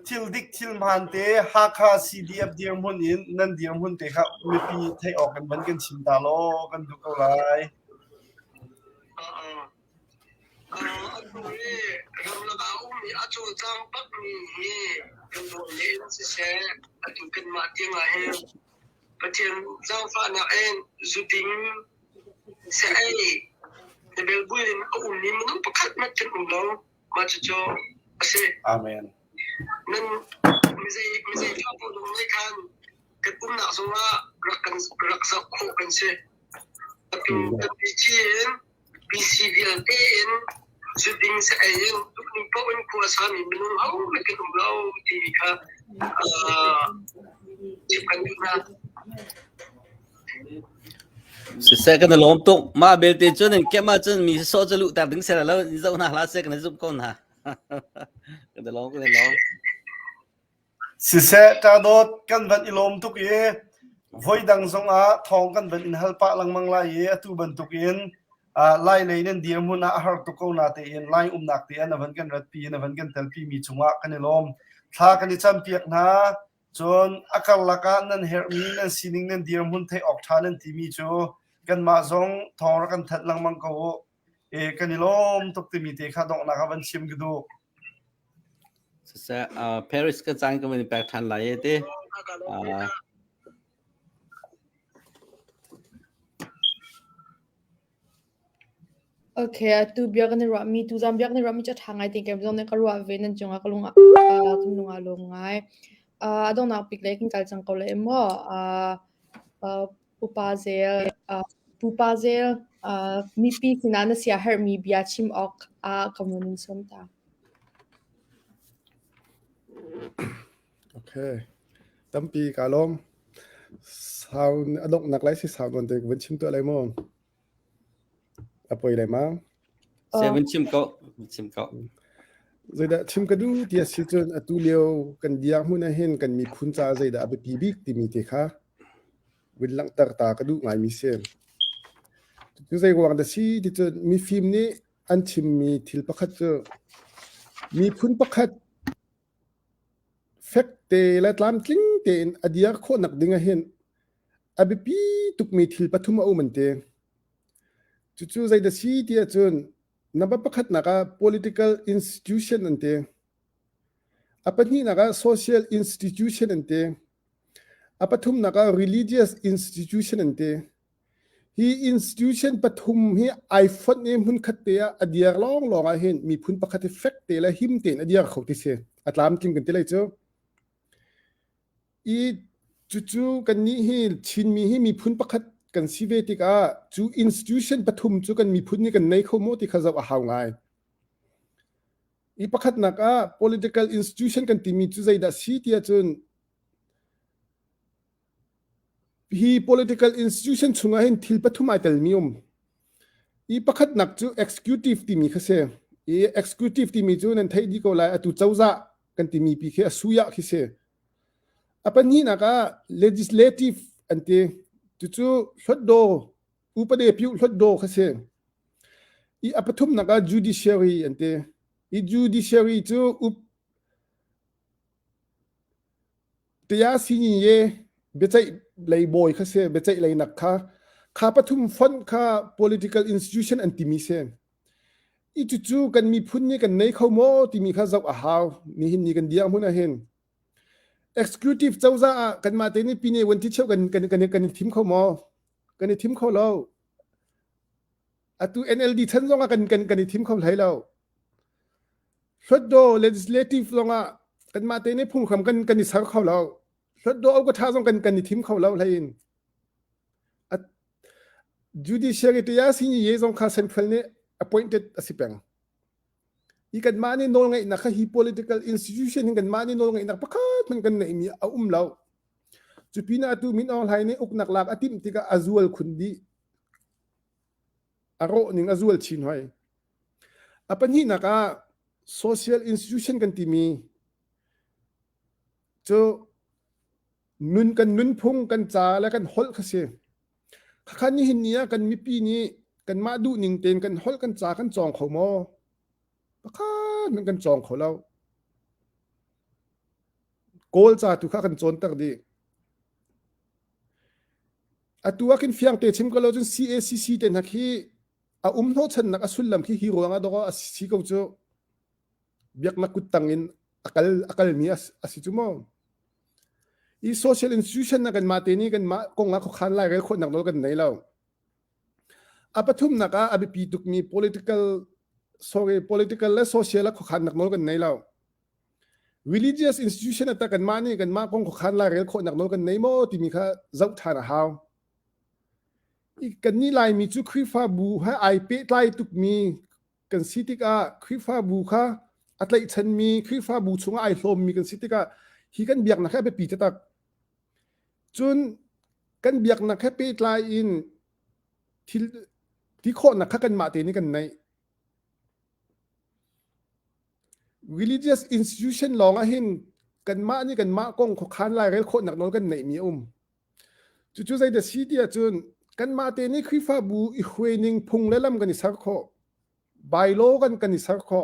ทิลดิกทิลมันเตะฮักฮา CDF เดียร์มุนอินนั่นเดียร์มุนเตะครับไม่ปีไทยออกกันวันกันชิมตาโลกันดูเขาเลยเราเอามีอาจูจังปักมีกันโดนเล่นเสียดูกันมาเตียงอะไรประเทศเจ้าฟ้าเนี่ยเองจุดทิ้งเสียแต่เบลบุญอุ่นนี่มันต้องประคัดมาจนอุ่นเรามาจะโจเสียอาเมนนั่นไม่ใช่ชอบพูดไม่คันกันอุ้มหนักสุดว่ารักกันรักษาคู่กันเสีย tu bi chin bi civil in shooting sa ayun tukning po in ko sa mi minung au me ke lau ti ka chipan na sẽ cái lom tuk mà bên tiền cho nên cái mà chân mình so cho lũ tạm đứng xe là lâu dâu nào lá xe cái này giúp con hả cái lom cái lom si se ta dot kan van ilom tuk ye voi dang zong a thong kan van in halpa lang mang lai ye tu ban tuk in lai lei nen diam huna har tu ko na te in lai nak te an van kan rat pi na van kan tel pi mi chunga kan ilom tha kan ni cham piak na chon akal laka nan her mi nan sining nan diam hun thei ok tha nan ti mi chu kan ma zong thong ra kan that lang mang ko kan ilom tuk ti mi te kha dong na ka van sim gdu sẽ Paris cái trang của mình bạc thành lại thế Okay, tu biar kan rami tu zam biar kan rami chat hangai ting kem zong ne karwa ve nan chunga kalunga kalunga longai adong nak pik lekin kal chang ko le mo pupazel mi pi kinana sia her mi bia chim ok kamunin somta Okay. Tampi kalom sound adok nak lai si sound on te wen chim to lai mo apoi lai ma sẽ vẫn chim cọ rồi đã chim ka du tia si chon atu leo kan dia mu na hen kan mi phun cha zai da abi pi bik ti mi te kha win lang tar ta ka du ngai mi sen tu zai wang da si ti chon mi film ni an chim mi thil pakhat chu mi phun pakhat fek te la tlam tling te adia kho nak dinga hen abi pi tuk mi thil pathum au man te chu zai da si tia chon naba pakhat naka political institution ante apani naka social institution ante apathum naka religious institution ante hi institution pathum hi iphone ne mun khatte adiar long longa hen mi phun pakhat fek te la him te adiar khoti se atlam kim kan te lai chu I chu kan ni hi chin mi hi mi phun pakhat kan sivetika chu institution pathum chu kan mi phun ni kan nei khomo ti khazaw a haw ngai I pakhat naka political institution kan ti mi chu zai da si tia chun hi political institution chunga hin thil pathum ai tel mium I pakhat nak chu executive ti mi khase I executive ti mi chu nan thai di ko lai atu chauza kan ti mi pi khe asuya khise apani naka legislative ante chu hotdo upade piu hotdo khase I apathum naka judiciary ante I judiciary chu up tia sini ye bechai lei boy khase bechai lei nakha kha pathum fon kha political institution anti mi se I chu kan mi phun ni kan nei khomo ti mi kha zau a haw ni hin ni kan dia huna hen executive chauza kan ma te ni pine wan ti cheu kan thim kho mo kan thim kho lo atu NLD than zonga kan thim kho lai lo hotdo legislative longa kan ma te ni phung kham kan ni sar kho lo hotdo au ko tha zong kan thim kho lo lain at judiciary te ya sin ye zong kha central ne appointed asipeng ikan mani nol ngai na kha hi political institution hingan mani nol ngai na pakhat man kan nei mi a law chupina tu min ol hai ni uk nak lak atim tika azual khundi aro ning azual chin hoi apan hi naka social institution kan ti mi cho nun phung kan cha la kan hol khase khan ni hin nia kan mi pi ni kan ma du ning ten kan hol kan cha kan chong khomo pakhat man kan chong kho lo kol cha tu kha kan chon tak di atua kin fiang te chim ko lo jun CACC te na khi a no chan nak asul lam khi hiro nga do a si ko chu biak na kutangin akal mi asi chu mo I social institution na kan ma te ni kan ma ko nga ko khan lai re kho nak lo kan nei lo apathum naka abi pi tuk mi political la social la khan nak nol kan nei law religious institution ata kan mani kan ma kong khan la rel kho nak nol kan nei mo ti mi kha zau thana haw อีกันนี่ลายมีจุคริฟ้าบูให้ไอเปตไลตุกมีกันสิติกาคริฟ้าบูค่ะอัตไลฉันมีคริฟ้าบูชงไอโลมมีกันสิติกาฮีกันเบียกนะแค่ไปปีจะตักจนกันเบียกนะแค่เปตไลอินที่โคนะกันมาเตนี่กันใน religious institution ลองอ่ะเห็นกันมานี่กันมากงขคันลายเรื่องคนหนักน้อยกันไหนมีจู่ๆใจเดือดสีเดียจนกันมาเตนี่คือฟ้าบูอีกเวนึงพุงเล่มกันนิสักข้อใบโลกันนิสักข้อ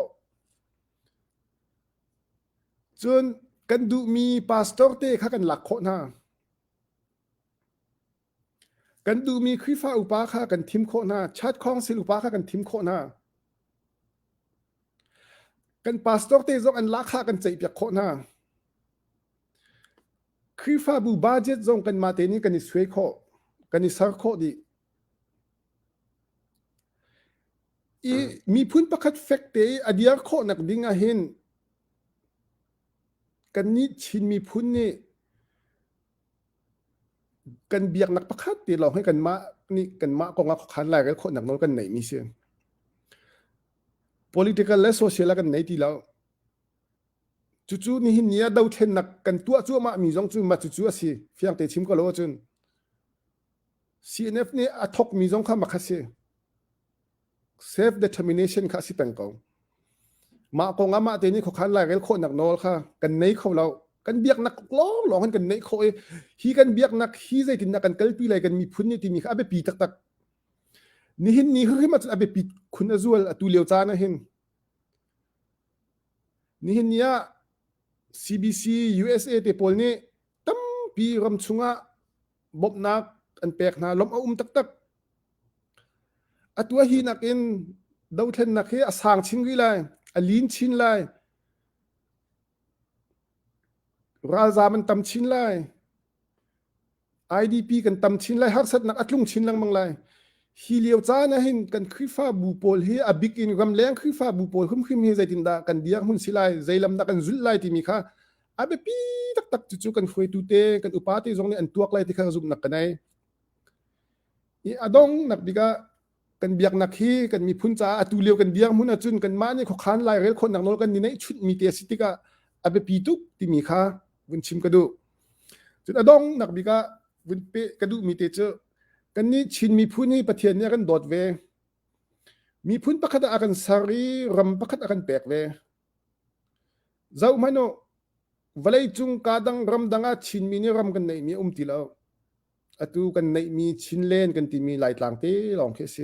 จนกันดูมีพาสตอร์เต้ข้ากันหลักข้อหน้ากันดูมีคือฟ้าอุปาข้ากันทิมข้อหน้าชาติคองศิลปะข้ากันทิมข้อหน้ากันพาสตอร์เต้จงอันลักข้ากันใจเปียกข้อหน้าคือฟ้าบูบาเจ็ตจงกันมาเตนี่กันนิสวยข้อกันนิสักข้อดีมีพื้นประคัดเฟกเตอเดียร์ข้อนักดิ้งเห็นกันนี้ชินมีพื้นนี่กันเบียกนักประคัดตีเราให้กันมานี่กันมากองรับขันไล่กันคนหนักน้อยกันไหนมีเสียง political และ social กันไหนตีเราจู่ๆนี่หินเนี้ยดาวเทนนักกันตัวจู่มามีจงจู่มาจู่ๆสิเฟียงเตชิมก็รู้จน CNF นี่อัทกมีจงข้ามาคัสself determination ข้าสิเป็นเขามากองมาเตนี่เขาขันไล่กันคนหนักน้อยค่ะกันไหนเขาเรากันเบียกนักร้องกันไหนเขาฮีกันเบียกนักฮีใจตินนักกันเกลปีอะไรกันมีพุ่นนี่ที่มีข้าไปปีตักนี่เห็นนี่เขามาจะไปปีคุณอซุลตูเลียวจานะเห็นนี่เห็นเนี่ย CBC USA เตปอลนี่ตั้มปีรำชุงะบบนักอันแปลกนะล้มเอาตักตัวฮีนักอินดาวเทนนักเฮอสางชิงวิไลอลินชินไลราซามันตำชินไล IDP กันตำชินไลฮักสัตนักอัดลุงชินลังมังไลฮีเลียวจ้านะเห็นกันคริฟ้าบูโปลเฮอบิกอินกำแรงคริฟ้าบูโปลคุ้มเฮใจตินดากันเดียหุ่นสิไลใจลำนักกันจุลไลที่มีค่ะอาเบปีตักจู่ๆกันคุยตูเตกันอุปาติจงนี่อันตัวไลที่ข้าจุบนักกันไงอีอดงนักบิกากันเบียกนักฮีกันมีพุ่นจ้าตูเลียวกันเดียงมุนจุนกันมาเนี่ยขคันไลเรื่องคนหนักน้อยกันนี่ในชุดมีเตสิติกาอาเบปีตุกที่มีค่ะวุนชิมกระดูจุดอดงนักบิกาวุนเปกระดูมีเตเจอกันนี้ชินมีพุ่นนี่ประเทศเนี่ยกันโดดเวมีพุ่นประคัดอากันสารีรำประคัดอากันแปลกเวเจ้าไม่โนวันเลยจุงกาดังรำดังอาชินมีนี่รำกันในมีติลาวอตูกันในมีชินเล่นกันที่มีหลายต่างเตลองเคส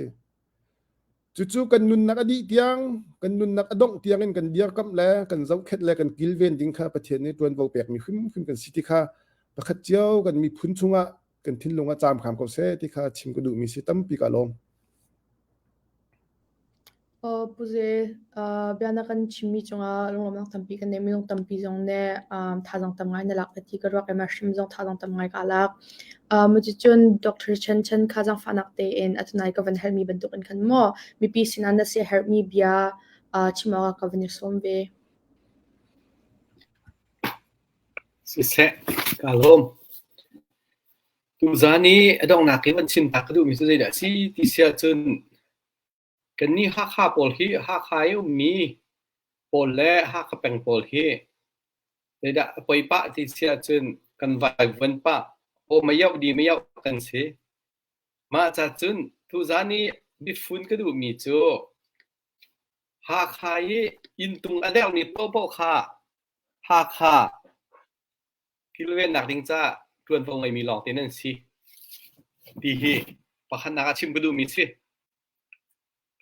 จู่ๆกันนุนนักอดีตยังกันนุนนักอดงเตียงกันเดียร์กับแลกันเจ้าเข็ดแลกันกิลเวนดิ้งค่ะประเทศนี้ตัวเราแปลกมีขึ้นกันสิที่ค่ะประคัดเจ้ากันมีพุ่นชุงะกันทิ้งลงอาจารย์ขามเขาเสที่ค่ะชิมกระดูมีสิตั้มปีกาลมปุเจเบียนักกันชิมีจงลงนักตั้มปีกันเนี่ยมีลงตั้มปีจงเนี่ยท่าจังตั้มไงนั่นแหละที่ก็รักเอ็มชิมจงท่าจังตั้มไงกันละมุจิจุนดร.เชนข้าจังฟันักเตอินอัตนายก็วันเฮลมีบรรทุกกันมั่วมีปีสินันเสียเฮลมีเบียชิมก็วันนี้ส่งเบสิเสกาลมตูจานี่ดองนักวันชินตักดูมิสุเดียสิที่เสียจนกันนี่ฮักข้าปอลฮีฮักข้ายุมีปอลเล่ฮักข้าเป็นปอลฮีแต่ดะไปปะที่เสียจนกันไว้วันปะโอไม่ยาวดีไม่ยาวกันสิมาจากจนตูจานี่บิฟุนก็ดูมีจูฮักข้าอินตุงอะไรนี่โป๊ะข้าฮักข้ากิโลเมตรนักดิ้งจ้าทวนฟงไม่มีหลอกเต็นนั่นสิดีฮีปะขันนักชิมก็ดูมีสิ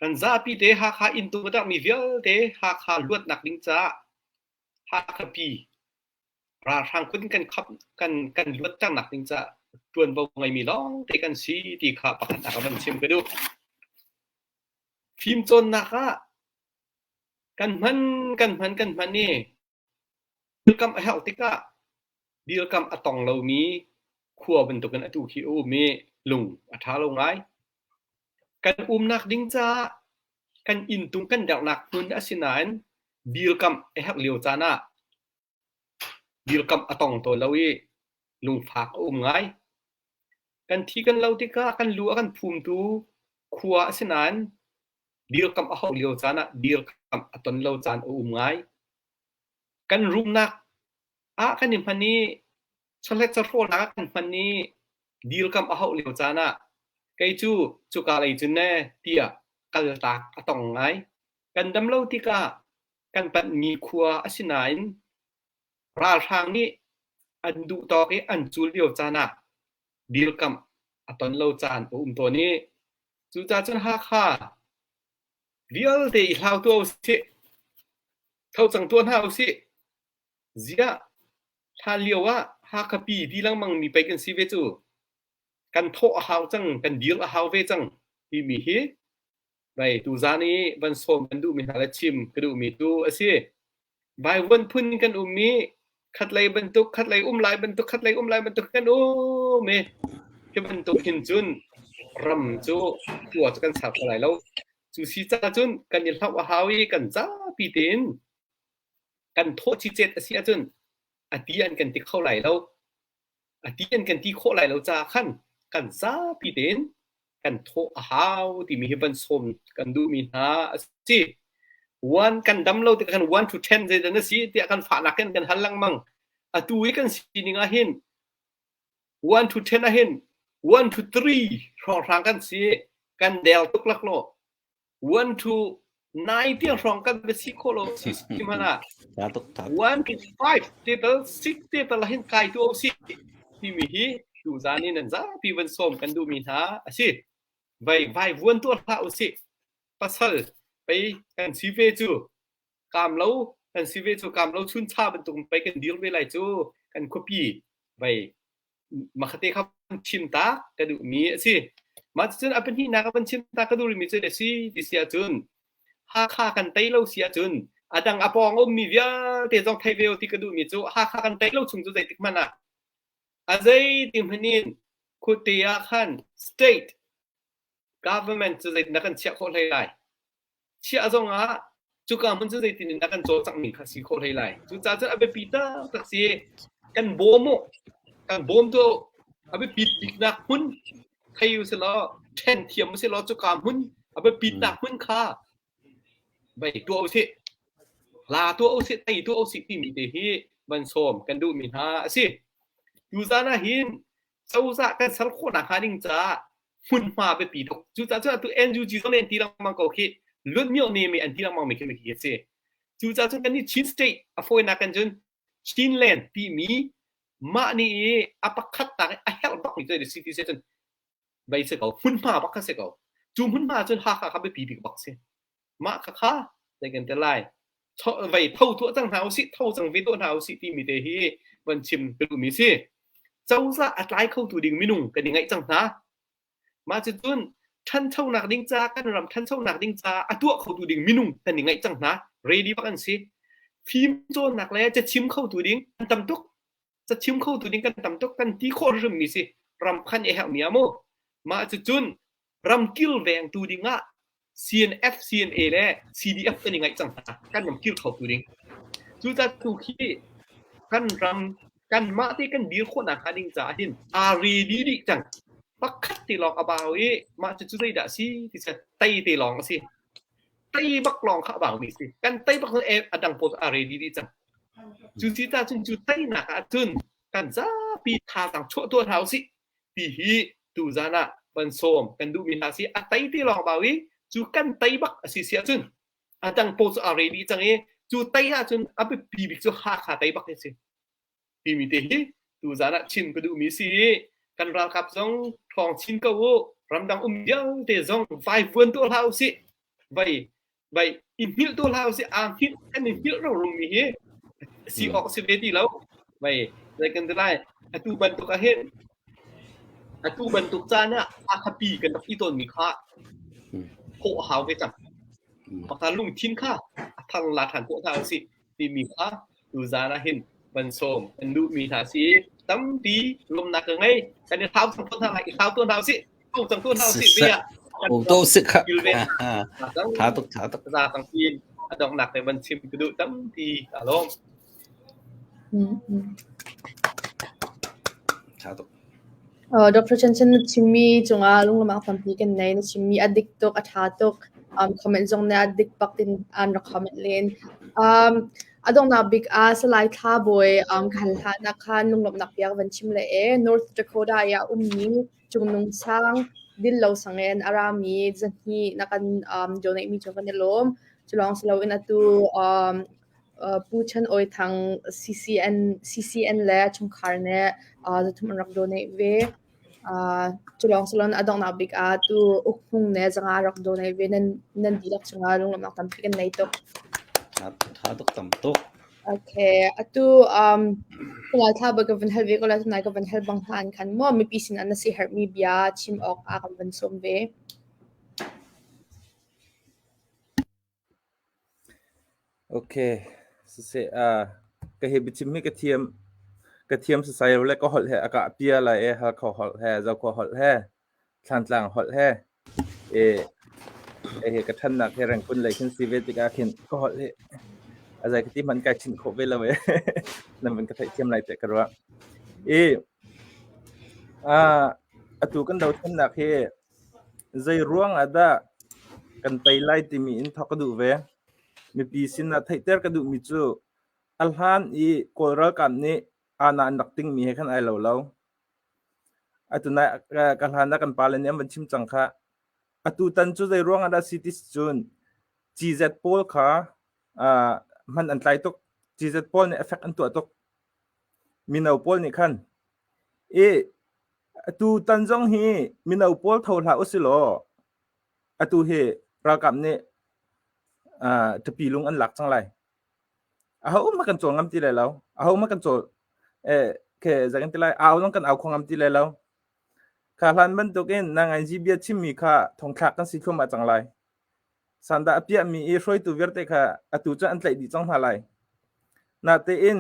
กันจ้าปีเตฮักข้าอินตุงก็ต้องมีเวลเตฮักข้าลวดนักดิ้งจ้าฮักข้าปีราทางคุณกันขับกันลวดจังนักดิ้งจ้าทวนฟงไม่มีหลอกเตกันสิดีข้าปะขันนักมันชิมก็ดูฟิล์มจนนะคะกันมันนี่ดูกำเฮลติกะดีลกำอตองเรามีขัวเป็นตัวกันอตุคิโอเมลุงอัฐาลงไงกันนักดิ้งจ้ากันอินตุงกันเดาหนักนุนอสินานดีลกำเฮลเลียวจานะดีลกำอตองตัวเราลุงฝากไง กันที่กันเราที่ก็กันรู้กันภูมิตูขวาสินั้นเดียวกับเขาเลี้ยวจานะเดียวกับตอนเราจานอุ้มไงกันรุมนักกันนี่พันนี้ฉันเล็กจะโทษนะกันพันนี้เดียวกับเขาเลี้ยวจานะไกจูกอะไรจุนแน่เตียกันตากต้องไงกันดำเราที่ก็กันเป็นมีขวาสินั้นราทางนี้อันดูต่อกันอันจูเลี้ยวจานะเดียวกับตอนเราจานอุ้มตัวนี้จูจ่าจนหาค่าเดียวเดี๋ยวเราตัวสิเท่าจังตัวเราสิเสียถ้าเลี้ยวว่าหากปีที่หลังมังมีไปกันสิเวจูกันโทษเขาจังกันเดียวเขาเวจังที่มีเหตุไปตูจานี้บันสมกันดูมีอะไรชิมกันดูมีตัวสิไปวันพุ่นกันมีขัดไหลบรรทุกขัดไหลไหลบรรทุกขัดไหลไหลบรรทุกกันเมที่บรรทุกหินจุนรำจูตัวจะกันสับอะไรแล้วจูซีจ้าจุนกันยันเล่าว่าเฮาอีกันจ้าปีเต็นกันโทษที่เจ็ดเสียจุนอดีอันกันที่เข้าไหลแล้วอดีอันกันที่เข้าไหลแล้วจ้าขั้นกันจ้าปีเต็นกันโทษเฮาที่มีบันสมกันดูมีหาสิวันกันดำเราที่กัน1 to 10จะนั่นสิที่กันฝากนักกันหันหลังมั่งตัวอีกันสินิงอาหิน1 to 10อาหิน1 to 3รองกันสิกันเดลตุกลักโล1 to 9ที่รองกันเป็นสิโคโลสิที่มันอ่ะ1 to 5ที่ตัว6ที่ตัวละหินไก่ตัวสิที่มีฮีดูจานี่นั่นจ้าพี่วันสมกันดูมีหาสิไปวันตัวละสิปัสสาวะไปกันซีเวจูกามเรากันซีเวจูกามเราชุนชาเป็นตุ่มไปกันเดียวไปไหลจูกันคบีไปมาคเตครับชิมตากระดูมีสิมาจนอันที่นักเป็นชิมตากระดูมีเจอสิที่เสียจนหาค่ากันไตเราเสียจนดังอปองอมมีเวียเตจงไทยเวลที่กระดูมีจูหาค่ากันไตเราชุมจูใจติกมันอ่ะใจติมพนินคุติยาขัน state government จูใจนักกันเชียคนไทยไรเชื่อจงจุกามันจะได้ติดนักการโจจังมีข้าศึกคนไทยไรจุจ้าจะเอาไปปิดตักเสียกันบอมตัวเอาไปปิดอีกนักหุ่นใครอยู่เสียแล้วเช่นเทียมเสียแล้วจุกาหุ่นเอาไปปิดนักหุ่นข้าไปตัวเอาสิลาตัวเอาสิไตตัวเอาสิที่มีแต่ที่บันสมกันดูมีหาสิอยู่ซานาหินเจ้าจะกันสักคนนักหาดิ้งจ้าหุ่นมาไปปิดจุจ้าจะตัวเอ็นยูจีต้องเล่นตีลังมังก็โอเคลุ่นมีอะไรมีอันที่เรามองไม่เห็นเลยเสียจู่ๆจนกันนี่ชินสเตย์อโฟยนักกันจนชินแลนด์ที่มีมานี่อัปคัตตาไอ้เฮลบักนี่จะได้สิที่เสียจนใบเสกเอาหุ่นมาบักเสกเอาจู่หุ่นมาจนหาข้าไปปีบิกบักเสียมาข้าแต่กันแต่ไรใบเท่าตัวจังหาวสิเท่าจังเวตัวหาวสิที่มีแต่ที่มันชิมเป็นมีสิเจ้าจะอะไรเข้าตัวดิ่งมินุ่งกันยังไงจังนะมาจนท่านเท่านักดิ้งจ้ากันรำท่านเท่านักดิ้งจ้าตัวเขาตัวดิ่งมินุ่งแต่ยังไงจังนะเรดี้ปักกันสิฟิล์มโจนนักแล้วจะชิมเข้าตัวดิ่งกันตำตุกจะชิมเข้าตัวดิ่งกันตำตุกกันที่โคตรรำมีสิรำพันเอฮมีอาโมมาจุนรำกิลแวงตัวดิ่งCNF CNA และ CDF กันยังไงจังนะกันรำกิลเขาตัวดิ่งจู่จะถูกที่กันรำกันมาที่กันดีโคตรนักดิ้งจ้าหินเรดี้ดิจังปักขัดตีลองบ่าวมาจะจุดได้สิที่จะไต่ตีลองสิไต่บักลองข้าบ่าวมีสิกันไต่บักดังโพสอะไรดีจังจุดที่ตาจุดไต่หนักจุนกันจ้าปีทาต่างชั่วตัวเท้าสิปีฮีตูจานะบันโซมกันดูมีนาสิไต่ตีลองบ่าวจุกันไต่บักสิเสียจุนดังโพสอะไรดีจังจุดไต่จุนเอาไปปีบิกจุหาขาไต่บักสิปีมีเตฮีตูจานะชิมก็ดูมีสิกันราคับจงทองชินก็วูรำดังเดียวแต่จงไฟเฟื่อนตัวเราสิใบอินฮิลตัวเราสิฮิลอันอินฮิลเราลงมีเฮซีออกสิเวทีแล้วใบอะไรกันจะได้ตูบันตุกเห็นตูบันตุกจานะคปีกันตักอีต้นมีค่าโคหาวไปจับปากตาลุงทิ้งค่าทางลาฐานโคเท้าสิที่มีค่าดูจานะเห็นบันโซมกันดูมีฐานสิตั้มดีลมหนักยังไงกันเนี่ยเท้าจังต้นเท้าอีกเท้าต้นเท้าสิต้นจังต้นเท้าสิเนี่ยโอ้โตสึกครับเท้าตุกตาตั้งปีนดอกหนักในบันชิมกระดูตั้มดีอารมณ์เท้าตุก Dr. Chen na chimmi chunga lung lama kampi kan nei na chimmi adik tok athatok comment zong na adik paktin an comment len adong na big a salai tha boy khan ha na khan lung lom nak piak van chim le e North Dakota ya umni chungnung sang dil lo sangen arami zani nakan donate mi chong kan lom chulong slo in atu puchan oi thang CCN le chung kharne zathum rak donate ve chulong salon adong na big a tu ukhung ne zanga rak donate ve nan dilak chunga lung lam nak tam pikan nei tok Hatok tamtok. okay atu kula tha ba ka van helve ko la nai ka van hel bang han kan mo mi pisin an si her mi bia chim ok a kan van som ve okay se ka he bichim mi ka thiam sai le ko hol he aka pia la e ha ko hol he za ko hol he thlan tlang hol he he ka than nak he rang kun le khin si ve ti ka khin ko hol he azai ka ti man ka chin kho ve la we na man ka thai thiam lai te ka ro atu kan dau than nak he zai ruang ada kan pai lai ti mi in thak du ve mi pi sin na thai ter ka du mi chu alhan kolra kam ni ana nakting mi he khan ai lo lo atuna kalhana kan palen yam chim changkha atu tan chu zai ruang ada cities chun GZ pol kha man an tlai tok GZ pol ne effect an tu tok minau pol ni khan atu tan jong hi minau pol thola usilo atu he ra kam ne tepi lung an lak chang lai aho ma kan chol ngam ti le lo aho ma kan chol ke zagan ti lai aw long kan aw khongam ti le lo ka hlan ban token nang ai jibia chimmi kha thongthak kan si thuma chang lai sanda apia mi roi tu verte kha atu cha an tlai di chang ha lai na te in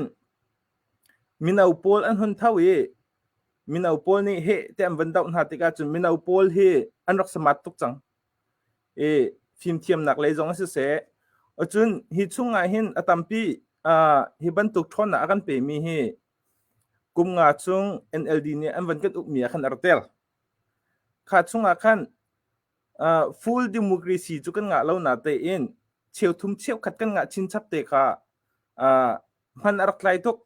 minau pol an hun thawi minau pol ni he te am van dau na te ka chun minau pol he an rak samat tuk chang phim thiam nak le jong se achun hi chunga hin atampi hi ban tuk thon na kan pe mi hi kum nga chung NLD ni an van ket up mi khan artel kha chunga khan full democracy chu kan nga lo na te in cheu thum cheu khat kan nga chin chap te kha man arak lai tok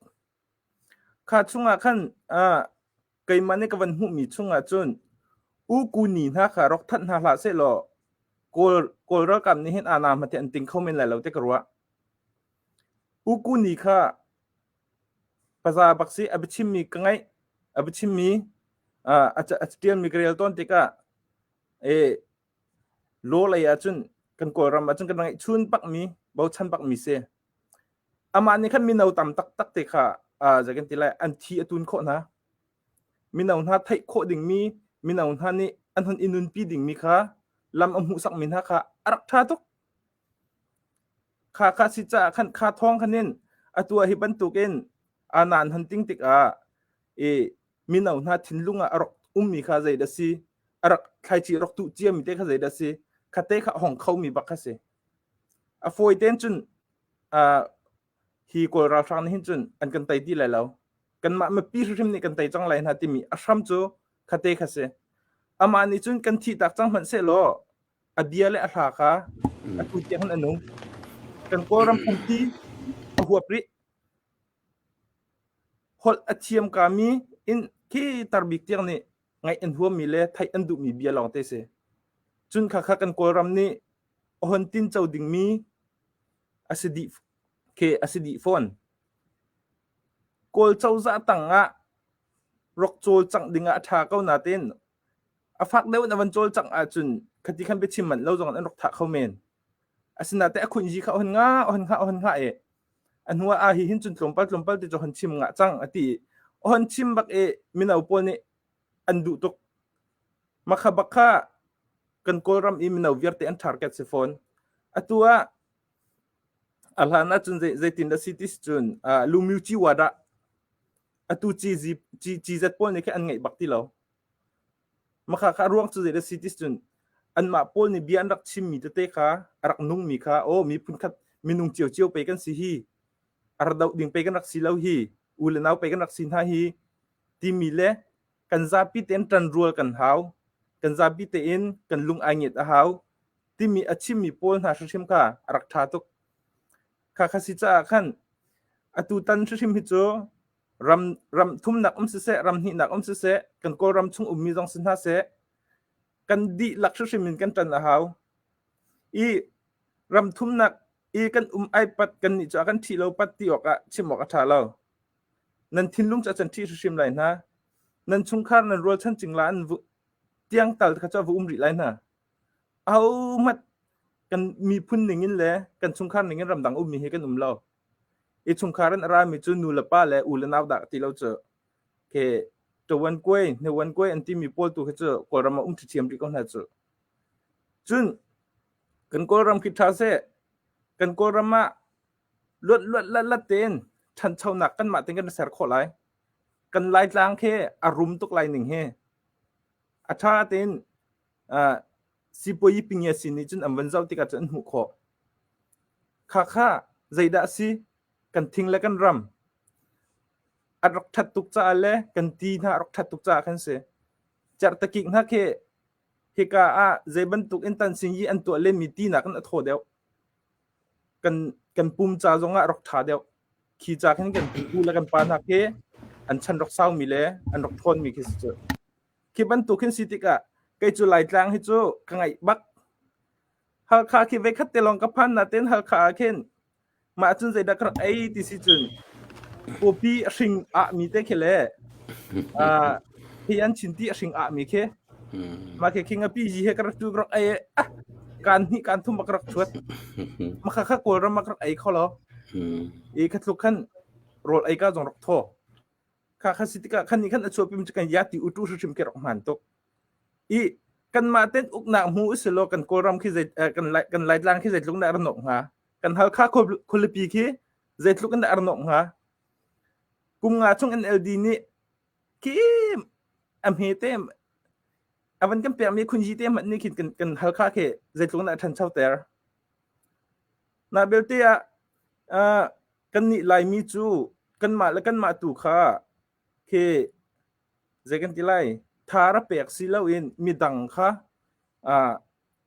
kha chunga khan kai mane ka van hu mi chunga chun u ku ni na kha rok that na la se lo kol ra kam ni hin ana ma te an ting khomen la lo te karwa u ku ni kha paza baksi abichim mi kangai abichim mi achtian mi krel ton te ka lo la ya chun kan ko ram achun kan ngai chun pak mi bo chan pak mi se ama ni khan mi nau tam tak tak te kha jagan tilai an thi atun kho na mi nau na thai kho ding mi nau na ni an hun inun pi ding mi kha lam am hu sak min ha kha arak tha tok kha si cha khan kha thong khanin atua hi ban tu ken anan han ting tik mi nau na thinlunga arok mi kha zai da si arak khai chi rok tu chiam mi te kha zai da si khate kha hong khau mi bakha se a foi ten chun hi kol ra sang hin chun an kan tai ti lai lo kan ma pi rim ni kan tai chang lai na ti mi ashram chu khate kha se ama ni chun kan thi tak chang man se lo adia le a tha kha a tu ti han anu kan ko ram pum ti a huwa pri hol athiam ka mi in ki tarbik tiang ni ngai en huwa mi le thai an du mi bia long te se chun kha kan ko ram ni ohon tin chau ding mi asidi phone kol chau za tanga rok chol chang dinga tha kau na ten afak deu na van chol chang a chun khati khan be chim man lo jong an rok tha khau men asina te khun ji kha on nga an huwa a hi hin chun tlompal ti jo han chim nga chang ati on chim bak minau pol ni an du tok makha bakha kan kolram minau vierte an target se phone atua alhana chun zai tin da cities chun lumiu chi wada atu chi z pol ni ke an ngai bakti lo makha kha ruang chu zai da cities chun an ma pol ni bian rak chim mi te kha arak nung mi kha mi phun khat minung chiu pe kan si hi ar dau ding pe kan rak si lo hi ulenau pe kan rak sin ha hi ti mi le กันซาปิเต็นตันรัวกันหาวกันซาปิเต็นกันลุงอังเงิดหาวที่มีอาชีพมีโพลหาชิมค่ะรักษาตุกข้าสิจ้าขันอตุตันชิมฮิโจรำทุ่มหนักเสรำหิหนักเสกันก็รำชุ่งมีจงสินหาเสกันดีหลักชิมินกันตันหาวอีรำทุ่มหนักอีกันไอปัดกันนี่จะกันที่เราปัดที่ออกชิมออกท่าเรานั่นทิ้งลุงจะจันที่ชิมไรนะนั่นชุงคาร์นั่นรัวชันจิงล้านเตียงตัลข้าจะวุ่มริไรนะเอามัดกันมีพุ่นหนึ่งนินเลยกันชุงคาร์หนึ่งนินรำดังมีให้กันเราไอชุงคาร์นั้นรามีจุนนูละป้าเลยอุลนาวดักที่เราเจอเคตัววันกล้วยในวันกล้วยอันที่มีโพลตัวเขาเจอกอรมาที่เทียมที่เขาหน้าเจอจุนกันกอรำคิดท่าเสกันกอรมาลดเต้นฉันชาวนักกันมาเต็งกันเสียขอไลกันไล่ล้างแค่อารมณ์ตุกไล่หนึ่งเฮอาชาเต้นสิบปีปีนี้สินี่จนอันวันเจ้าที่กันจะหุกขอข้าใจด่าสิกันทิ้งและกันรำอัดรักทัดตุกจ่าเลยกันตีน่ารักทัดตุกจ่าขันเสจัดตะกิกนักเฮกาใจบรรทุกอินตันสิงยีอันตัวเล่นมีตีนักกันโทษเดียวกันปุ่มจ่าจงรักทัดเดียวขี้จ่าขันกันดูและกันปานักเฮอันฉันรักเศร้ามีเลยอันรักทนมีคิดเจอขี้บรรทุกขึ้นสิติกะไกจูไล่จางให้จูกังไงบักฮัลคาขี้เวคัดเตลองกับพันนาเต้นฮัลคาขึ้นมาจนใจดักรักไอ้ที่สิจุนปูปีสิงมีเตเคเลพี่อันชินที่สิงมีเคมาเคคิงปีจีเฮกรักจูกรักไอ้การทุ่มกรักชวดมาข้ากลัวรำมากรักไอ้เขาเหรออีขัดลุกขันโรลไอ้ก้าจงรักท่อข้าสิติกะขันนี้ขันอชัวพิมจะกันยาติอุตุชิมเกรักมันตกอีกันมาเต้นอุกหนักหูอิสโลกันกลัวรำขี้ใจกันไล่ล้างขี้ใจลุกได้ระนกฮะกันหาข้าคนละปีขี้ใจลุกกันได้ระนกฮะกุมงาช่อง NLD นี่ขี้อเมเต้มวันกันเปียมีคุณยีเต้มนี่คิดกันหาข้าขี้ใจลุกได้ทันเช่าแต่นาเบลเตียกันนี่ไล่มีจูกันมาแล้วกันมาตู่ข้าขี้ใจกันที่ไล่ทาระเปียกสิเล่าเองมีดังค่ะ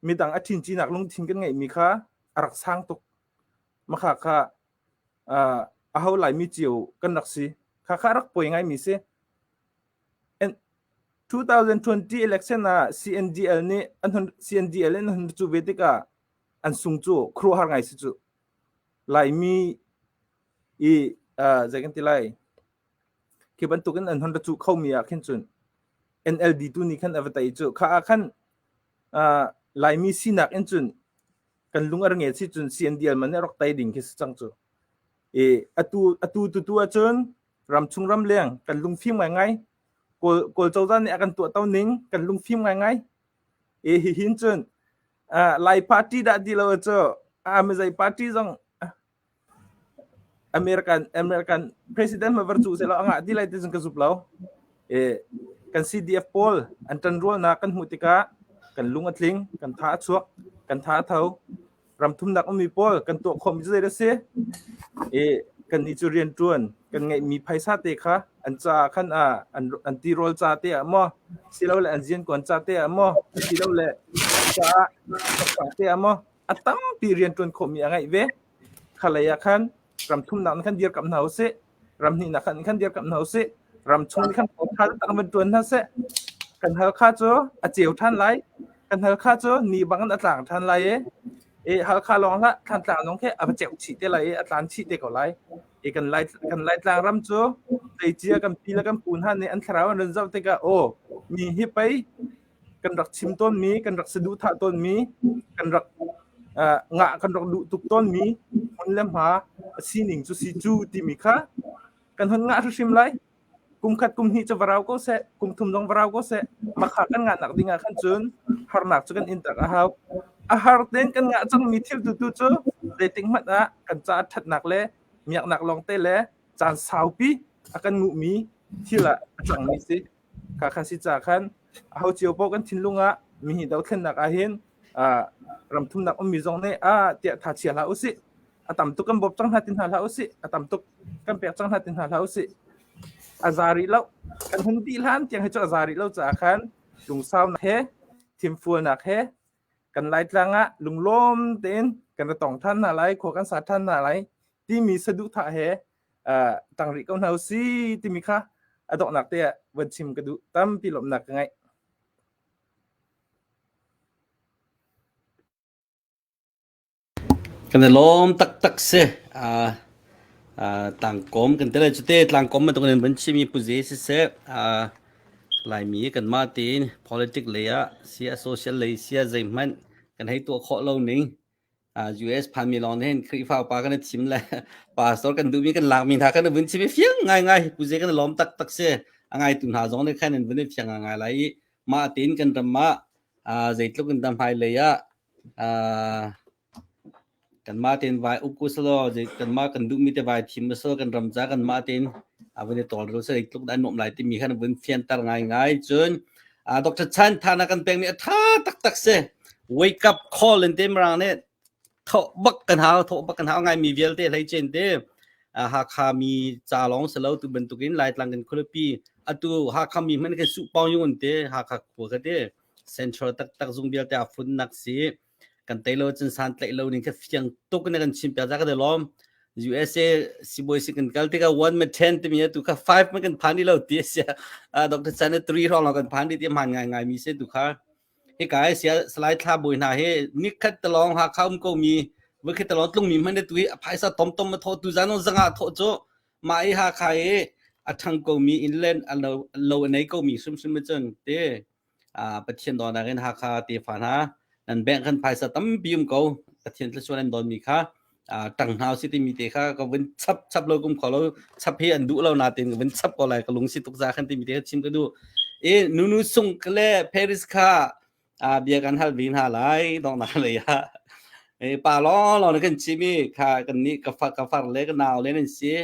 มีดังอาทิตย์จีนักลงทิ้งกันไงมีค่ะรักสร้างตุกมาค่ะเอาไหลมีเจียวกันรักสิค่ะรักป่วยไงมีสิ 2020 election CNDL นี่อัน CNDL นี่อันจูเวติกาอันสูงจูครัวหาไงสิจูไหลมีใจกันที่ไล่คือบรรทุกกันอันฮันจูเข้ามีขึ้นจุนNLD ตัวนี้ขันอวตารจูข้าขันไลมีสินักเอ็นจุนกันลุงอรังเอสิจุน CNDL มันเนี่ยรักไตดิ่งคิดจังจูอตูตัวจุนรำชุงรำเลี้ยงกันลุงฟิล์มไงกอลเจ้าด้านเนี่ยกันตัวเต้านิ่งกันลุงฟิล์มไงหินจุนไลพาร์ตี้ดัดดีเราจูไม่ใช่พาร์ตี้จังอเมริกัน president มาvertu selo anga di lai tizeng kasuplau kan CDF Pol an tan rol na kan hutika kan lungatling kan tha chuak kan tha thau ram thum nak mi pol kan to khom je de se kan ni churian tuan kan ngai mi phaisa te kha an cha khan an ti rol cha te amo silo le an jian kon cha te amo silo le cha te amo atam pi rian tuan khom mi angai ve khalaya khan ram thum nak kan dir kam nau se ram ni nak kan dir kam nau seรำชงขั้นของท่านตั้งเป็นตัวนั่นเสะกันเฮาข้าโจอาเจียวท่านไรกันเฮาข้าโจนี่บางอันต่างท่านไรเฮาข้าลองละท่านต่างน้องแค่อาเจียวฉีดได้ไรอัตราฉีดได้ก็ไรกันไล่ต่างรำโจไอเจียกันปีแล้วกันปูนท่านในอันคราวนั้นเจ้าเตกะโอมีฮิปไปกันรักชิมต้นมีกันรักสะดุท่าต้นมีกันรักงะกันรักดุตุกต้นมีคนเล่มหาซีหนิงจูซีจูที่มีค่ะกันคนงะทุกชิมไรกุมขัดกุมฮีจะวราวก็เสะกุมทุมดองวราวก็เสะมาขากันงานหนักดิ้งขันจุนหาหนักจุกันอินตักอาหารเต้นกันงานจังมีทิวดูจูเรติงมัดกันจะถัดหนักเลยมีหนักลองเต้เลยจานสาวปีอากันงูมีที่ละจังมีสิข้าสิจ่าขันเอาเจียวโปกันทิ้งลุงมีดาวเทนหนักอาเห็นรำทุมหนักมีจงเนี่ยเตี่ยถัดเชียร์ลาอุสิต่ำตุกันบบจังหัดตินหาลาอุสิต่ำตุกันเปียกจังหัดตินหาลาอุสิ azari lo kan hundi lan tiang he cho azari lo cha khan lung sau na he tim fu na he kan lai tlanga lung lom ten kan tong than na lai kho kan sa than na lai ti mi sadu tha he tang ri ko nau si ti mi kha adok nak te wan chim ka du tam pi lom nak ngai kan lom tak se tang kom kan tele chute tang kom ma to kan ban chimi puze se lai mi kan ma tin politic leya sia social le sia zaiman kan hai to kho lo ning US พันมีลอนเห็นคลิปฟ้าปากันชิมแหละป่าสอนกันดูมีกันหลักมีทากันวินชิมเฟียงง่ายผู้เจกันล้อมตักเสียง่ายตุนหาจงในแค่นั้นวินเฟียงง่ายไรมาตีนกันรำมาใจตลุกันทำไฮเลยกันมาตีนไว้อุกุสโลใจกันมากันดูมีแต่ไว้ทีมมาโซกันรำจ้ากันมาตีนวันนี้ต่อรู้สึกตลุกได้หนุ่มหลายที่มีแค่นั้นวินเฟียงตัดง่ายจนดร.ชันทานักันเป็นมีท่าตักเสีย wake up call เล่นเต็มรังเนี่ยทบักกันหาไงมีเวลเตะไรเจนเตหากมีจ่าลองสลาวตุบันตุกินไล่ตลังกันคนละปีตัวหากมีมันก็สุปองยุ่งเตหากหัวกันเตเซ็นทรัลตักซุงเบียเตะฝุ่นนักสีกันเตโลจนสันเตโลนี่ก็เฟียงตุกกันชิมเปียจากกันเดล้อม USA สิบอยสิกันกัลติกา1 มา10ตัวมีตัวก็5มันกันพันนี่เราเตียเสียดร.ชันเนี่ย3รองเรากันพันนี่เตียมันง่ายมีเสียตัวค่ะเฮ้กายเสียสไลด์ท่าบุยนาเฮ้นิคัดตลองหาข้าวมันก็มีวิคิดตลอดลุงมีมันได้ตัวภายใต้ต้มมาทอตุจานงสังอาทอโจมาไอหาใครทั้งก็มีอินเลนอันเราในก็มีซุ่มไม่จนเต้ประเทศดอนอะไรหาคาเตฟานะนั่นแบ่งกันภายใต้ตั้มบิมก็ประเทศละส่วนดอนมีค่ะตั้งหาวสิที่มีเตค่ะก็เป็นชับเรากุมขอเราชับเฮียนดูเราหน้าเต็มก็เป็นชับก็อะไรก็ลุงสิตุกซาขันที่มีเตชิมก็ดูนูส่งกันเลยปารีสค่ะเบียกันฮัลวินหาไลต้องนั่นเลยป่าล้อเราเนี่ยกันชิมีค่ะกันนี่กับฟักเล็กนาวเลยนั่นเสีย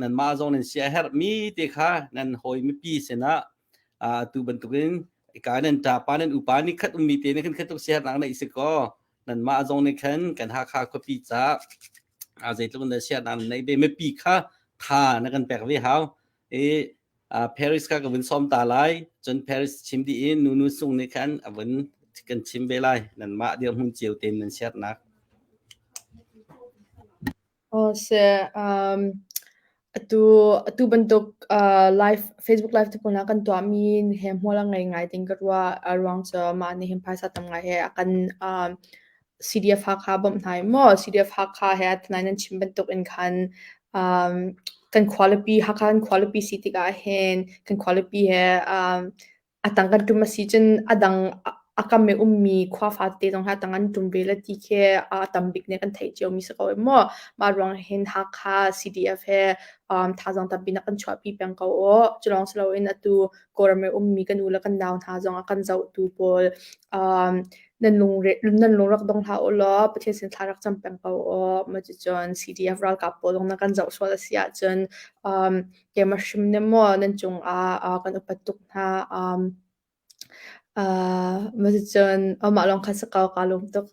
นั่นมาจงนั่นเสียเฮร์มีเตค่ะนั่นหอยมีปีเสนะตัวบรรทุกนี่การนั่นจ่าปานั่นอุปานี่คัดมีเตนี่คัดตุกเสียหลังในสิก็นั่นมาจงนี่ขันกันหาค่าก็ปีจ้าใจตุกนั่นเสียนั่นในเบไม่ปีค่ะท่านั่นกันแปลกวิหาวปารีสก็วันซ้อมตาไลจนปารีสชิมดีนูส่งนี่ขันวันกันชิมเวลานั่นมาเดี๋ยวหุ่นเจียวเต็มนั่นเสียนักtu bentuk live Facebook live tu pun akan tu amin hem holang ngai tingkat wa ruang so ma ni hem paisa tam ngai he akan CDF hak ha bom thai mo CDF hak ha he tnai nan chim bentuk in kan kan quality hakan quality city ga hen kan quality he atang kan tu masijin adang akam me ummi khwa fa te dong ha tangan tumbela ti khe tambik ne kan thai cheu mi sa ko mo ma rong hen ha kha CDF he thazang ta bina kan chwa pi peng ko o chlong slo in atu korame ummi kan ula kan down thazang akan zau tu pol nan lung rak dong ha o lo pathe sin tharak cham peng ko o ma chu chon CDF ral ka po dong na kan zau so la sia chon ke ma shim ne mo nan chung kan upatuk na مثلا أما لون خسقة وقالوا تق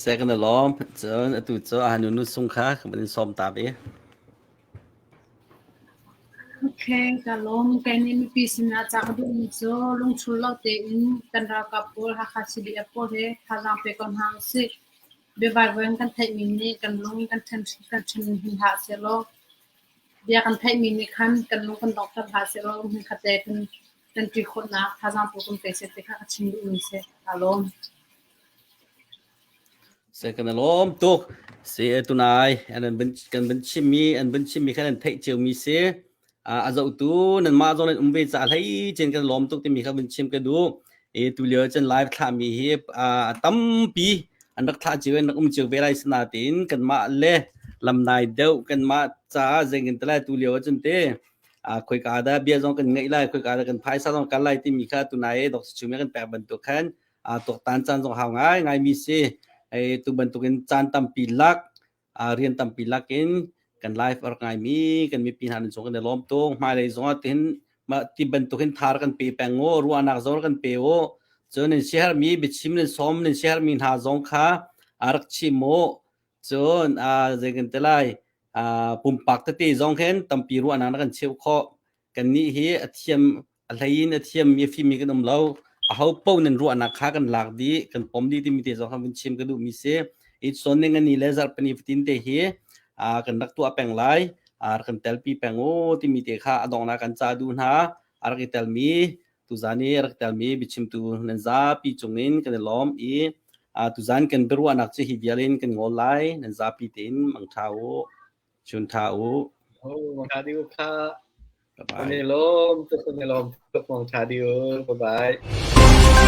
second alarm จนตุจอานุนุส่งค่ะมันซ้อมตาเบโอเคกันลมกันนี่มีปีสินะจากดูมิโซลงชุลเราเต็มกันรากับปูหาคาสิดีปูเฮทางไปก่อนหางสิเบวายเวนกันไทยมินี่กันลงกันชันหินหาเซโลเดียกันไทยมินี่คันกันลงกันดอกกันหาเซโลหินขัดเตกันตีคนนะทางปูกันไปเสร็จค่ะชิมดูมิเซกันลมsecond alarm ตุกเสียตุนายอันนั้นกันบัญชีมีอันบัญชีมีแค่นั้นไทยเจียวมีเสียอาจจะตัวนั้นมาจนนั้นเวจะให้เจนกันล้อมตุกที่มีข้าบัญชีกันดูตัวเหลือจนไลฟ์ท่ามีเฮบตั้มปีอันนักท่าเจียวนักเจียวเวลาสนาตินกันมาเล่ลำนายเดียวกันมาจ้าเจนกันตลาดตัวเหลือจนเตคุยกันได้เบี้ยจงกันไงไล่คุยกันได้กันพายซาจงกันไล่ที่มีข้าตัวนายดอกชิวมีกันแปลบรรทุกขันตกตันจันจงหาวง่ายมีเสียtu bentukin can tampilak rian tampilakin kan live orang mi kan mi pinhan so kan lom tong malai zo tin ma ti bentukin thar kan pe pengo ru anak zor kan peo chon in shehar mi bichim nen som nen shehar min ha zong kha arak chi mo chon zegan telai ปุ่มปักตะตีจงเห็นตั้มปีรัวนั้นกันเชี่ยวข้อกันนี้เฮอเทียมอะไรนี่เทียมมีฟิมีกันเราเขาเป้านั่นรัวนักขากันหลักดีกันปมดีที่มีเตจงคำวินชิมกันดูมีเสอีกส่วนหนึ่งนี่เลเซอร์เป็นอีฟตินเตเฮกันนักตัวแปลงไลกันเตลปีแปลงโอที่มีเตค่าอดองนักกันจ่าดูนะกันเตลมีตุจานี่กันเตลมีบิชิมตูนันซาปีจงนินกันล้อมตุจานกันเป็นรัวนักจะฮิบยาลินกันงอไลนันซาปีตินมังเท้าชุนเท้ามังชาดิวค่ะ Bye bye. Nilom, tuh nilom, tuh Mang Chadiu, bye bye.